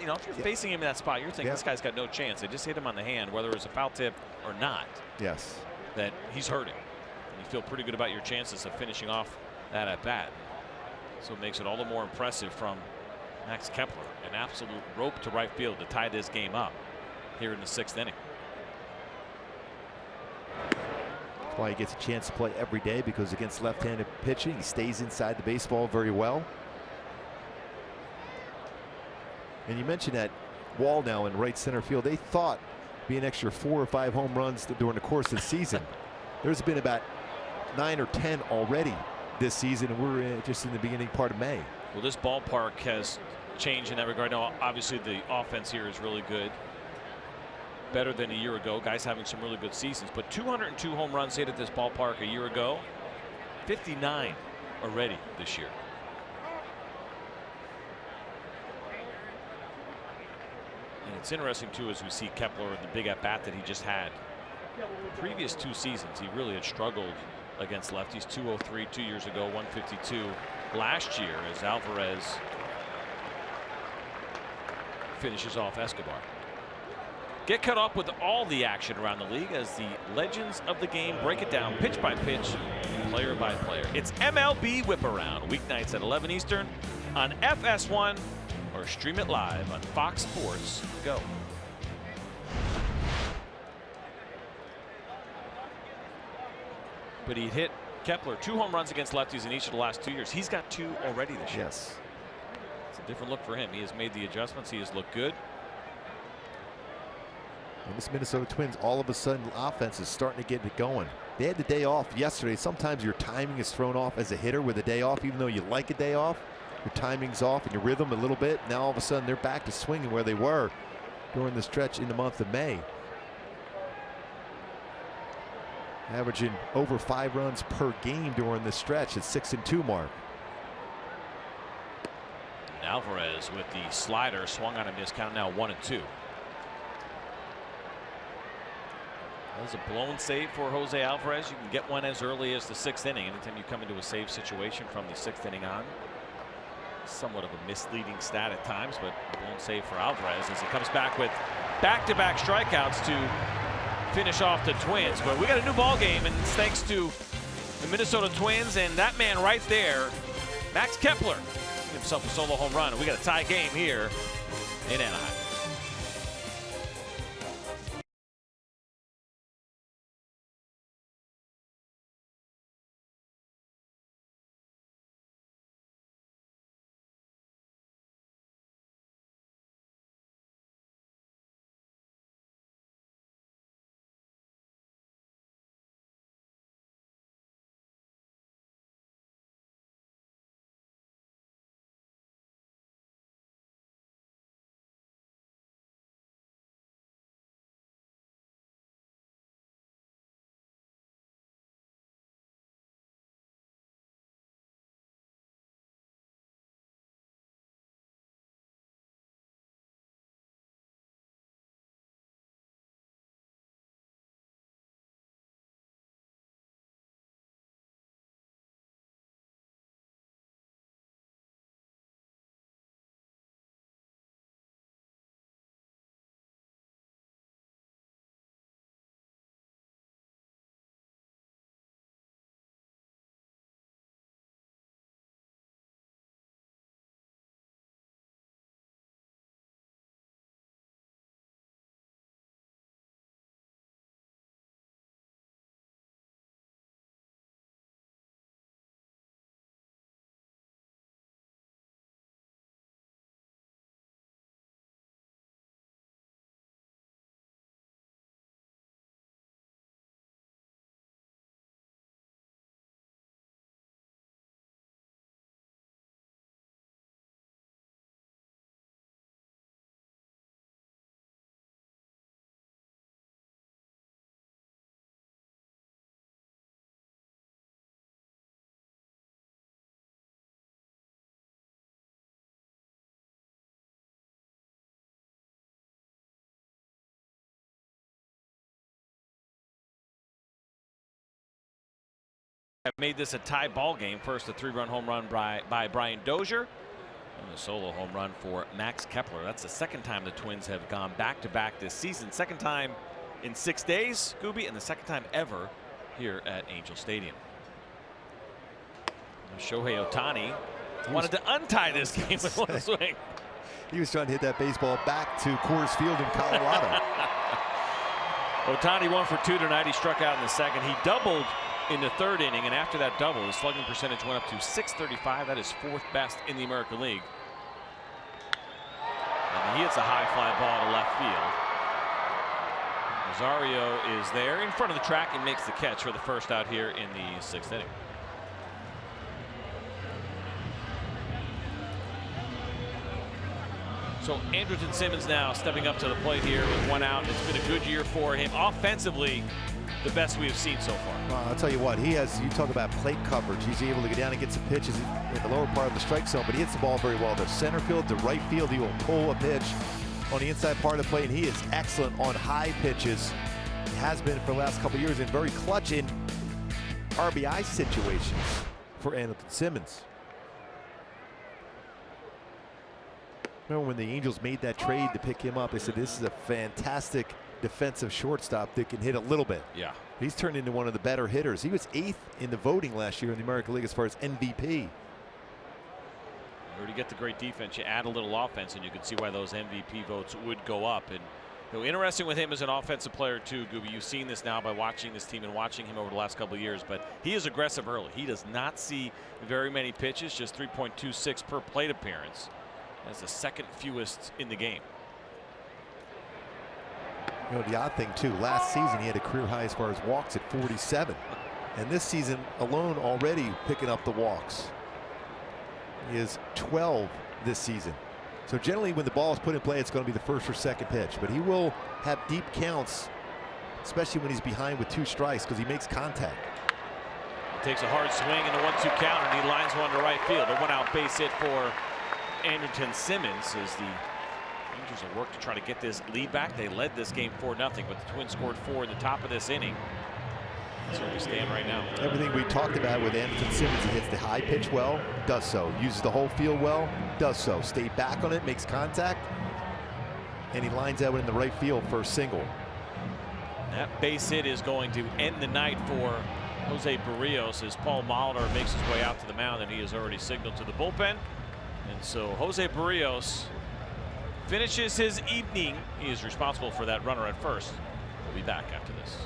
You know, if you're facing him in that spot, you're thinking this guy's got no chance. They just hit him on the hand, whether it's a foul tip or not. Yes. That he's hurting. And you feel pretty good about your chances of finishing off that at bat. So it makes it all the more impressive from Max Kepler. An absolute rope to right field to tie this game up here in the 6th inning. That's why he gets a chance to play every day, because against left-handed pitching, he stays inside the baseball very well. And you mentioned that wall now in right center field. They thought be an extra 4 or 5 home runs during the course of the season. There's been about 9 or 10 already this season, and we're just in the beginning part of May. Well, this ballpark has changed in that regard. Now, obviously, the offense here is really good. Better than a year ago. Guys having some really good seasons. But 202 home runs hit at this ballpark a year ago. 59 already this year. And it's interesting, too, as we see Kepler in the big at-bat that he just had. The previous 2 seasons, he really had struggled against lefties. 203 2 years ago, 152 last year as Alvarez finishes off Escobar. Get caught up with all the action around the league as the legends of the game break it down pitch by pitch, player by player. It's MLB Whip Around, weeknights at 11 Eastern on FS1, or stream it live on Fox Sports Go. But he hit Kepler 2 home runs against lefties in each of the last 2 years. He's got 2 already this year. Yes. It's a different look for him. He has made the adjustments. He has looked good. And this Minnesota Twins, all of a sudden, offense is starting to get it going. They had the day off yesterday. Sometimes your timing is thrown off as a hitter with a day off, even though you like a day off. Your timing's off and your rhythm a little bit. Now all of a sudden they're back to swinging where they were during the stretch in the month of May. Averaging over 5 runs per game during this stretch at 6-2 mark. Alvarez with the slider, swung on a miss, count now 1-2. That was a blown save for Jose Alvarez. You can get one as early as the 6th inning. Anytime you come into a save situation from the 6th inning on. Somewhat of a misleading stat at times, but a blown save for Alvarez as he comes back with back-to-back strikeouts to finish off the Twins. But we got a new ball game, and it's thanks to the Minnesota Twins and that man right there, Max Kepler, himself a solo home run. And we got a tie game here in Anaheim. Have made this a tie ball game. First, a 3-run home run by Brian Dozier, and a solo home run for Max Kepler. That's the 2nd time the Twins have gone back-to-back this season. 2nd time in 6 days, Gooby, and the 2nd time ever here at Angel Stadium. Shohei Ohtani wanted to untie this game with one swing. He was trying to hit that baseball back to Coors Field in Colorado. Ohtani 1 for 2 tonight. He struck out in the 2nd. He doubled in the 3rd inning, and after that double, his slugging percentage went up to .635. That is 4th best in the American League. And he hits a high fly ball to left field. Rosario is there in front of the track and makes the catch for the first out here in the 6th inning. So Andrelton Simmons now stepping up to the plate here with 1 out. It's been a good year for him offensively. The best we have seen so far. I'll tell you what, he has, you talk about plate coverage. He's able to get down and get some pitches in the lower part of the strike zone, but he hits the ball very well. The center field, to right field, he will pull a pitch on the inside part of the plate, and he is excellent on high pitches. He has been for the last couple of years, and very clutch in RBI situations for Andrelton Simmons. Remember when the Angels made that trade to pick him up, they said this is a fantastic defensive shortstop that can hit a little bit. Yeah. He's turned into one of the better hitters. He was 8th in the voting last year in the American League as far as MVP. You already get the great defense. You add a little offense, and you can see why those MVP votes would go up. And you know, interesting with him as an offensive player too, Gooby. You've seen this now by watching this team and watching him over the last couple of years. But he is aggressive early. He does not see very many pitches, just 3.26 per plate appearance. That's the 2nd fewest in the game. You know, the odd thing too, last season he had a career high as far as walks at 47, and this season alone already picking up the walks. He is 12 this season. So generally when the ball is put in play, it's going to be the 1st or 2nd pitch, but he will have deep counts, especially when he's behind with 2 strikes, because he makes contact. Takes a hard swing in the 1-2 count, and he lines one to right field. A 1-out base hit for Andrelton Simmons as the Rangers will work to try to get this lead back. They led this game 4-0, but the Twins scored 4 in the top of this inning. That's where we stand right now. Everything we talked about with Andrelton Simmons, he hits the high pitch well, does so. Uses the whole field well, does so. Stay back on it, makes contact, and he lines out in the right field for a single. That base hit is going to end the night for Jose Barrios as Paul Molitor makes his way out to the mound, and he has already signaled to the bullpen. And so Jose Barrios finishes his evening. He is responsible for that runner at first. We'll be back after this.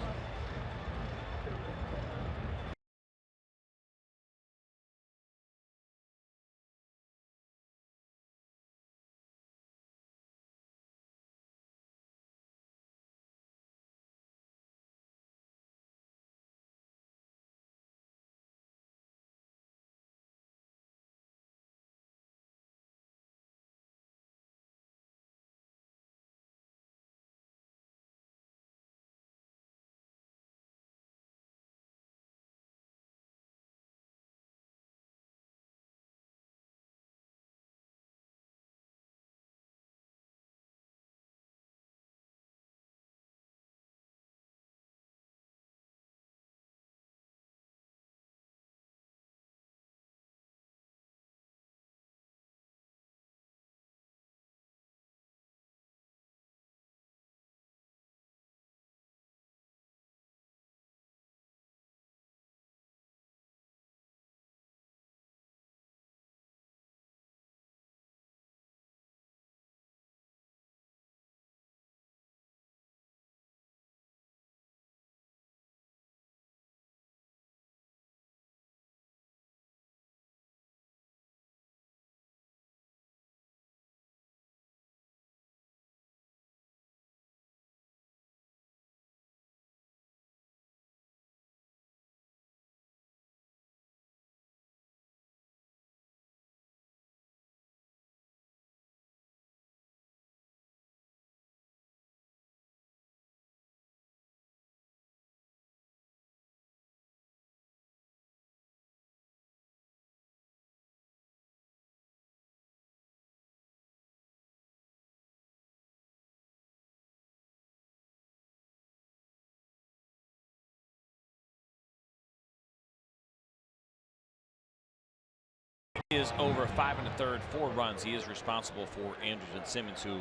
He is over 5 1/3, 4 runs. He is responsible for Andrelton Simmons, who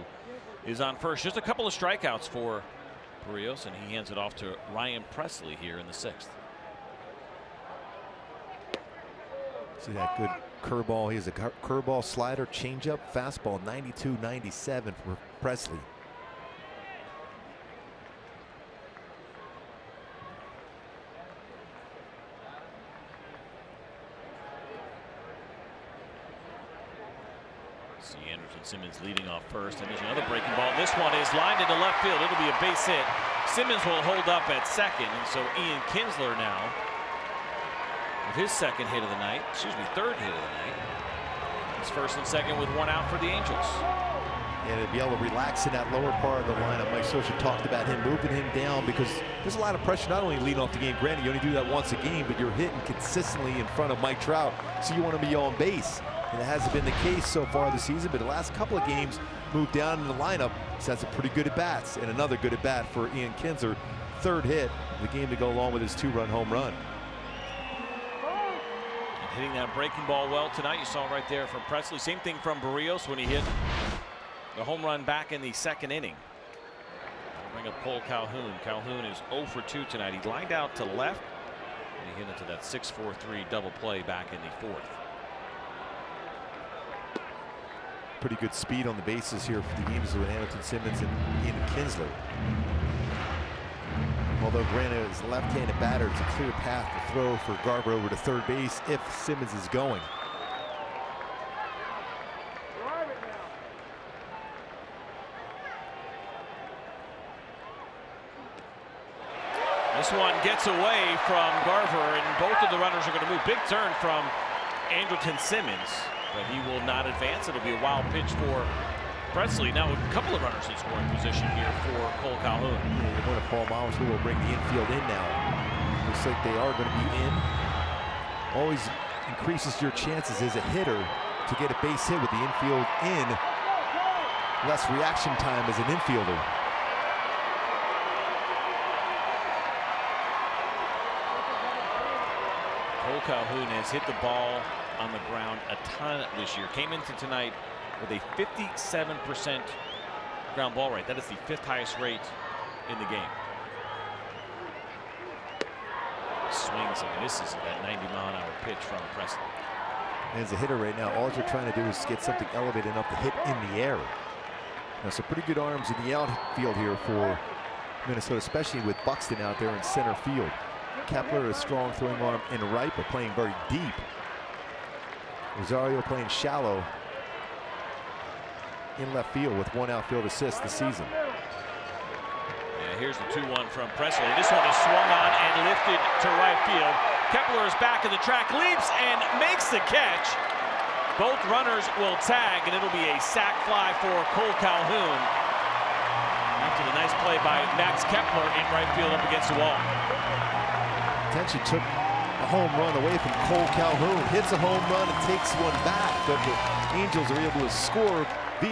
is on first. Just a couple of strikeouts for Barrios, and he hands it off to Ryan Pressly here in the 6th. See that good curveball. He has a curveball, slider, changeup, fastball, 92-97 for Pressly. See Andrelton Simmons leading off first, and there's another breaking ball. This one is lined into left field. It'll be a base hit. Simmons will hold up at second, and so Ian Kinsler now with his second hit of the night, third hit of the night. It's first and second with 1 out for the Angels. And to be able to relax in that lower part of the lineup, Mike Scioscia talked about him moving him down because there's a lot of pressure not only leading off the game. Granted, you only do that once a game, but you're hitting consistently in front of Mike Trout, so you want to be on base. And it hasn't been the case so far this season, but the last couple of games moved down in the lineup. He's had some pretty good at-bats, and another good at-bat for Ian Kinsler. Third hit of the game to go along with his 2-run home run. And hitting that breaking ball well tonight. You saw right there from Pressly. Same thing from Barrios when he hit the home run back in the 2nd inning. Bring up Cole Calhoun. Calhoun is 0 for 2 tonight. He lined out to left, and he hit into that 6-4-3 double play back in the 4th. Pretty good speed on the bases here for the games with Andrelton Simmons and Ian Kinsler. Although granted, as a left-handed batter, it's a clear path to throw for Garver over to third base if Simmons is going. This one gets away from Garver, and both of the runners are going to move. Big turn from Andrelton Simmons, but he will not advance. It'll be a wild pitch for Pressly. Now a couple of runners in scoring position here for Cole Calhoun. Yeah, one of Paul Molitor who will bring the infield in now. Looks like they are going to be in. Always increases your chances as a hitter to get a base hit with the infield in. Less reaction time as an infielder. Calhoun has hit the ball on the ground a ton this year. Came into tonight with a 57% ground ball rate. That is the 5th highest rate in the game. Swings and misses at that 90-mile-an-hour pitch from Presley. And as a hitter right now, all you're trying to do is get something elevated enough to hit in the air. Now, some pretty good arms in the outfield here for Minnesota, especially with Buxton out there in center field. Kepler, a strong throwing arm in right, but playing very deep. Rosario playing shallow in left field with 1 outfield assist this season. Yeah, here's the 2-1 from Presley. This one is swung on and lifted to right field. Kepler is back in the track, leaps and makes the catch. Both runners will tag, and it'll be a sac fly for Calhoun. After the nice play by Max Kepler in right field up against the wall. Potentially took a home run away from Calhoun. Hits a home run and takes one back, but the Angels are able to score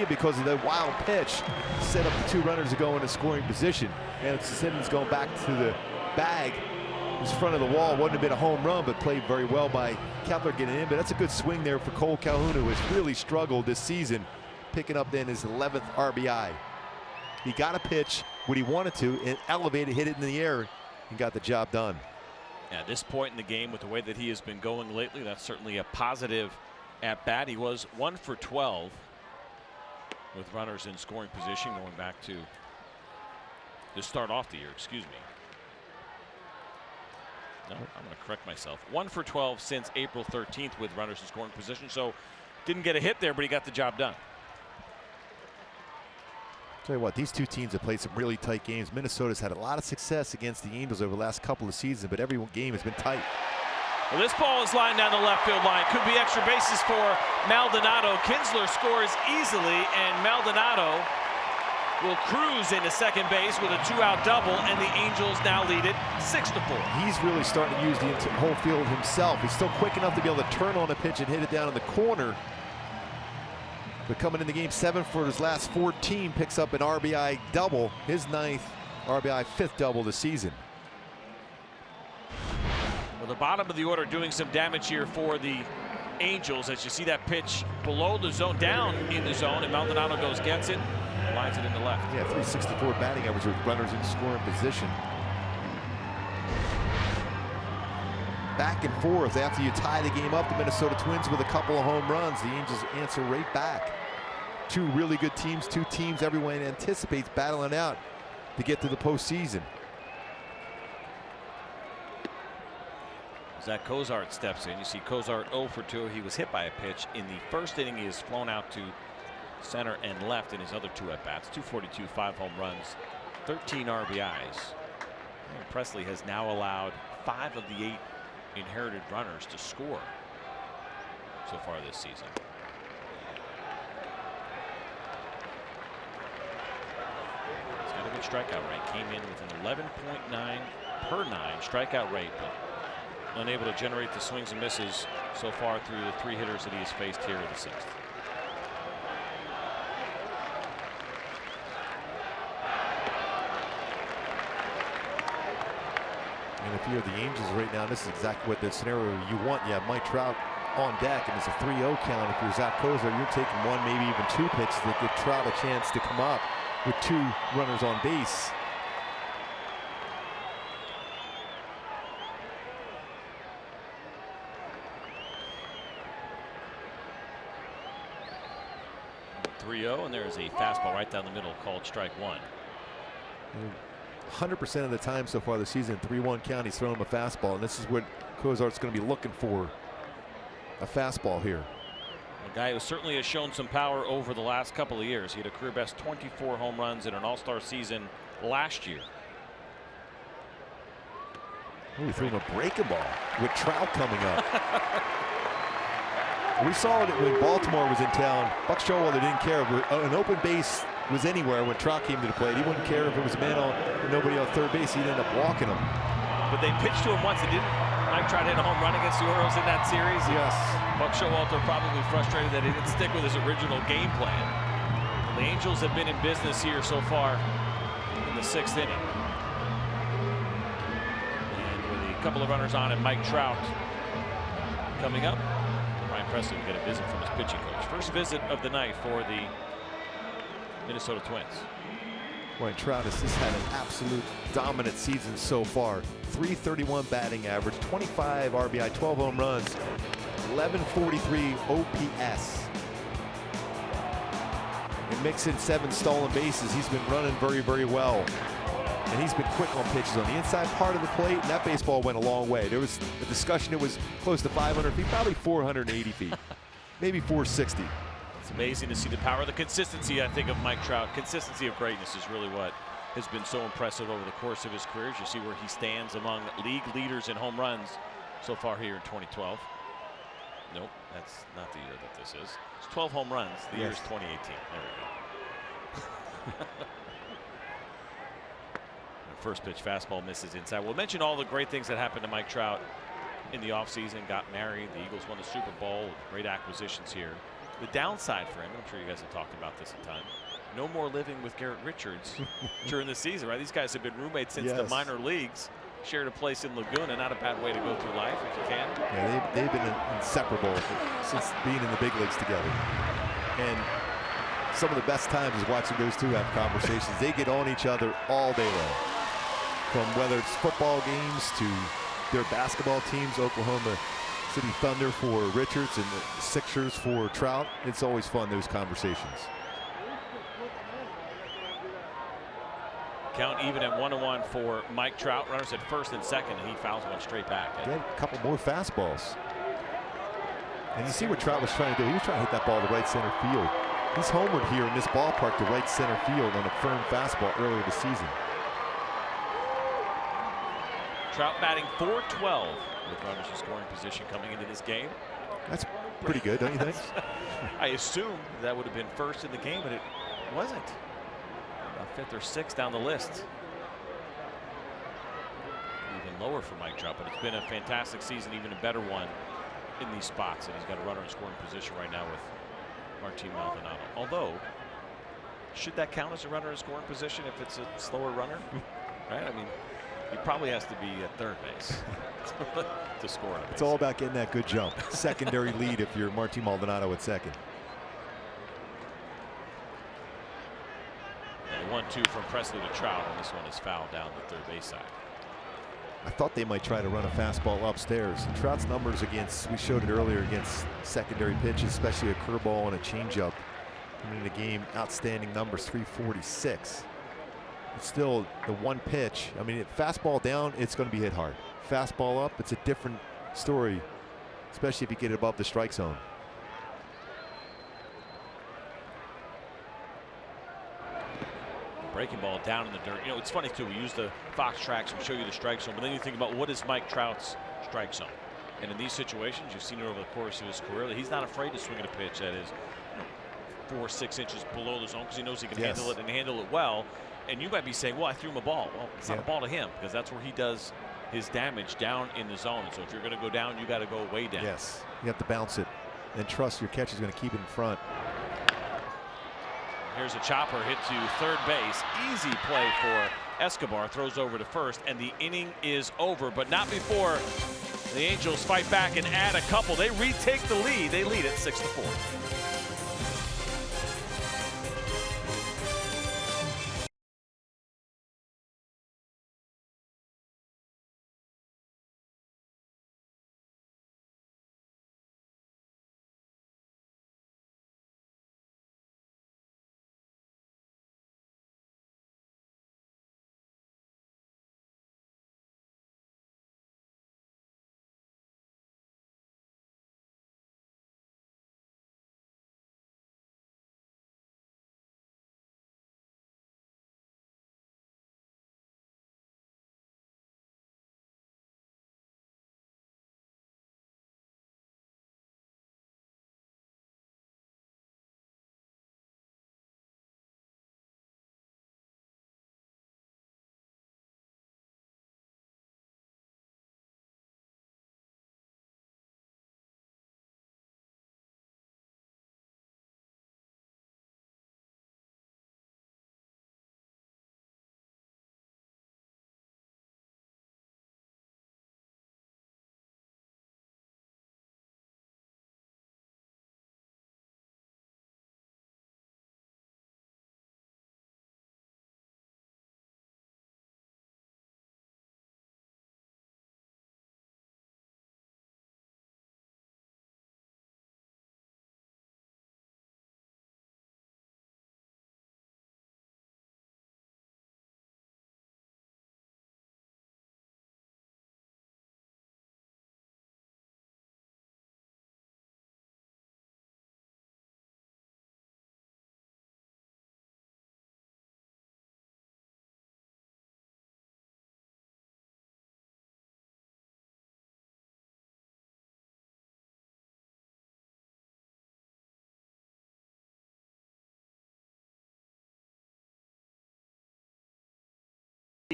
because of that wild pitch. Set up the 2 runners to go in a scoring position. And Simmons going back to the bag. It was front of the wall. Wouldn't have been a home run, but played very well by Kepler getting in. But that's a good swing there for Calhoun, who has really struggled this season, picking up then his 11th RBI. He got a pitch when he wanted to and elevated, hit it in the air, and got the job done. At this point in the game, with the way that he has been going lately, that's certainly a positive at bat. He was 1 for 12 with runners in scoring position going back to start off the year, excuse me. No, I'm going to correct myself. 1 for 12 since April 13th with runners in scoring position. So didn't get a hit there, but he got the job done. Tell you what, these 2 teams have played some really tight games. Minnesota's had a lot of success against the Angels over the last couple of seasons, but every game has been tight. Well, this ball is lined down the left field line. Could be extra bases for Maldonado. Kinsler scores easily, and Maldonado will cruise into second base with a 2-out double, and the Angels now lead it 6-4. He's really starting to use the whole field himself. He's still quick enough to be able to turn on a pitch and hit it down in the corner. But coming in the game 7 for his last 14, picks up an RBI double, his 9th RBI, 5th double this season. Well, the bottom of the order doing some damage here for the Angels as you see that pitch below the zone, down in the zone, and Maldonado goes, gets it, lines it into left. Yeah, 364 batting average with runners in scoring position. Back and forth after you tie the game up. The Minnesota Twins with a couple of home runs. The Angels answer right back. 2 really good teams, 2 teams everyone anticipates battling out to get to the postseason. Zack Cozart steps in. You see Cozart 0 for 2. He was hit by a pitch in the first inning. He has flown out to center and left in his other 2 at-bats. 242, 5 home runs, 13 RBIs. And Presley has now allowed 5 of the 8 inherited runners to score so far this season. He's got a good strikeout rate. Came in with an 11.9 per 9 strikeout rate, but unable to generate the swings and misses so far through the 3 hitters that he has faced here in the 6th. And if you're the Angels right now, this is exactly what the scenario you want. You have Mike Trout on deck, and it's a 3-0 count. If you're Zack Cozart, you're taking 1, maybe even 2 pitches that give Trout a chance to come up with 2 runners on base. And there is a fastball right down the middle called strike 1. 100% of the time so far this season, 3-1 count, he's throwing him a fastball, and this is what Cozart's going to be looking for, a fastball here. A guy who certainly has shown some power over the last couple of years. He had a career best 24 home runs in an all-star season last year. Ooh, he threw him a breaking ball with Trout coming up. We saw it when Baltimore was in town. Buck Showalter didn't care if an open base was anywhere when Trout came to the plate. He wouldn't care if it was a man on or nobody on third base. He'd end up walking him. But they pitched to him once. It didn't. Mike Trout hit a home run against the Orioles in that series. Yes. Buck Showalter probably frustrated that he didn't stick with his original game plan. The Angels have been in business here so far in the 6th inning. And with a couple of runners on and Mike Trout coming up, Ryan Presley will get a visit from his pitching coach. First visit of the night for the Minnesota Twins. Boy, Trout has just had an absolute dominant season so far. .331 batting average, 25 RBI, 12 home runs, 1143 OPS. And mix in 7 stolen bases. He's been running very, very well. And he's been quick on pitches on the inside part of the plate, and that baseball went a long way. There was a discussion it was close to 500 feet, probably 480 feet, maybe 460. It's amazing to see the power, the consistency, I think, of Mike Trout. Consistency of greatness is really what has been so impressive over the course of his career. As you see where he stands among league leaders in home runs so far here in 2012. Nope, that's not the year that this is. It's 12 home runs. The year is 2018. There we go. First pitch fastball misses inside. We'll mention all the great things that happened to Mike Trout in the offseason. Got married. The Eagles won the Super Bowl. Great acquisitions here. The downside for him, I'm sure you guys have talked about this a ton, no more living with Garrett Richards during the season, right? These guys have been roommates since the minor leagues. Shared a place in Laguna. Not a bad way to go through life if you can. Yeah, they've been inseparable since being in the big leagues together. And some of the best times is watching those two have conversations. They get on each other all day long. From whether it's football games to their basketball teams, Oklahoma City Thunder for Richards and the Sixers for Trout. It's always fun, those conversations. Count even at 1-1 for Mike Trout. Runners at first and second, and he fouls one straight back. Yeah, a couple more fastballs. And you see what Trout was trying to do. He was trying to hit that ball to right center field. He's homered here in this ballpark to right center field on a firm fastball earlier this season. Trout batting .412 with runners in scoring position coming into this game. That's pretty good, don't you think? I assumed that would have been first in the game, but it wasn't. About 5th or 6th down the list. Even lower for Mike Trout, but it's been a fantastic season, even a better one in these spots. And he's got a runner in scoring position right now with Martine Maldonado. Although, should that count as a runner in scoring position if it's a slower runner? Right? I mean, he probably has to be at third base to score on a base. It's all about getting that good jump. Secondary lead if you're Martine Maldonado at second. And 1-2 from Presley to Trout, and this one is fouled down the third base side. I thought they might try to run a fastball upstairs. Trout's numbers against, we showed it earlier, against secondary pitches, especially a curveball and a changeup. In the game, outstanding numbers, 346. It's still the one pitch. I mean, fastball down, it's going to be hit hard. Fastball up, it's a different story, especially if you get it above the strike zone. Breaking ball down in the dirt. You know, it's funny too. We use the Fox tracks. We show you the strike zone, but then you think about what is Mike Trout's strike zone. And in these situations, you've seen it over the course of his career. He's not afraid to swing at a pitch that is 4 or 6 inches below the zone because he knows he can handle it and handle it well. And you might be saying, well, I threw him a ball. Well, it's not a ball to him because that's where he does his damage, down in the zone. So if you're going to go down, you got to go way down. Yes, you have to bounce it and trust your catcher's going to keep it in front. Here's a chopper hit to third base. Easy play for Escobar. Throws over to first, and the inning is over, but not before the Angels fight back and add a couple. They retake the lead. They lead it 6-4.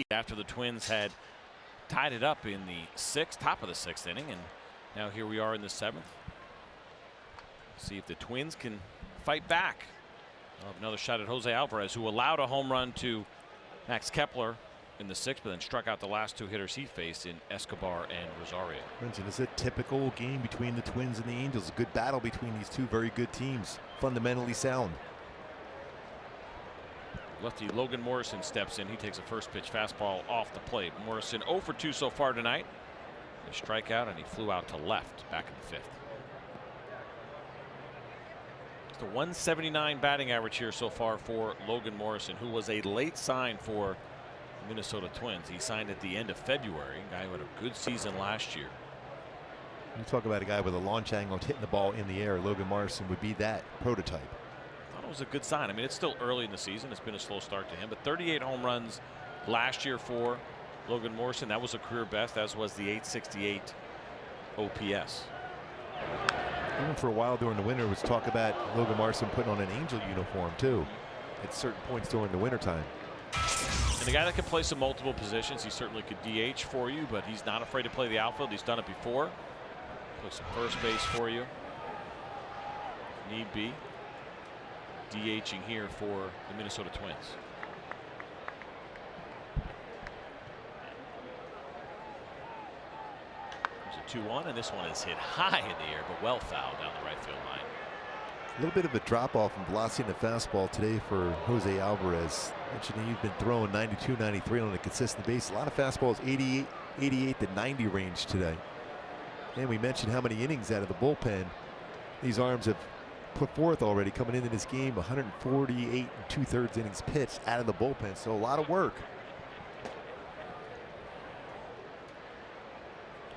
after the Twins had tied it up in the top of the sixth inning, and now here we are in the seventh. See if the Twins can fight back. We'll have another shot at Jose Alvarez, who allowed a home run to Max Kepler in the sixth, but then struck out the last two hitters he faced in Escobar and Rosario. It's a typical game between the Twins and the Angels. A good battle between these two very good teams. Fundamentally sound. Lefty Logan Morrison steps in. He takes a first pitch fastball off the plate. Morrison 0 for 2 so far tonight. A strikeout, and he flew out to left back in the fifth. It's the 179 batting average here so far for Logan Morrison, who was a late sign for the Minnesota Twins. He signed at the end of February. A guy who had a good season last year. You talk about a guy with a launch angle hitting the ball in the air. Logan Morrison would be that prototype. It was a good sign. I mean, it's still early in the season. It's been a slow start to him, but 38 home runs last year for Logan Morrison. That was a career best, as was the 868 OPS. Even for a while during the winter, was talk about Logan Morrison putting on an Angel uniform too at certain points during the wintertime. And a guy that can play some multiple positions. He certainly could DH for you, but he's not afraid to play the outfield. He's done it before. Play some first base for you if need be. DHing here for the Minnesota Twins. There's a 2-1, and this one is hit high in the air, but well fouled down the right field line. A little bit of a drop off in velocity in the fastball today for Jose Alvarez. Mentioned he's been throwing 92, 93 on a consistent basis. A lot of fastballs, 88 to 90 range today. And we mentioned how many innings out of the bullpen these arms have put forth already coming into this game. 148 2/3 innings pitched out of the bullpen, so a lot of work.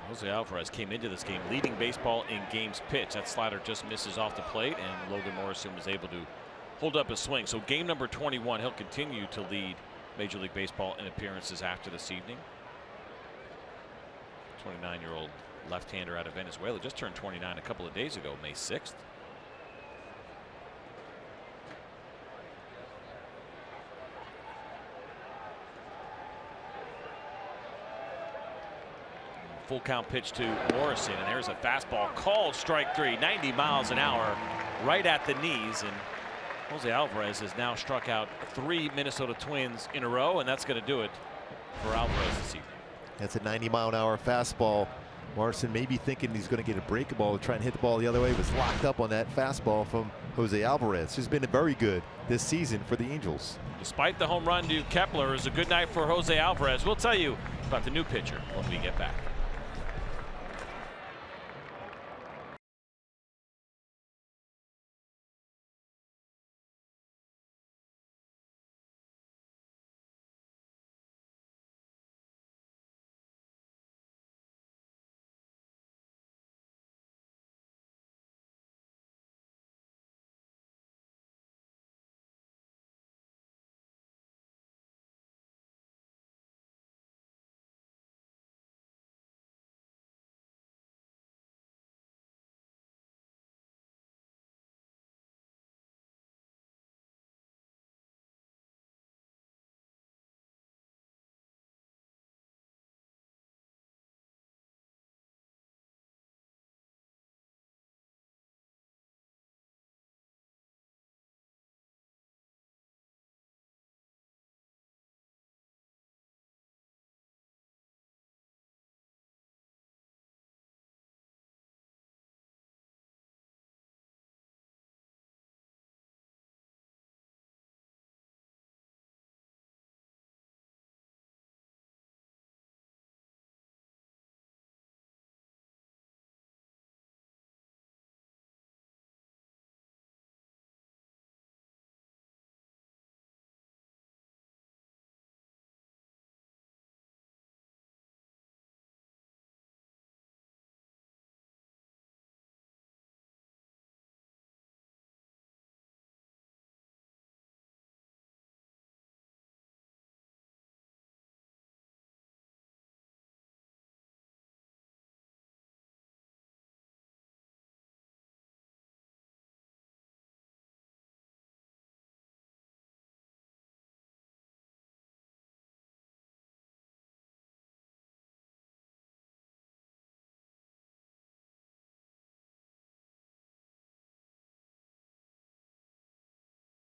Jose Alvarez came into this game leading baseball in games pitched. That slider just misses off the plate, and Logan Morrison was able to hold up his swing. So game number 21, he'll continue to lead Major League Baseball in appearances after this evening. 29-year-old left-hander out of Venezuela just turned 29 a couple of days ago, May 6th. Full count pitch to Morrison, and there's a fastball called strike three, 90 miles an hour right at the knees. And Jose Alvarez has now struck out 3 Minnesota Twins in a row, and that's going to do it for Alvarez this evening. That's a 90-mile-an-hour fastball. Morrison may be thinking he's going to get a break ball to try and hit the ball the other way. He was locked up on that fastball from Jose Alvarez, who's been very good this season for the Angels. Despite the home run to Kepler, it's a good night for Jose Alvarez. We'll tell you about the new pitcher when we get back.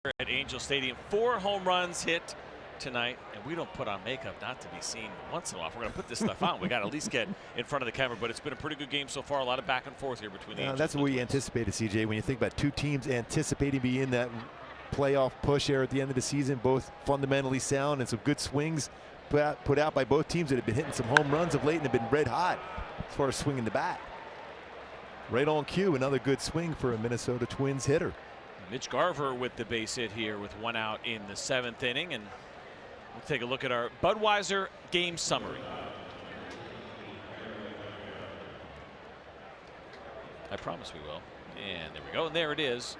at Angel Stadium. 4 home runs hit tonight, and we don't put on makeup not to be seen once in a while. If we're going to put this stuff on, we got to at least get in front of the camera. But it's been a pretty good game so far. A lot of back and forth here between the Angels. That's what we anticipated, CJ. When you think about two teams anticipating being in that playoff push here at the end of the season, both fundamentally sound and some good swings put out by both teams that have been hitting some home runs of late and have been red hot as far as swinging the bat. Right on cue, another good swing for a Minnesota Twins hitter. Mitch Garver with the base hit here with 1 out in the 7th inning. And we'll take a look at our Budweiser game summary. I promise we will. And there we go. And there it is.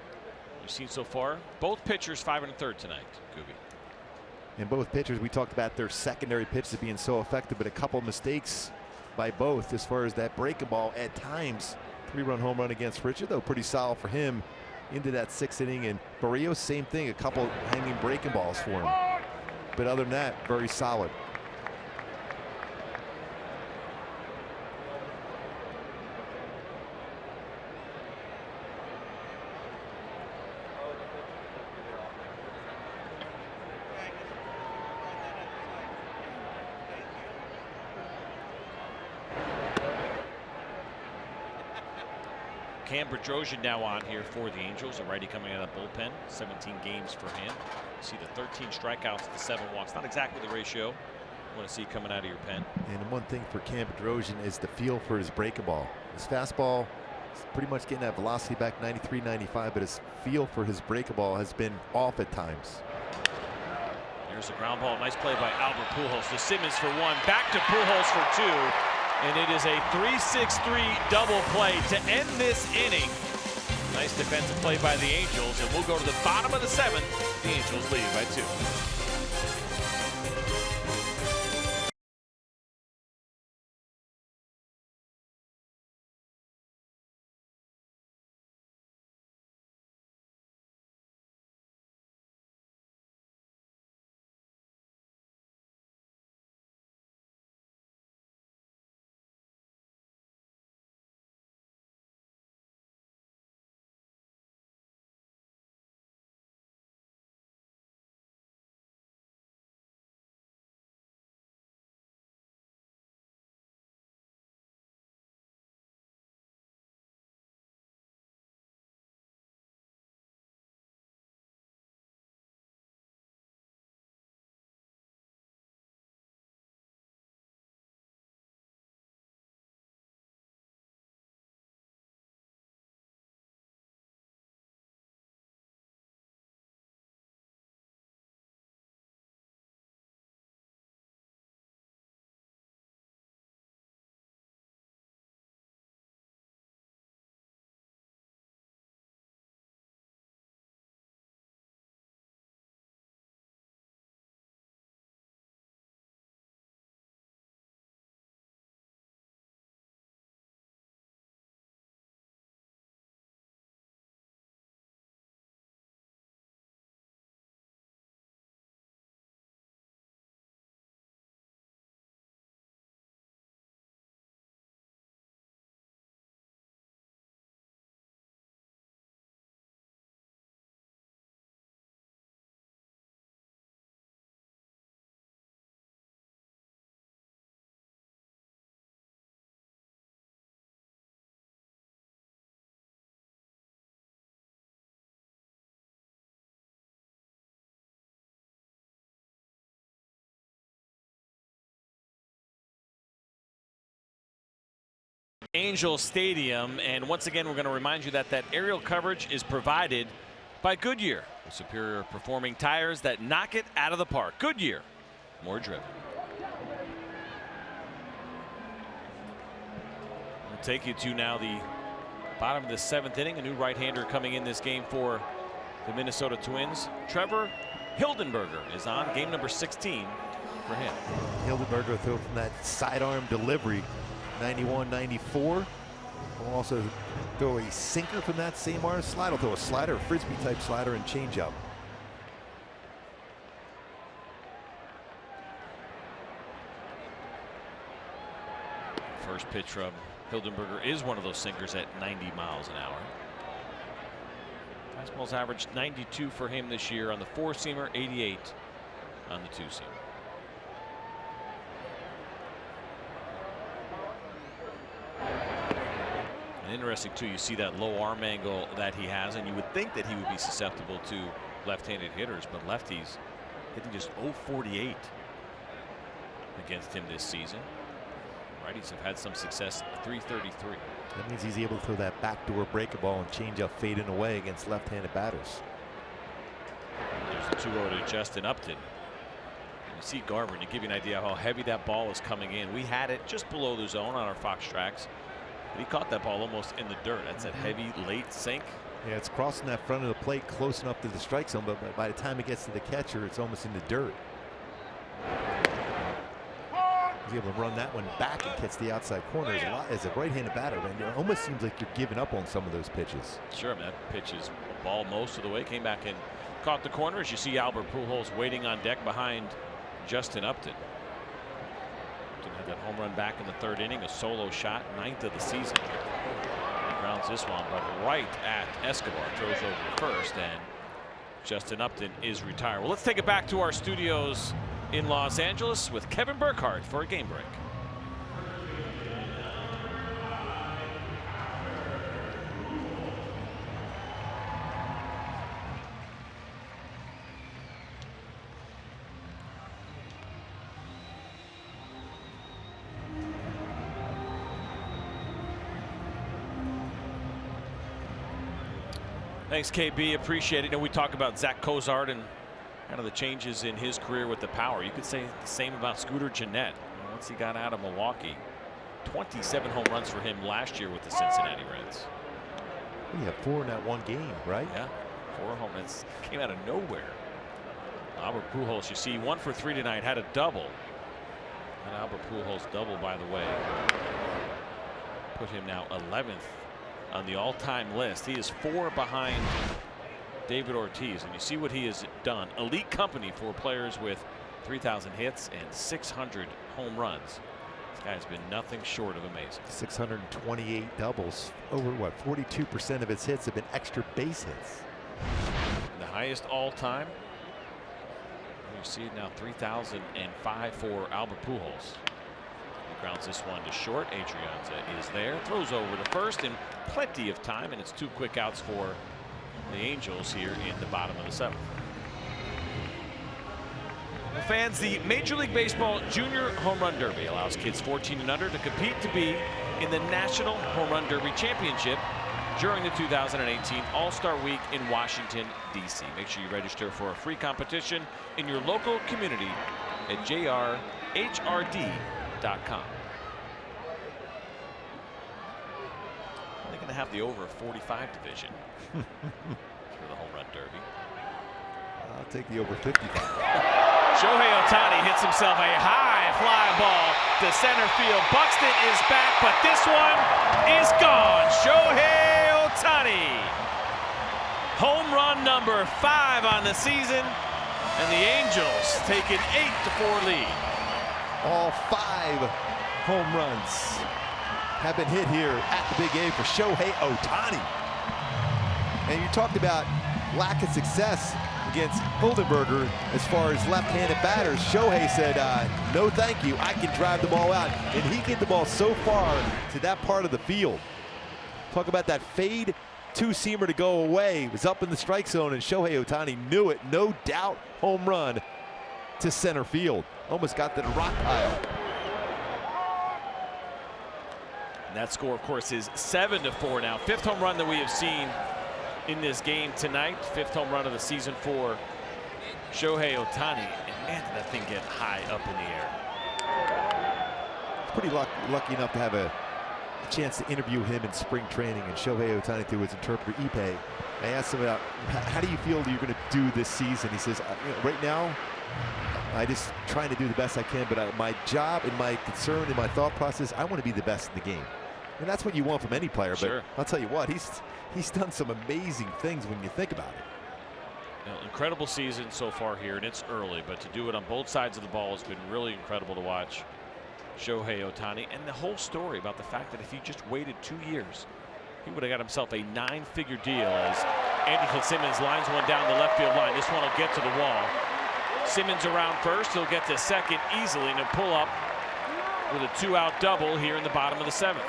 We've seen so far both pitchers 5 1/3 tonight, Gooby. And both pitchers, we talked about their secondary pitches being so effective, but a couple of mistakes by both as far as that breaking ball at times. 3-run home run against Richard, though pretty solid for him into that 6th inning. And Barrios, same thing, a couple hanging breaking balls for him. But other than that, very solid. Cam Bedrosian now on here for the Angels, a righty coming out of the bullpen. 17 games for him. See the 13 strikeouts to 7 walks. Not exactly the ratio you want to see coming out of your pen. And the one thing for Cam Bedrosian is the feel for his breaking ball. His fastball is pretty much getting that velocity back 93, 95, but his feel for his breaking ball has been off at times. There's a ground ball. Nice play by Albert Pujols to Simmons for 1. Back to Pujols for 2. And it is a 3-6-3 double play to end this inning. Nice defensive play by the Angels, and we'll go to the bottom of the 7th. The Angels lead by 2. Angel Stadium, and once again we're going to remind you that aerial coverage is provided by Goodyear, with superior performing tires that knock it out of the park. Goodyear, more driven. We'll take you to now the bottom of the 7th inning. A new right-hander coming in this game for the Minnesota Twins. Trevor Hildenberger is on, game number 16 for him. Hildenberger threw from that sidearm delivery. 91, 94. Will also throw a sinker from that same arm slide. He'll throw a slider, a frisbee type slider, and changeup. First pitch from Hildenberger is one of those sinkers at 90 miles an hour. Fastball's averaged 92 for him this year on the 4-seamer, 88 on the 2-seamer. And interesting too, you see that low arm angle that he has, and you would think that he would be susceptible to left-handed hitters, but lefties hitting just .048 against him this season. Righties have had some success at .333. That means he's able to throw that backdoor breaker ball and change up fading away against left-handed batters. There's the 2-0 to Justin Upton. And you see Garver to give you an idea how heavy that ball is coming in. We had it just below the zone on our Fox tracks. But he caught that ball almost in the dirt. That's that heavy late sink. Yeah, it's crossing that front of the plate close enough to the strike zone, but by the time it gets to the catcher, it's almost in the dirt. He's able to run that one back and catch the outside corner as a right-handed batter. And it almost seems like you're giving up on some of those pitches. Sure, I mean, that pitch is a ball most of the way. Came back and caught the corner. As you see Albert Pujols waiting on deck behind Justin Upton. Upton had that home run back in the 3rd inning, a solo shot, 9th of the season. He grounds this one, but right at Escobar, throws over to first, and Justin Upton is retired. Well, let's take it back to our studios in Los Angeles with Kevin Burkhardt for a game break. Thanks, KB. Appreciate it. We talk about Zack Cozart and kind of the changes in his career with the power. You could say the same about Scooter Gennett. Once he got out of Milwaukee, 27 home runs for him last year with the Cincinnati Reds. He had 4 in that one game, right? Yeah, 4 home runs came out of nowhere. Albert Pujols, you see, 1 for 3 tonight, had a double. And Albert Pujols double, by the way, put him now 11th on the all-time list. He is 4 behind David Ortiz, and you see what he has done. Elite company for players with 3,000 hits and 600 home runs. This guy's been nothing short of amazing. 628 doubles. Over what, 42% of his hits have been extra base hits. The highest all-time. You see it now, 3,005 for Albert Pujols. He grounds this one to short. Adrianza is there, throws over to first in plenty of time, and it's 2 quick outs for the Angels here in the bottom of the 7th. Well, fans, the Major League Baseball Junior Home Run Derby allows kids 14 and under to compete to be in the National Home Run Derby Championship during the 2018 All-Star Week in Washington, D.C. Make sure you register for a free competition in your local community at jrhrd.com. They're going to have the over 45 division for the home run derby. I'll take the over 55. Shohei Ohtani hits himself a high fly ball to center field. Buxton is back, but this one is gone. Shohei Ohtani. Home run number 5 on the season, and the Angels take an 8-4 lead. All 5 home runs have been hit here at the Big A for Shohei Ohtani. And you talked about lack of success against Hildenberger as far as left-handed batters. Shohei said, no thank you, I can drive the ball out. And he get the ball so far to that part of the field. Talk about that fade 2-seamer to go away. It was up in the strike zone, and Shohei Ohtani knew it. No doubt home run to center field. Almost got to the rock pile. And that score, of course, is 7-4 now. 5th home run that we have seen in this game tonight. 5th home run of the season for Shohei Ohtani. And man, did that thing get high up in the air. Pretty lucky enough to have a chance to interview him in spring training, and Shohei Ohtani, through his interpreter Ipe, I asked him about how do you feel that you're going to do this season. He says, right now I just trying to do the best I can, but my job and my concern and my thought process, I want to be the best in the game. And that's what you want from any player. Sure. But I'll tell you what, he's done some amazing things when you think about it. Now, incredible season so far here, and it's early, but to do it on both sides of the ball has been really incredible to watch. Shohei Ohtani, and the whole story about the fact that if he just waited 2 years, he would have got himself a 9-figure deal as Anderson Simmons lines one down the left field line. This one will get to the wall. Simmons around first. He'll get to second easily and pull up with a 2-out double here in the bottom of the 7th.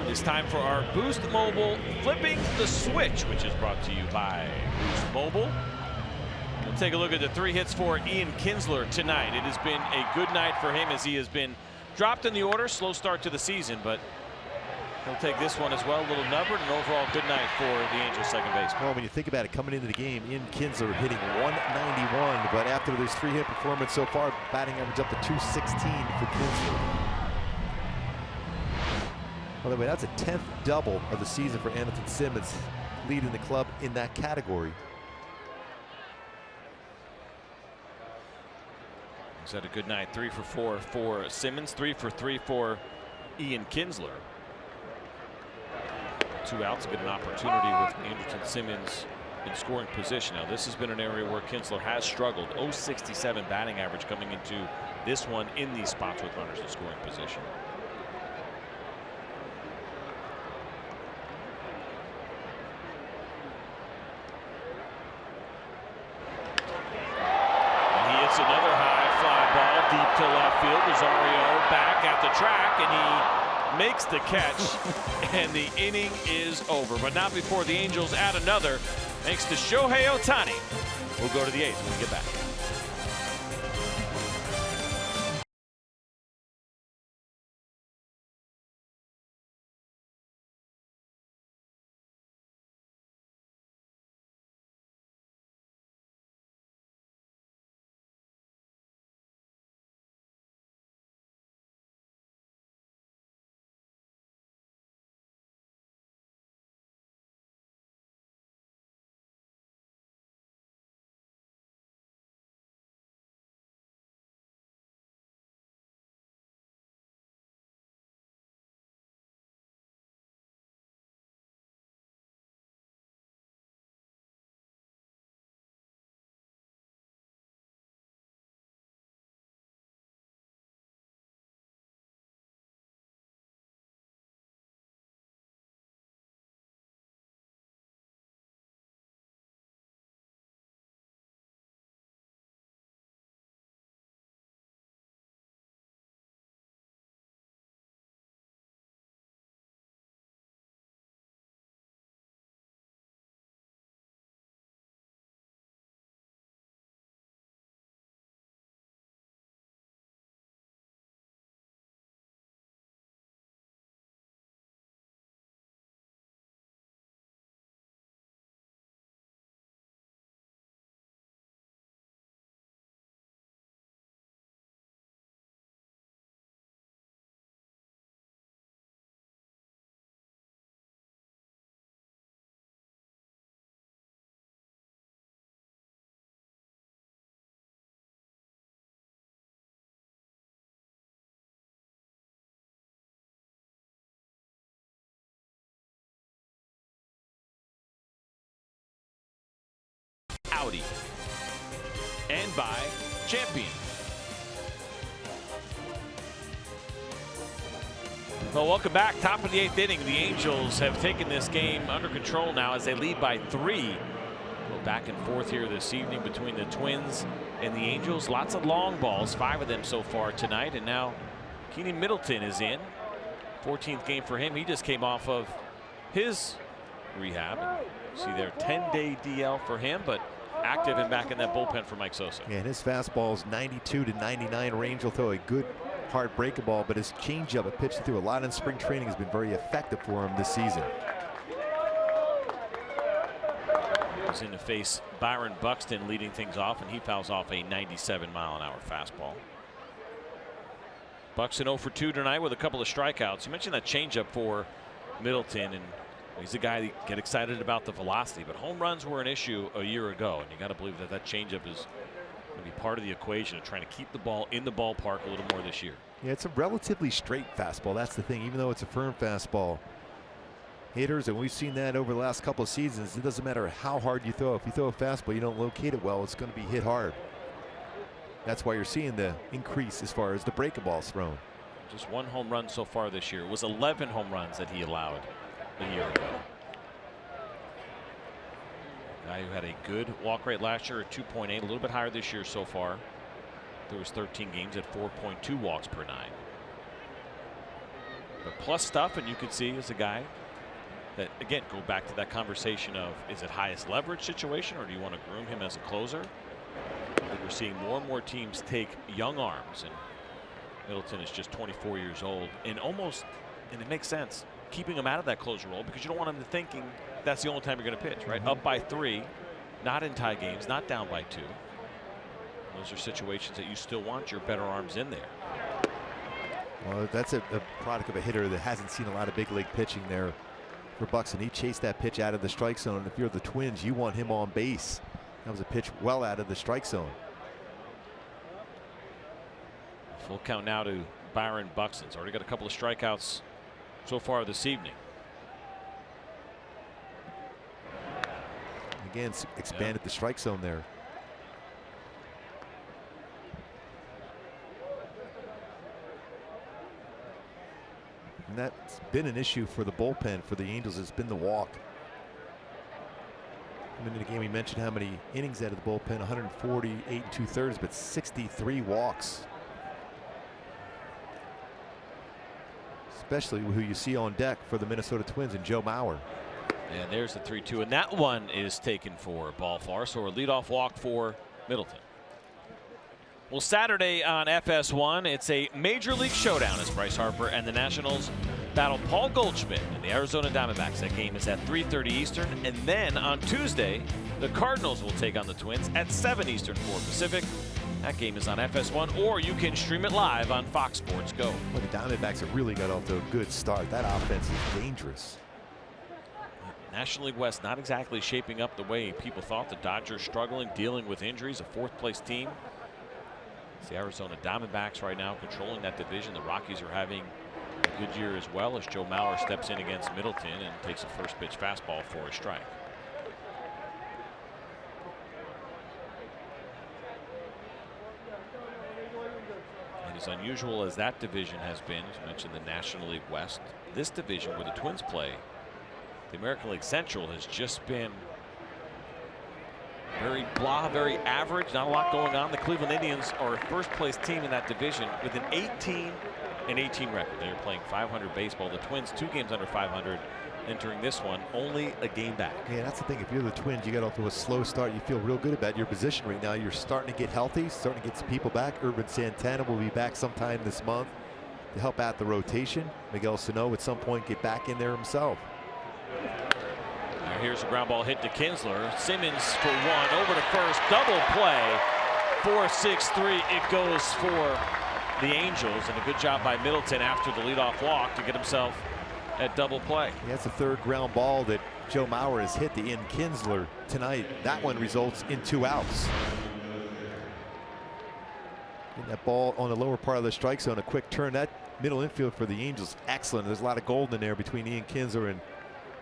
It's time for our Boost Mobile Flipping the Switch, which is brought to you by Boost Mobile. We'll take a look at the 3 hits for Ian Kinsler tonight. It has been a good night for him as he has been dropped in the order. Slow start to the season, but he'll take this one as well. A little numbered, and overall good night for the Angels second baseman. Well, when you think about it, coming into the game, Ian Kinsler hitting 191, but after this 3-hit performance so far, batting average up to 216 for Kinsler. By the way, that's a 10th double of the season for Anderson Simmons, leading the club in that category. He's had a good night. 3 for 4 for Simmons, 3 for 3 for Ian Kinsler. 2 outs, get an opportunity with Anderson Simmons in scoring position. Now, this has been an area where Kinsler has struggled. 0.67 batting average coming into this one in these spots with runners in scoring position. Another high fly ball deep to left field. Rosario back at the track, and he makes the catch, and the inning is over. But not before the Angels add another, thanks to Shohei Ohtani. We'll go to the 8th when we get back. Audi and by Champion. Well, welcome back. Top of the 8th inning. The Angels have taken this game under control now as they lead by 3. Go back and forth here this evening between the Twins and the Angels. Lots of long balls, 5 of them so far tonight. And now Keenan Middleton is in. 14th game for him. He just came off of his rehab. See there, 10-day DL for him, but active and back in that bullpen for Mike Sosa. Yeah, and his fastball is 92 to 99 range. He'll throw a good hard breaking ball, but his changeup, a pitch through a lot in spring training, has been very effective for him this season. He's in to face Byron Buxton leading things off, and he fouls off a 97-mile-an-hour fastball. Buxton 0 for 2 tonight with a couple of strikeouts. You mentioned that changeup for Middleton, and he's a guy that get excited about the velocity, but home runs were an issue a year ago, and you got to believe that that changeup is going to be part of the equation of trying to keep the ball in the ballpark a little more this year. Yeah, it's a relatively straight fastball. That's the thing. Even though it's a firm fastball, hitters, and we've seen that over the last couple of seasons, it doesn't matter how hard you throw. If you throw a fastball, you don't locate it well, it's going to be hit hard. That's why you're seeing the increase as far as the breaking balls thrown. Just 1 home run so far this year. It was 11 home runs that he allowed a year ago. Guy who had a good walk rate last year at 2.8, a little bit higher this year so far. There was 13 games at 4.2 walks per 9. But plus stuff, and you could see as a guy that, again, go back to that conversation of, is it highest leverage situation, or do you want to groom him as a closer? We're seeing more and more teams take young arms, and Middleton is just 24 years old, and it makes sense, keeping him out of that closer role, because you don't want him to thinking that's the only time you're going to pitch, right? Up by 3, not in tie games, not down by 2. Those are situations that you still want your better arms in there. Well, that's a product of a hitter that hasn't seen a lot of big league pitching there for Buxton. He chased that pitch out of the strike zone, and if you're the Twins, you want him on base. That was a pitch well out of the strike zone. Full count now to Byron Buxton. He's already got a couple of strikeouts so far this evening. Again, expanded the strike zone there. And that's been an issue for the bullpen for the Angels. It's been the walk. In the game, we mentioned how many innings out of the bullpen, 148 2/3, but 63 walks. Especially who you see on deck for the Minnesota Twins and Joe Mauer. And there's the 3-2, and that one is taken for ball far. So a leadoff walk for Middleton. Well, Saturday on FS1, it's a major league showdown as Bryce Harper and the Nationals battle Paul Goldschmidt and the Arizona Diamondbacks. That game is at 3:30 Eastern. And then on Tuesday, the Cardinals will take on the Twins at 7 Eastern, 4 Pacific. That game is on FS1, or you can stream it live on Fox Sports Go. Well, the Diamondbacks have really got off to a good start. That offense is dangerous. National League West not exactly shaping up the way people thought. The Dodgers struggling, dealing with injuries, a 4th-place team. It's the Arizona Diamondbacks right now controlling that division. The Rockies are having a good year as well, as Joe Mauer steps in against Middleton and takes a first pitch fastball for a strike. And as unusual as that division has been, as mentioned, the National League West, this division where the Twins play, the American League Central, has just been very blah, very average, not a lot going on. The Cleveland Indians are a first-place team in that division with an 18-18 record. They're playing 500 baseball. The Twins 2 games under 500 entering this one, only a game back. Yeah, that's the thing. If you're the Twins, you got off to a slow start. You feel real good about your position right now. You're starting to get healthy, starting to get some people back. Urban Santana will be back sometime this month to help out the rotation. Miguel Sano at some point get back in there himself. Here's a ground ball hit to Kinsler. Simmons for 1, over to first, double play. 4-6-3, it goes for the Angels, and a good job by Middleton after the leadoff walk to get himself at double play. Yeah, that's the 3rd ground ball that Joe Mauer has hit to Ian Kinsler tonight. That one results in 2 outs. Getting that ball on the lower part of the strike zone, a quick turn. That middle infield for the Angels, excellent. There's a lot of gold in there between Ian Kinsler and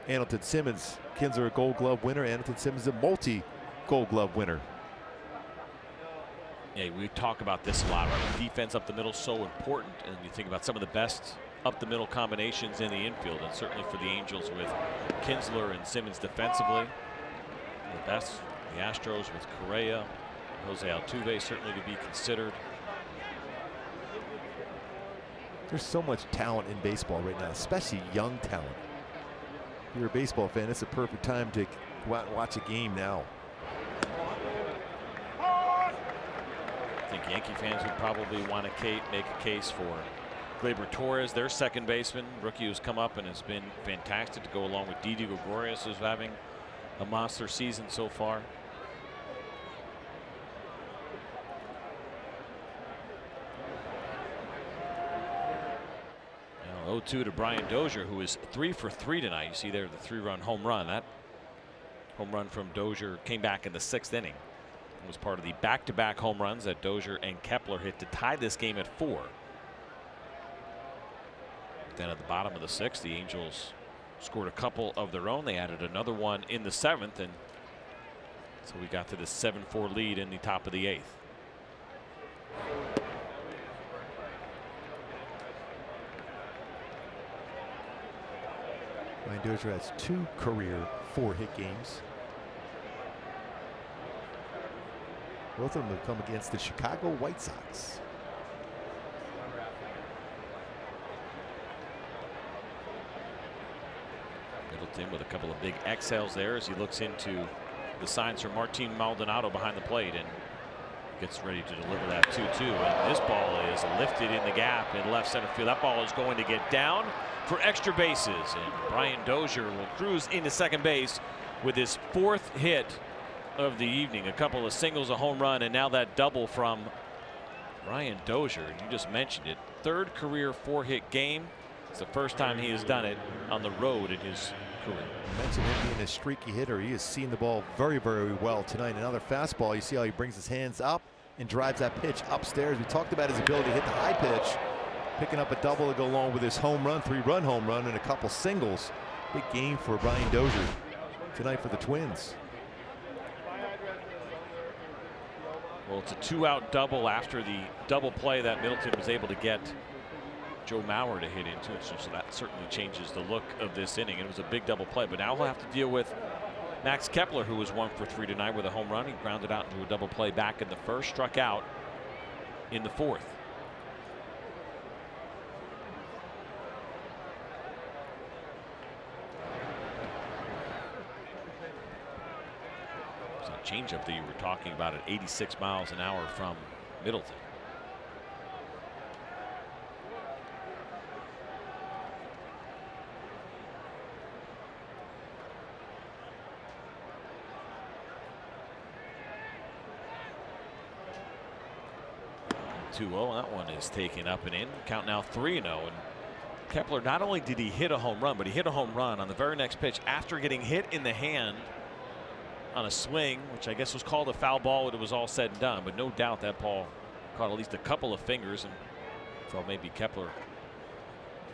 Andrelton Simmons. Kinsler a Gold Glove winner, Andrelton Simmons a multi-Gold Glove winner. Yeah, we talk about this a lot, right? Defense up the middle so important, and you think about some of the best up the middle combinations in the infield, and certainly for the Angels with Kinsler and Simmons defensively. The best, the Astros with Correa, Jose Altuve certainly to be considered. There's so much talent in baseball right now, especially young talent. If you're a baseball fan, it's a perfect time to go out and watch a game now. I think Yankee fans would probably want to make a case for Gleyber Torres, their second baseman, rookie who's come up and has been fantastic to go along with Didi Gregorius, who's having a monster season so far. Now 0-2 to Brian Dozier, who is 3 for 3 tonight. You see there the 3-run home run. That home run from Dozier came back in the 6th inning. It was part of the back-to-back home runs that Dozier and Kepler hit to tie this game at 4. Then at the bottom of the 6th, the Angels scored a couple of their own. They added another one in the 7th, and so we got to the 7-4 lead in the top of the 8th. Brian Dozier has 2 career 4-hit games. Both of them have come against the Chicago White Sox. Middleton with a couple of big exhales there as he looks into the signs for Martine Maldonado behind the plate and gets ready to deliver that 2-2. And this ball is lifted in the gap in left center field. That ball is going to get down for extra bases. And Brian Dozier will cruise into second base with his 4th hit of the evening. A couple of singles, a home run, and now that double from Brian Dozier. And you just mentioned it. 3rd career 4-hit game. It's the first time he has done it on the road in his career. You mentioned him being a streaky hitter. He has seen the ball very, very well tonight. Another fastball. You see how he brings his hands up and drives that pitch upstairs. We talked about his ability to hit the high pitch, picking up a double to go along with his home run, 3-run home run, and a couple singles. Big game for Brian Dozier tonight for the Twins. Well, it's a 2-out double after the double play that Middleton was able to get Joe Mauer to hit into it. So that certainly changes the look of this inning. It was a big double play, but now he'll have to deal with Max Kepler, who was 1 for 3 tonight with a home run. He grounded out into a double play back in the 1st, struck out in the 4th. It's a changeup that you were talking about at 86 miles an hour from Middleton. That one is taken up and in. Count now 3-0. And Kepler, not only did he hit a home run, but he hit a home run on the very next pitch after getting hit in the hand on a swing, which I guess was called a foul ball when it was all said and done. But no doubt that ball caught at least a couple of fingers, and thought maybe Kepler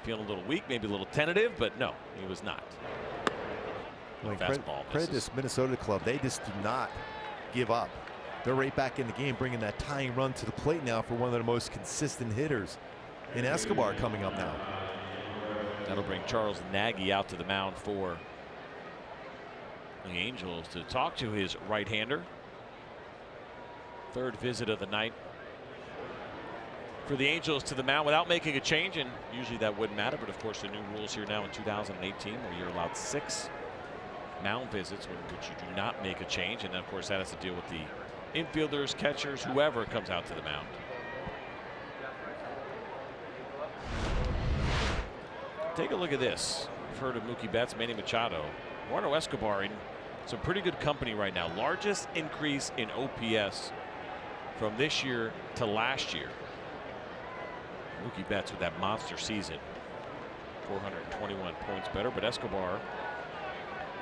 feeling a little weak, maybe a little tentative, but no, he was not. Credit this Minnesota club. They just do not give up. They're right back in the game, bringing that tying run to the plate now for one of the most consistent hitters in Escobar coming up now. That'll bring Charles Nagy out to the mound for the Angels to talk to his right-hander. 3rd visit of the night for the Angels to the mound without making a change, and usually that wouldn't matter, but of course the new rules here now in 2018 where you're allowed 6 mound visits in which you do not make a change, and then of course that has to deal with the infielders, catchers, whoever comes out to the mound. Take a look at this. We've heard of Mookie Betts, Manny Machado. Eduardo Escobar in some pretty good company right now. Largest increase in OPS from this year to last year. Mookie Betts with that monster season. 421 points better, but Escobar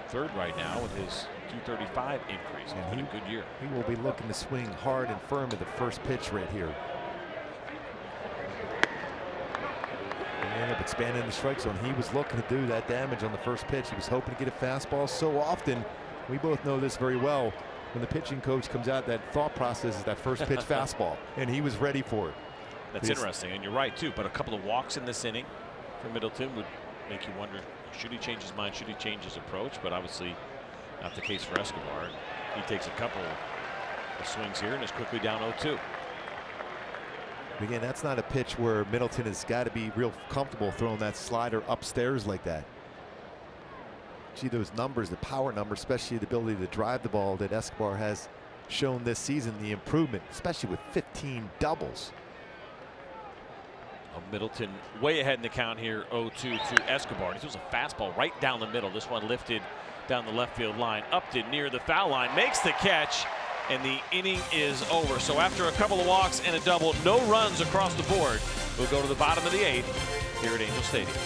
3rd right now with his 235 increase. And a good year. He will be looking to swing hard and firm at the first pitch right here. He ended up expanding the strike zone. He was looking to do that damage on the first pitch. He was hoping to get a fastball. So often, we both know this very well, when the pitching coach comes out, that thought process is that first pitch fastball, and he was ready for it. That's interesting, and you're right too. But a couple of walks in this inning for Middleton would make you wonder, should he change his mind? Should he change his approach? But obviously not the case for Escobar. He takes a couple of swings here and is quickly down 0-2. Again, that's not a pitch where Middleton has got to be real comfortable throwing that slider upstairs like that. See those numbers, the power numbers, especially the ability to drive the ball that Escobar has shown this season, the improvement, especially with 15 doubles. Middleton way ahead in the count here, 0-2 to Escobar. He throws a fastball right down the middle. This one lifted down the left field line, upped it near the foul line, makes the catch, and the inning is over. So after a couple of walks and a double, no runs across the board, we'll go to the bottom of the 8th here at Angel Stadium.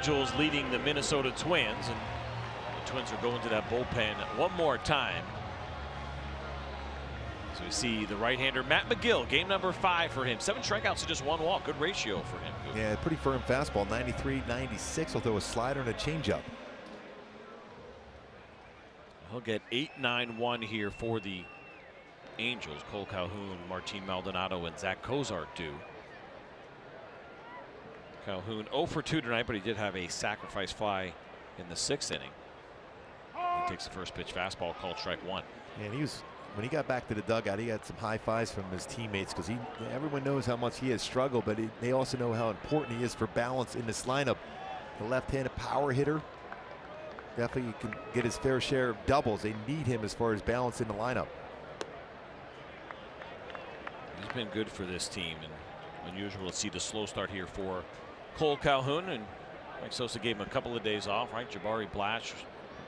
Angels leading the Minnesota Twins, and the Twins are going to that bullpen one more time. So we see the right-hander Matt McGill, game number 5 for him. 7 strikeouts and just 1 walk. Good ratio for him. Good. Yeah, pretty firm fastball, 93, 96, although a slider and a changeup. He'll get 8-9-1 here for the Angels. Cole Calhoun, Martine Maldonado, and Zack Cozart do. Calhoun 0 for 2 tonight, but he did have a sacrifice fly in the 6th inning. He takes the first pitch fastball called strike 1. And he was, when he got back to the dugout, he got some high fives from his teammates because everyone knows how much he has struggled, but they also know how important he is for balance in this lineup. The left-handed power hitter definitely can get his fair share of doubles. They need him as far as balance in the lineup. He's been good for this team, and unusual to see the slow start here for Cole Calhoun. And Mike Sosa gave him a couple of days off, right? Jabari Blash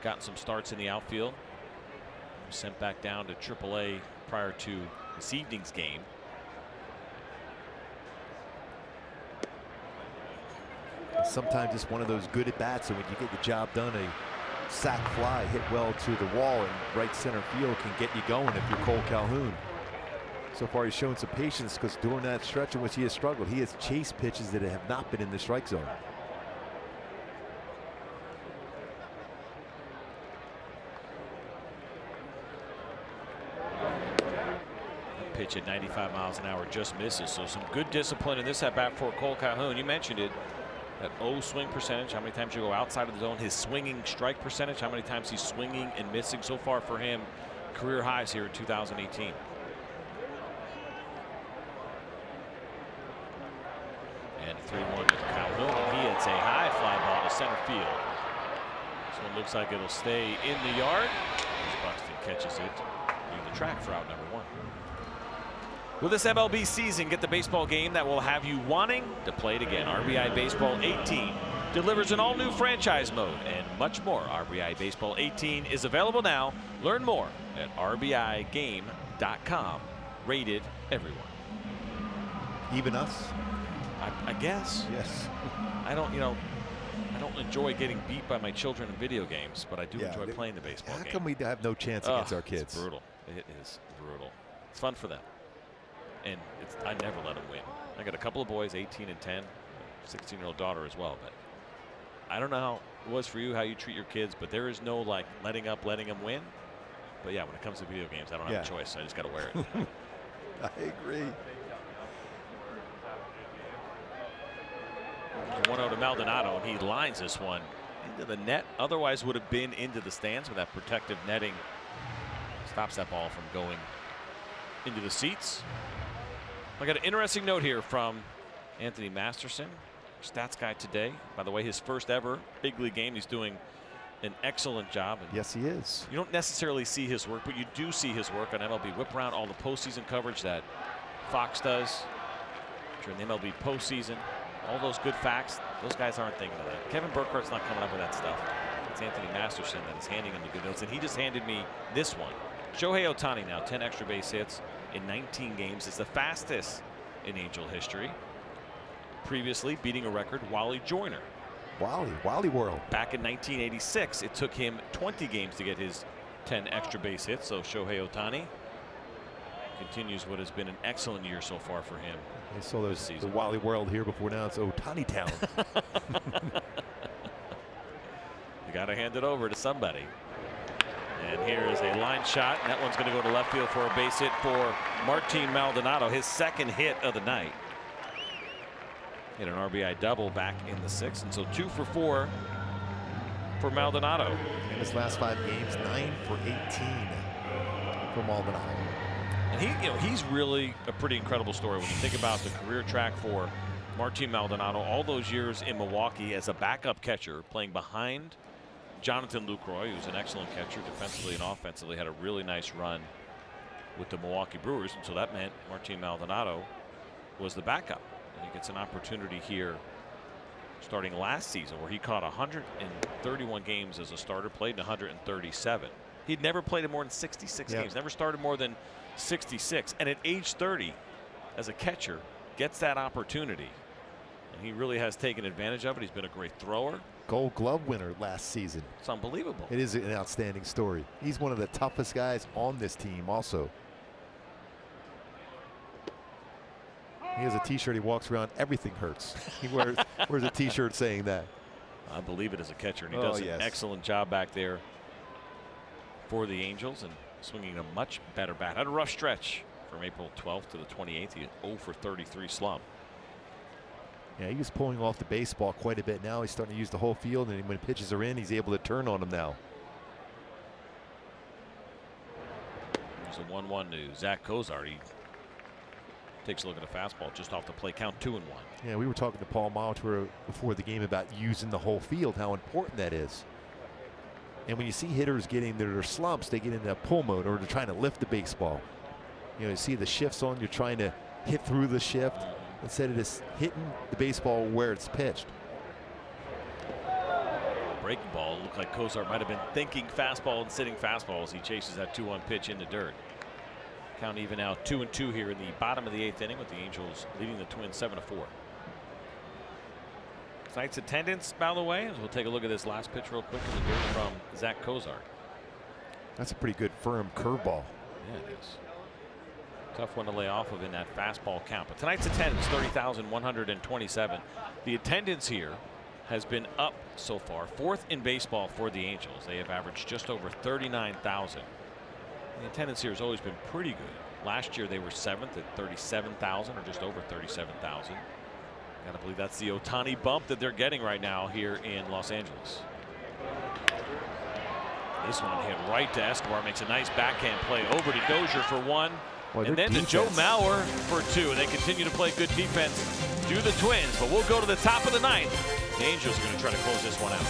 gotten some starts in the outfield. Sent back down to AAA prior to this evening's game. Sometimes it's one of those good at bats, and when you get the job done, a sac fly hit well to the wall and right center field can get you going if you're Cole Calhoun. So far, he's shown some patience because during that stretch in which he has struggled, he has chased pitches that have not been in the strike zone. Pitch at 95 miles an hour just misses. So some good discipline in this at bat for Cole Calhoun. You mentioned it. That O swing percentage, how many times you go outside of the zone, his swinging strike percentage, how many times he's swinging and missing so far for him, career highs here in 2018. And 3-1 to Calhoun, and he hits a high fly ball to center field. This one looks like it'll stay in the yard as Buxton catches it near the track for out number 1. With this MLB season, get the baseball game that will have you wanting to play it again. RBI Baseball 18 delivers an all-new franchise mode and much more. RBI Baseball 18 is available now. Learn more at rbigame.com. Rated everyone. Even us? I guess. Yes. I don't enjoy getting beat by my children in video games, but I do enjoy playing the baseball game. How come we have no chance against our kids? It's brutal. It is brutal. It's fun for them. And I never let them win. I got a couple of boys, 18 and 10, 16-year-old daughter as well. But I don't know how it was for you, how you treat your kids, but there is no like letting them win. But yeah, when it comes to video games, I don't have a choice. I just got to wear it. I agree. 1-0 to Maldonado, and he lines this one into the net. Otherwise would have been into the stands, but that protective netting stops that ball from going into the seats. I got an interesting note here from Anthony Masterson, stats guy today. By the way, his first ever big league game. He's doing an excellent job. And yes, he is. You don't necessarily see his work, but you do see his work on MLB Whip Around, all the postseason coverage that Fox does during the MLB postseason. All those good facts, those guys aren't thinking of that. Kevin Burkhart's not coming up with that stuff. It's Anthony Masterson that is handing him the good notes, and he just handed me this one. Shohei Ohtani now 10 extra base hits in 19 games. Is the fastest in Angel history. Previously beating a record Wally Joyner. Wally World. Back in 1986, it took him 20 games to get his 10 extra base hits. So Shohei Ohtani continues what has been an excellent year so far for him. I saw those the Wally World here before. Now it's Ohtani Town. You got to hand it over to somebody. And here is a line shot, and that one's going to go to left field for a base hit for Martine Maldonado, his second hit of the night. Hit an RBI double back in the 6th, and so 2 for 4 for Maldonado. In his last 5 games, 9 for 18 for Maldonado. And he's really a pretty incredible story when you think about the career track for Martine Maldonado. All those years in Milwaukee as a backup catcher, playing behind Jonathan Lucroy, who's an excellent catcher defensively and offensively, had a really nice run with the Milwaukee Brewers, and so that meant Martine Maldonado was the backup. And he gets an opportunity here starting last season where he caught 131 games as a starter, played in 137. He'd never played in more than 66 games, never started more than 66. And at age 30, as a catcher, gets that opportunity. And he really has taken advantage of it. He's been a great thrower. Gold Glove winner last season. It's unbelievable. It is an outstanding story. He's one of the toughest guys on this team also. He has a t-shirt, he walks around, everything hurts. He wears a t-shirt saying that. I believe it as a catcher, and he does an excellent job back there for the Angels and swinging a much better bat. Had a rough stretch from April 12th to the 28th. He had 0 for 33 slump. Yeah, he was pulling off the baseball quite a bit. Now he's starting to use the whole field, and when pitches are in, he's able to turn on them now. There's a 1-1 to Zack Cozart. He takes a look at a fastball just off the plate, count 2-1. Yeah, we were talking to Paul Molitor before the game about using the whole field, how important that is. And when you see hitters getting their slumps, they get into that pull mode, or they're trying to lift the baseball. You know, you see the shifts on, you're trying to hit through the shift instead of just hitting the baseball where it's pitched. Breaking ball, looked like Cozart might have been thinking fastball and sitting fastball as he chases that 2-1 pitch in the dirt. Count even now 2-2 here in the bottom of the 8th inning, with the Angels leading the Twins 7-4. Tonight's attendance, by the way, as we'll take a look at this last pitch real quick in the dirt from Zack Cozart. That's a pretty good firm curveball. Yeah, it is. Tough one to lay off of in that fastball count. But tonight's attendance, 30,127. The attendance here has been up so far, 4th in baseball for the Angels. They have averaged just over 39,000. The attendance here has always been pretty good. Last year they were 7th at 37,000, or just over 37,000. Gotta believe that's the Ohtani bump that they're getting right now here in Los Angeles. This one hit right to Escobar, makes a nice backhand play over to Dozier for 1. Boy, and then to Joe Mauer for 2. And they continue to play good defense, do the Twins. But we'll go to the top of the 9th. The Angels are going to try to close this one out.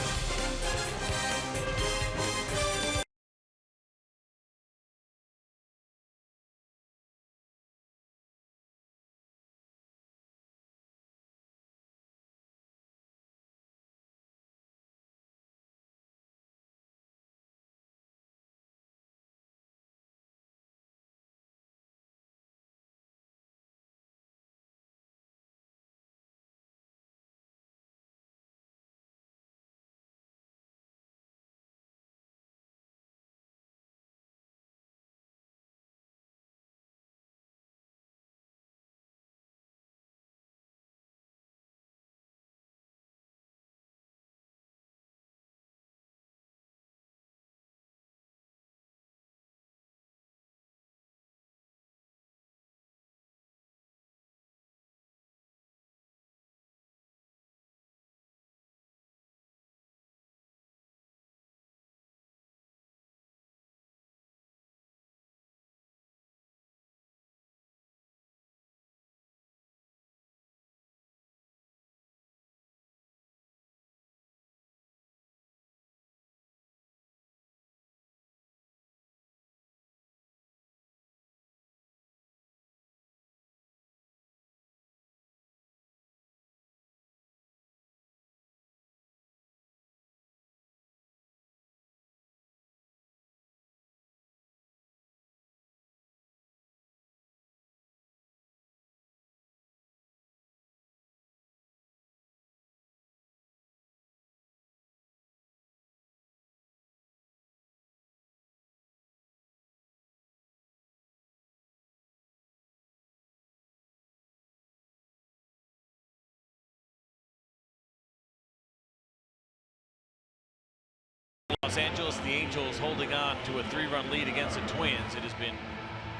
Los Angeles, the Angels holding on to a 3-run lead against the Twins. It has been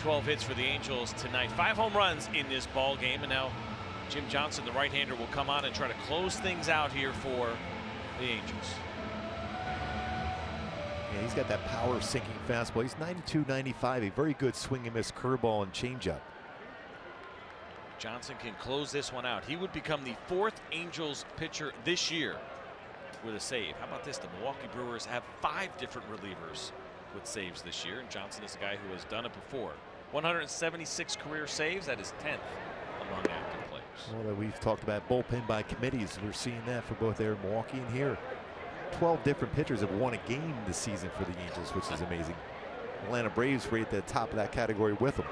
12 hits for the Angels tonight. 5 home runs in this ball game, and now Jim Johnson, the right-hander, will come on and try to close things out here for the Angels. Yeah, he's got that power sinking fastball. He's 92-95, a very good swing and miss curveball and changeup. Johnson can close this one out. He would become the 4th Angels pitcher this year with a save. How about this? The Milwaukee Brewers have 5 different relievers with saves this year, and Johnson is a guy who has done it before. 176 career saves. That is 10th among active players. Well, we've talked about bullpen by committees. We're seeing that for both there in Milwaukee and here. 12 different pitchers have won a game this season for the Angels, which is amazing. Atlanta Braves right at the top of that category with them.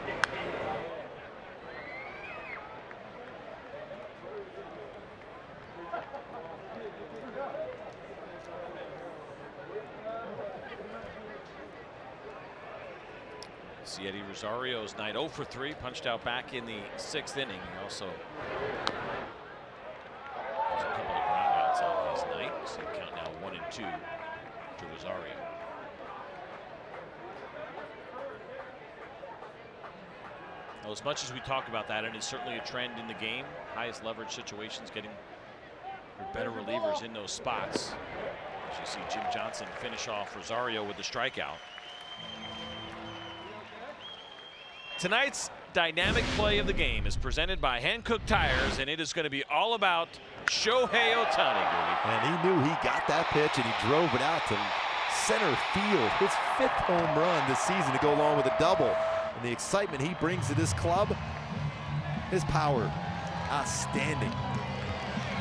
It's Yeti Rosario's night. 0 for 3, punched out back in the 6th inning. He also has a couple of groundouts on his night. So count now 1 and 2 to Rosario. Well, as much as we talk about that, and it's certainly a trend in the game, highest leverage situations, getting better relievers in those spots. As you see Jim Johnson finish off Rosario with the strikeout. Tonight's dynamic play of the game is presented by Hankook Tires, and it is going to be all about Shohei Ohtani. And he knew he got that pitch, and he drove it out to center field. His 5th home run this season to go along with a double. And the excitement he brings to this club, his power, outstanding.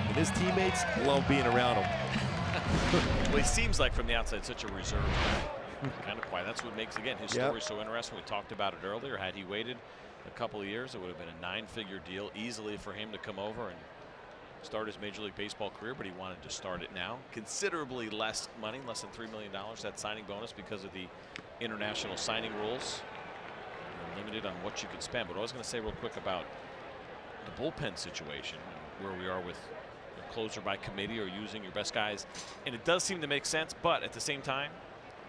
And his teammates love being around him. Well, he seems like from the outside such a reserved guy. Kind of quiet. That's what makes, again, his story so interesting. We talked about it earlier. Had he waited a couple of years, it would have been a 9-figure deal easily for him to come over and start his Major League Baseball career, but he wanted to start it now. Considerably less money, less than $3 million, that signing bonus, because of the international signing rules. You're limited on what you can spend. But I was going to say real quick about the bullpen situation, where we are with a closer by committee or using your best guys. And it does seem to make sense, but at the same time,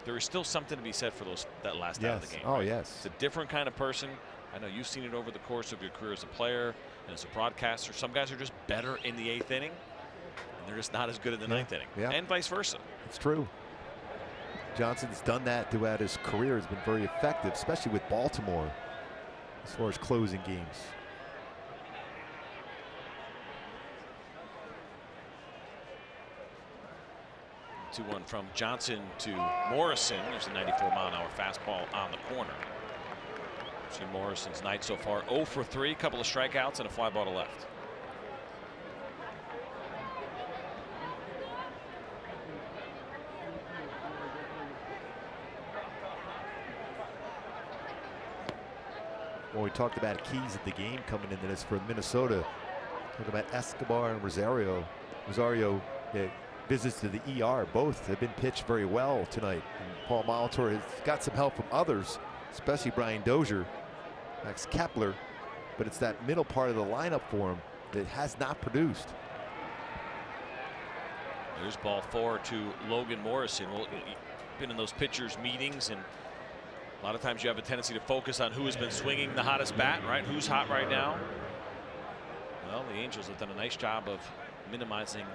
there is still something to be said for that last out of the game. Oh, right? yes. It's a different kind of person. I know you've seen it over the course of your career as a player and as a broadcaster. Some guys are just better in the 8th inning, and they're just not as good in the 9th inning, and vice versa. It's true. Johnson's done that throughout his career. Has been very effective, especially with Baltimore, as far as closing games. 2-1 from Johnson to Morrison. There's a 94-mile-an-hour fastball on the corner. See Morrison's night so far: 0 for 3, a couple of strikeouts and a fly ball to left. Well, we talked about keys at the game coming into this for Minnesota. Talk about Escobar and Rosario. Rosario visits to the ER. Both have been pitched very well tonight. And Paul Molitor has got some help from others, especially Brian Dozier, Max Kepler. But it's that middle part of the lineup for him that has not produced. There's ball 4 to Logan Morrison. Well, been in those pitchers meetings, and a lot of times you have a tendency to focus on who has been swinging the hottest bat, right? Who's hot right now? Well, the Angels have done a nice job of minimizing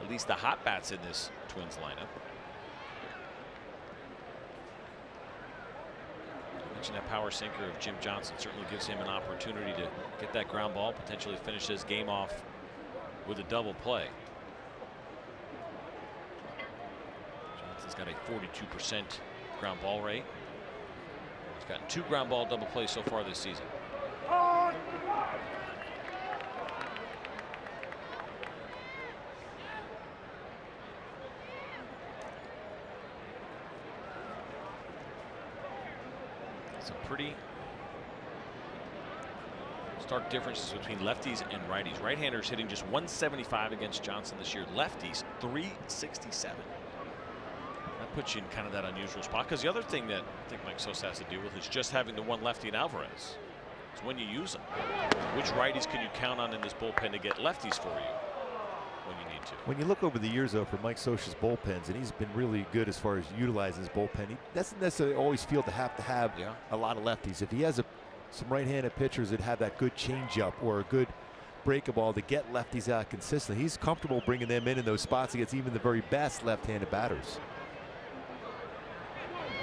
at least the hot bats in this Twins lineup. I mentioned that power sinker of Jim Johnson certainly gives him an opportunity to get that ground ball, potentially finish his game off with a double play. Johnson's got a 42% ground ball rate. He's gotten 2 ground ball double plays so far this season. It's a pretty stark differences between lefties and righties. Right-handers hitting just 175 against Johnson this year. Lefties 367. That puts you in kind of that unusual spot, because the other thing that I think Mike Sosa has to deal with is just having the one lefty in Alvarez. It's when you use them. Which righties can you count on in this bullpen to get lefties for you when you need to? When you look over the years, though, for Mike Sosa's bullpens, and he's been really good as far as utilizing his bullpen, he doesn't necessarily always feel to have a lot of lefties. If he has some right-handed pitchers that have that good changeup or a good breaking ball to get lefties out consistently, he's comfortable bringing them in those spots against even the very best left-handed batters.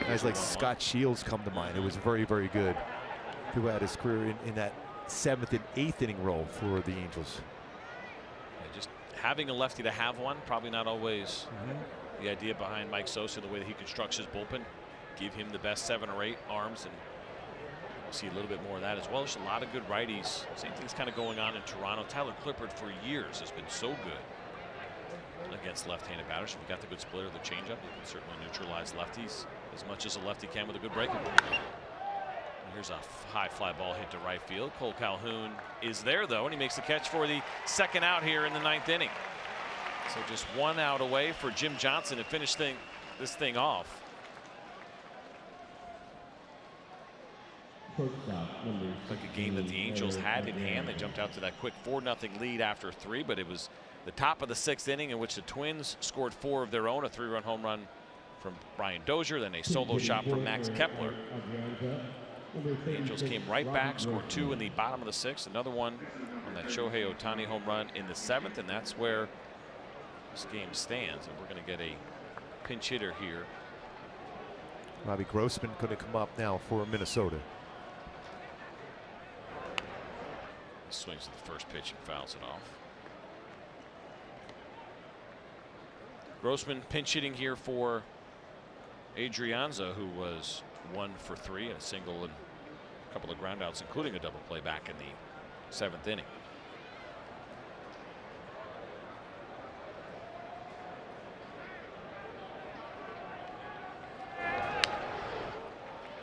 Guys like Scott Shields come to mind. It was very, very good throughout his career in that 7th and 8th inning role for the Angels. Yeah, just having a lefty to have one, probably not always the idea behind Mike Sosa, the way that he constructs his bullpen. Give him the best 7 or 8 arms, and we'll see a little bit more of that as well. There's a lot of good righties. Same thing's kind of going on in Toronto. Tyler Clippard for years has been so good against left-handed batters. If you got the good splitter, the changeup, you can certainly neutralize lefties as much as a lefty can with a good breaking ball. Here's a high fly ball hit to right field. Cole Calhoun is there, though, and he makes the catch for the 2nd out here in the 9th inning. So just 1 out away for Jim Johnson to finish this thing off. Like a game that the Angels had in hand. They jumped out to that quick 4-0 lead after 3, but it was the top of the 6th inning in which the Twins scored 4 of their own, a 3-run home run from Brian Dozier, then a solo shot from Max Kepler. The Angels came right back, scored 2 in the bottom of the 6th, another one on that Shohei Ohtani home run in the 7th, and that's where this game stands. And we're going to get a pinch hitter here. Robbie Grossman going to come up now for Minnesota. Swings at the first pitch and fouls it off. Grossman pinch hitting here for Adrianza, who was 1 for 3, a single and a couple of groundouts, including a double play back in the 7th inning.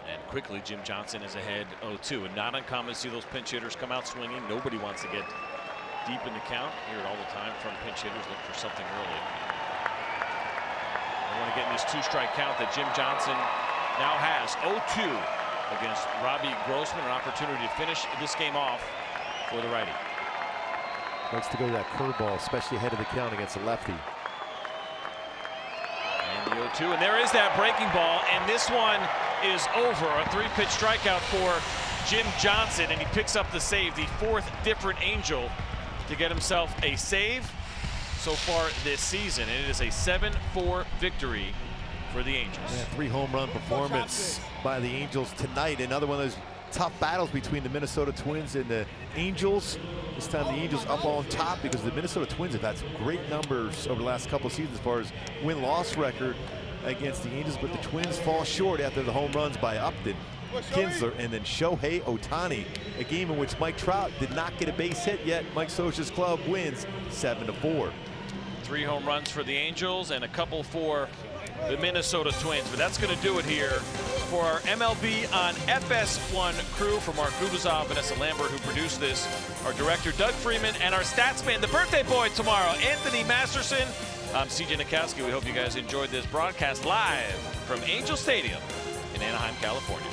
And quickly, Jim Johnson is ahead 0-2, and not uncommon to see those pinch hitters come out swinging. Nobody wants to get deep in the count. Hear it all the time from pinch hitters, look for something early. They want to get in this 2-strike count that Jim Johnson now has 0-2 against Robbie Grossman, an opportunity to finish this game off for the righty. Likes to go to that curveball, especially ahead of the count against a lefty. And the 0-2, and there is that breaking ball, and this one is over. A 3-pitch strikeout for Jim Johnson, and he picks up the save, the 4th different Angel to get himself a save so far this season. And it is a 7-4 victory for the Angels. Yeah, 3 home run performance by the Angels tonight. Another one of those tough battles between the Minnesota Twins and the Angels. This time the Angels up on top because the Minnesota Twins have had some great numbers over the last couple of seasons as far as win-loss record against the Angels, but the Twins fall short after the home runs by Upton, Kinsler, and then Shohei Ohtani. A game in which Mike Trout did not get a base hit yet. Mike Scioscia's club wins 7-4. 3 home runs for the Angels and a couple for the Minnesota Twins. But that's going to do it here for our MLB on FS1 crew. For Mark Gubazov, Vanessa Lambert, who produced this, our director Doug Freeman, and our stats man, the birthday boy tomorrow, Anthony Masterson. I'm CJ Nikowski. We hope you guys enjoyed this broadcast live from Angel Stadium in Anaheim, California.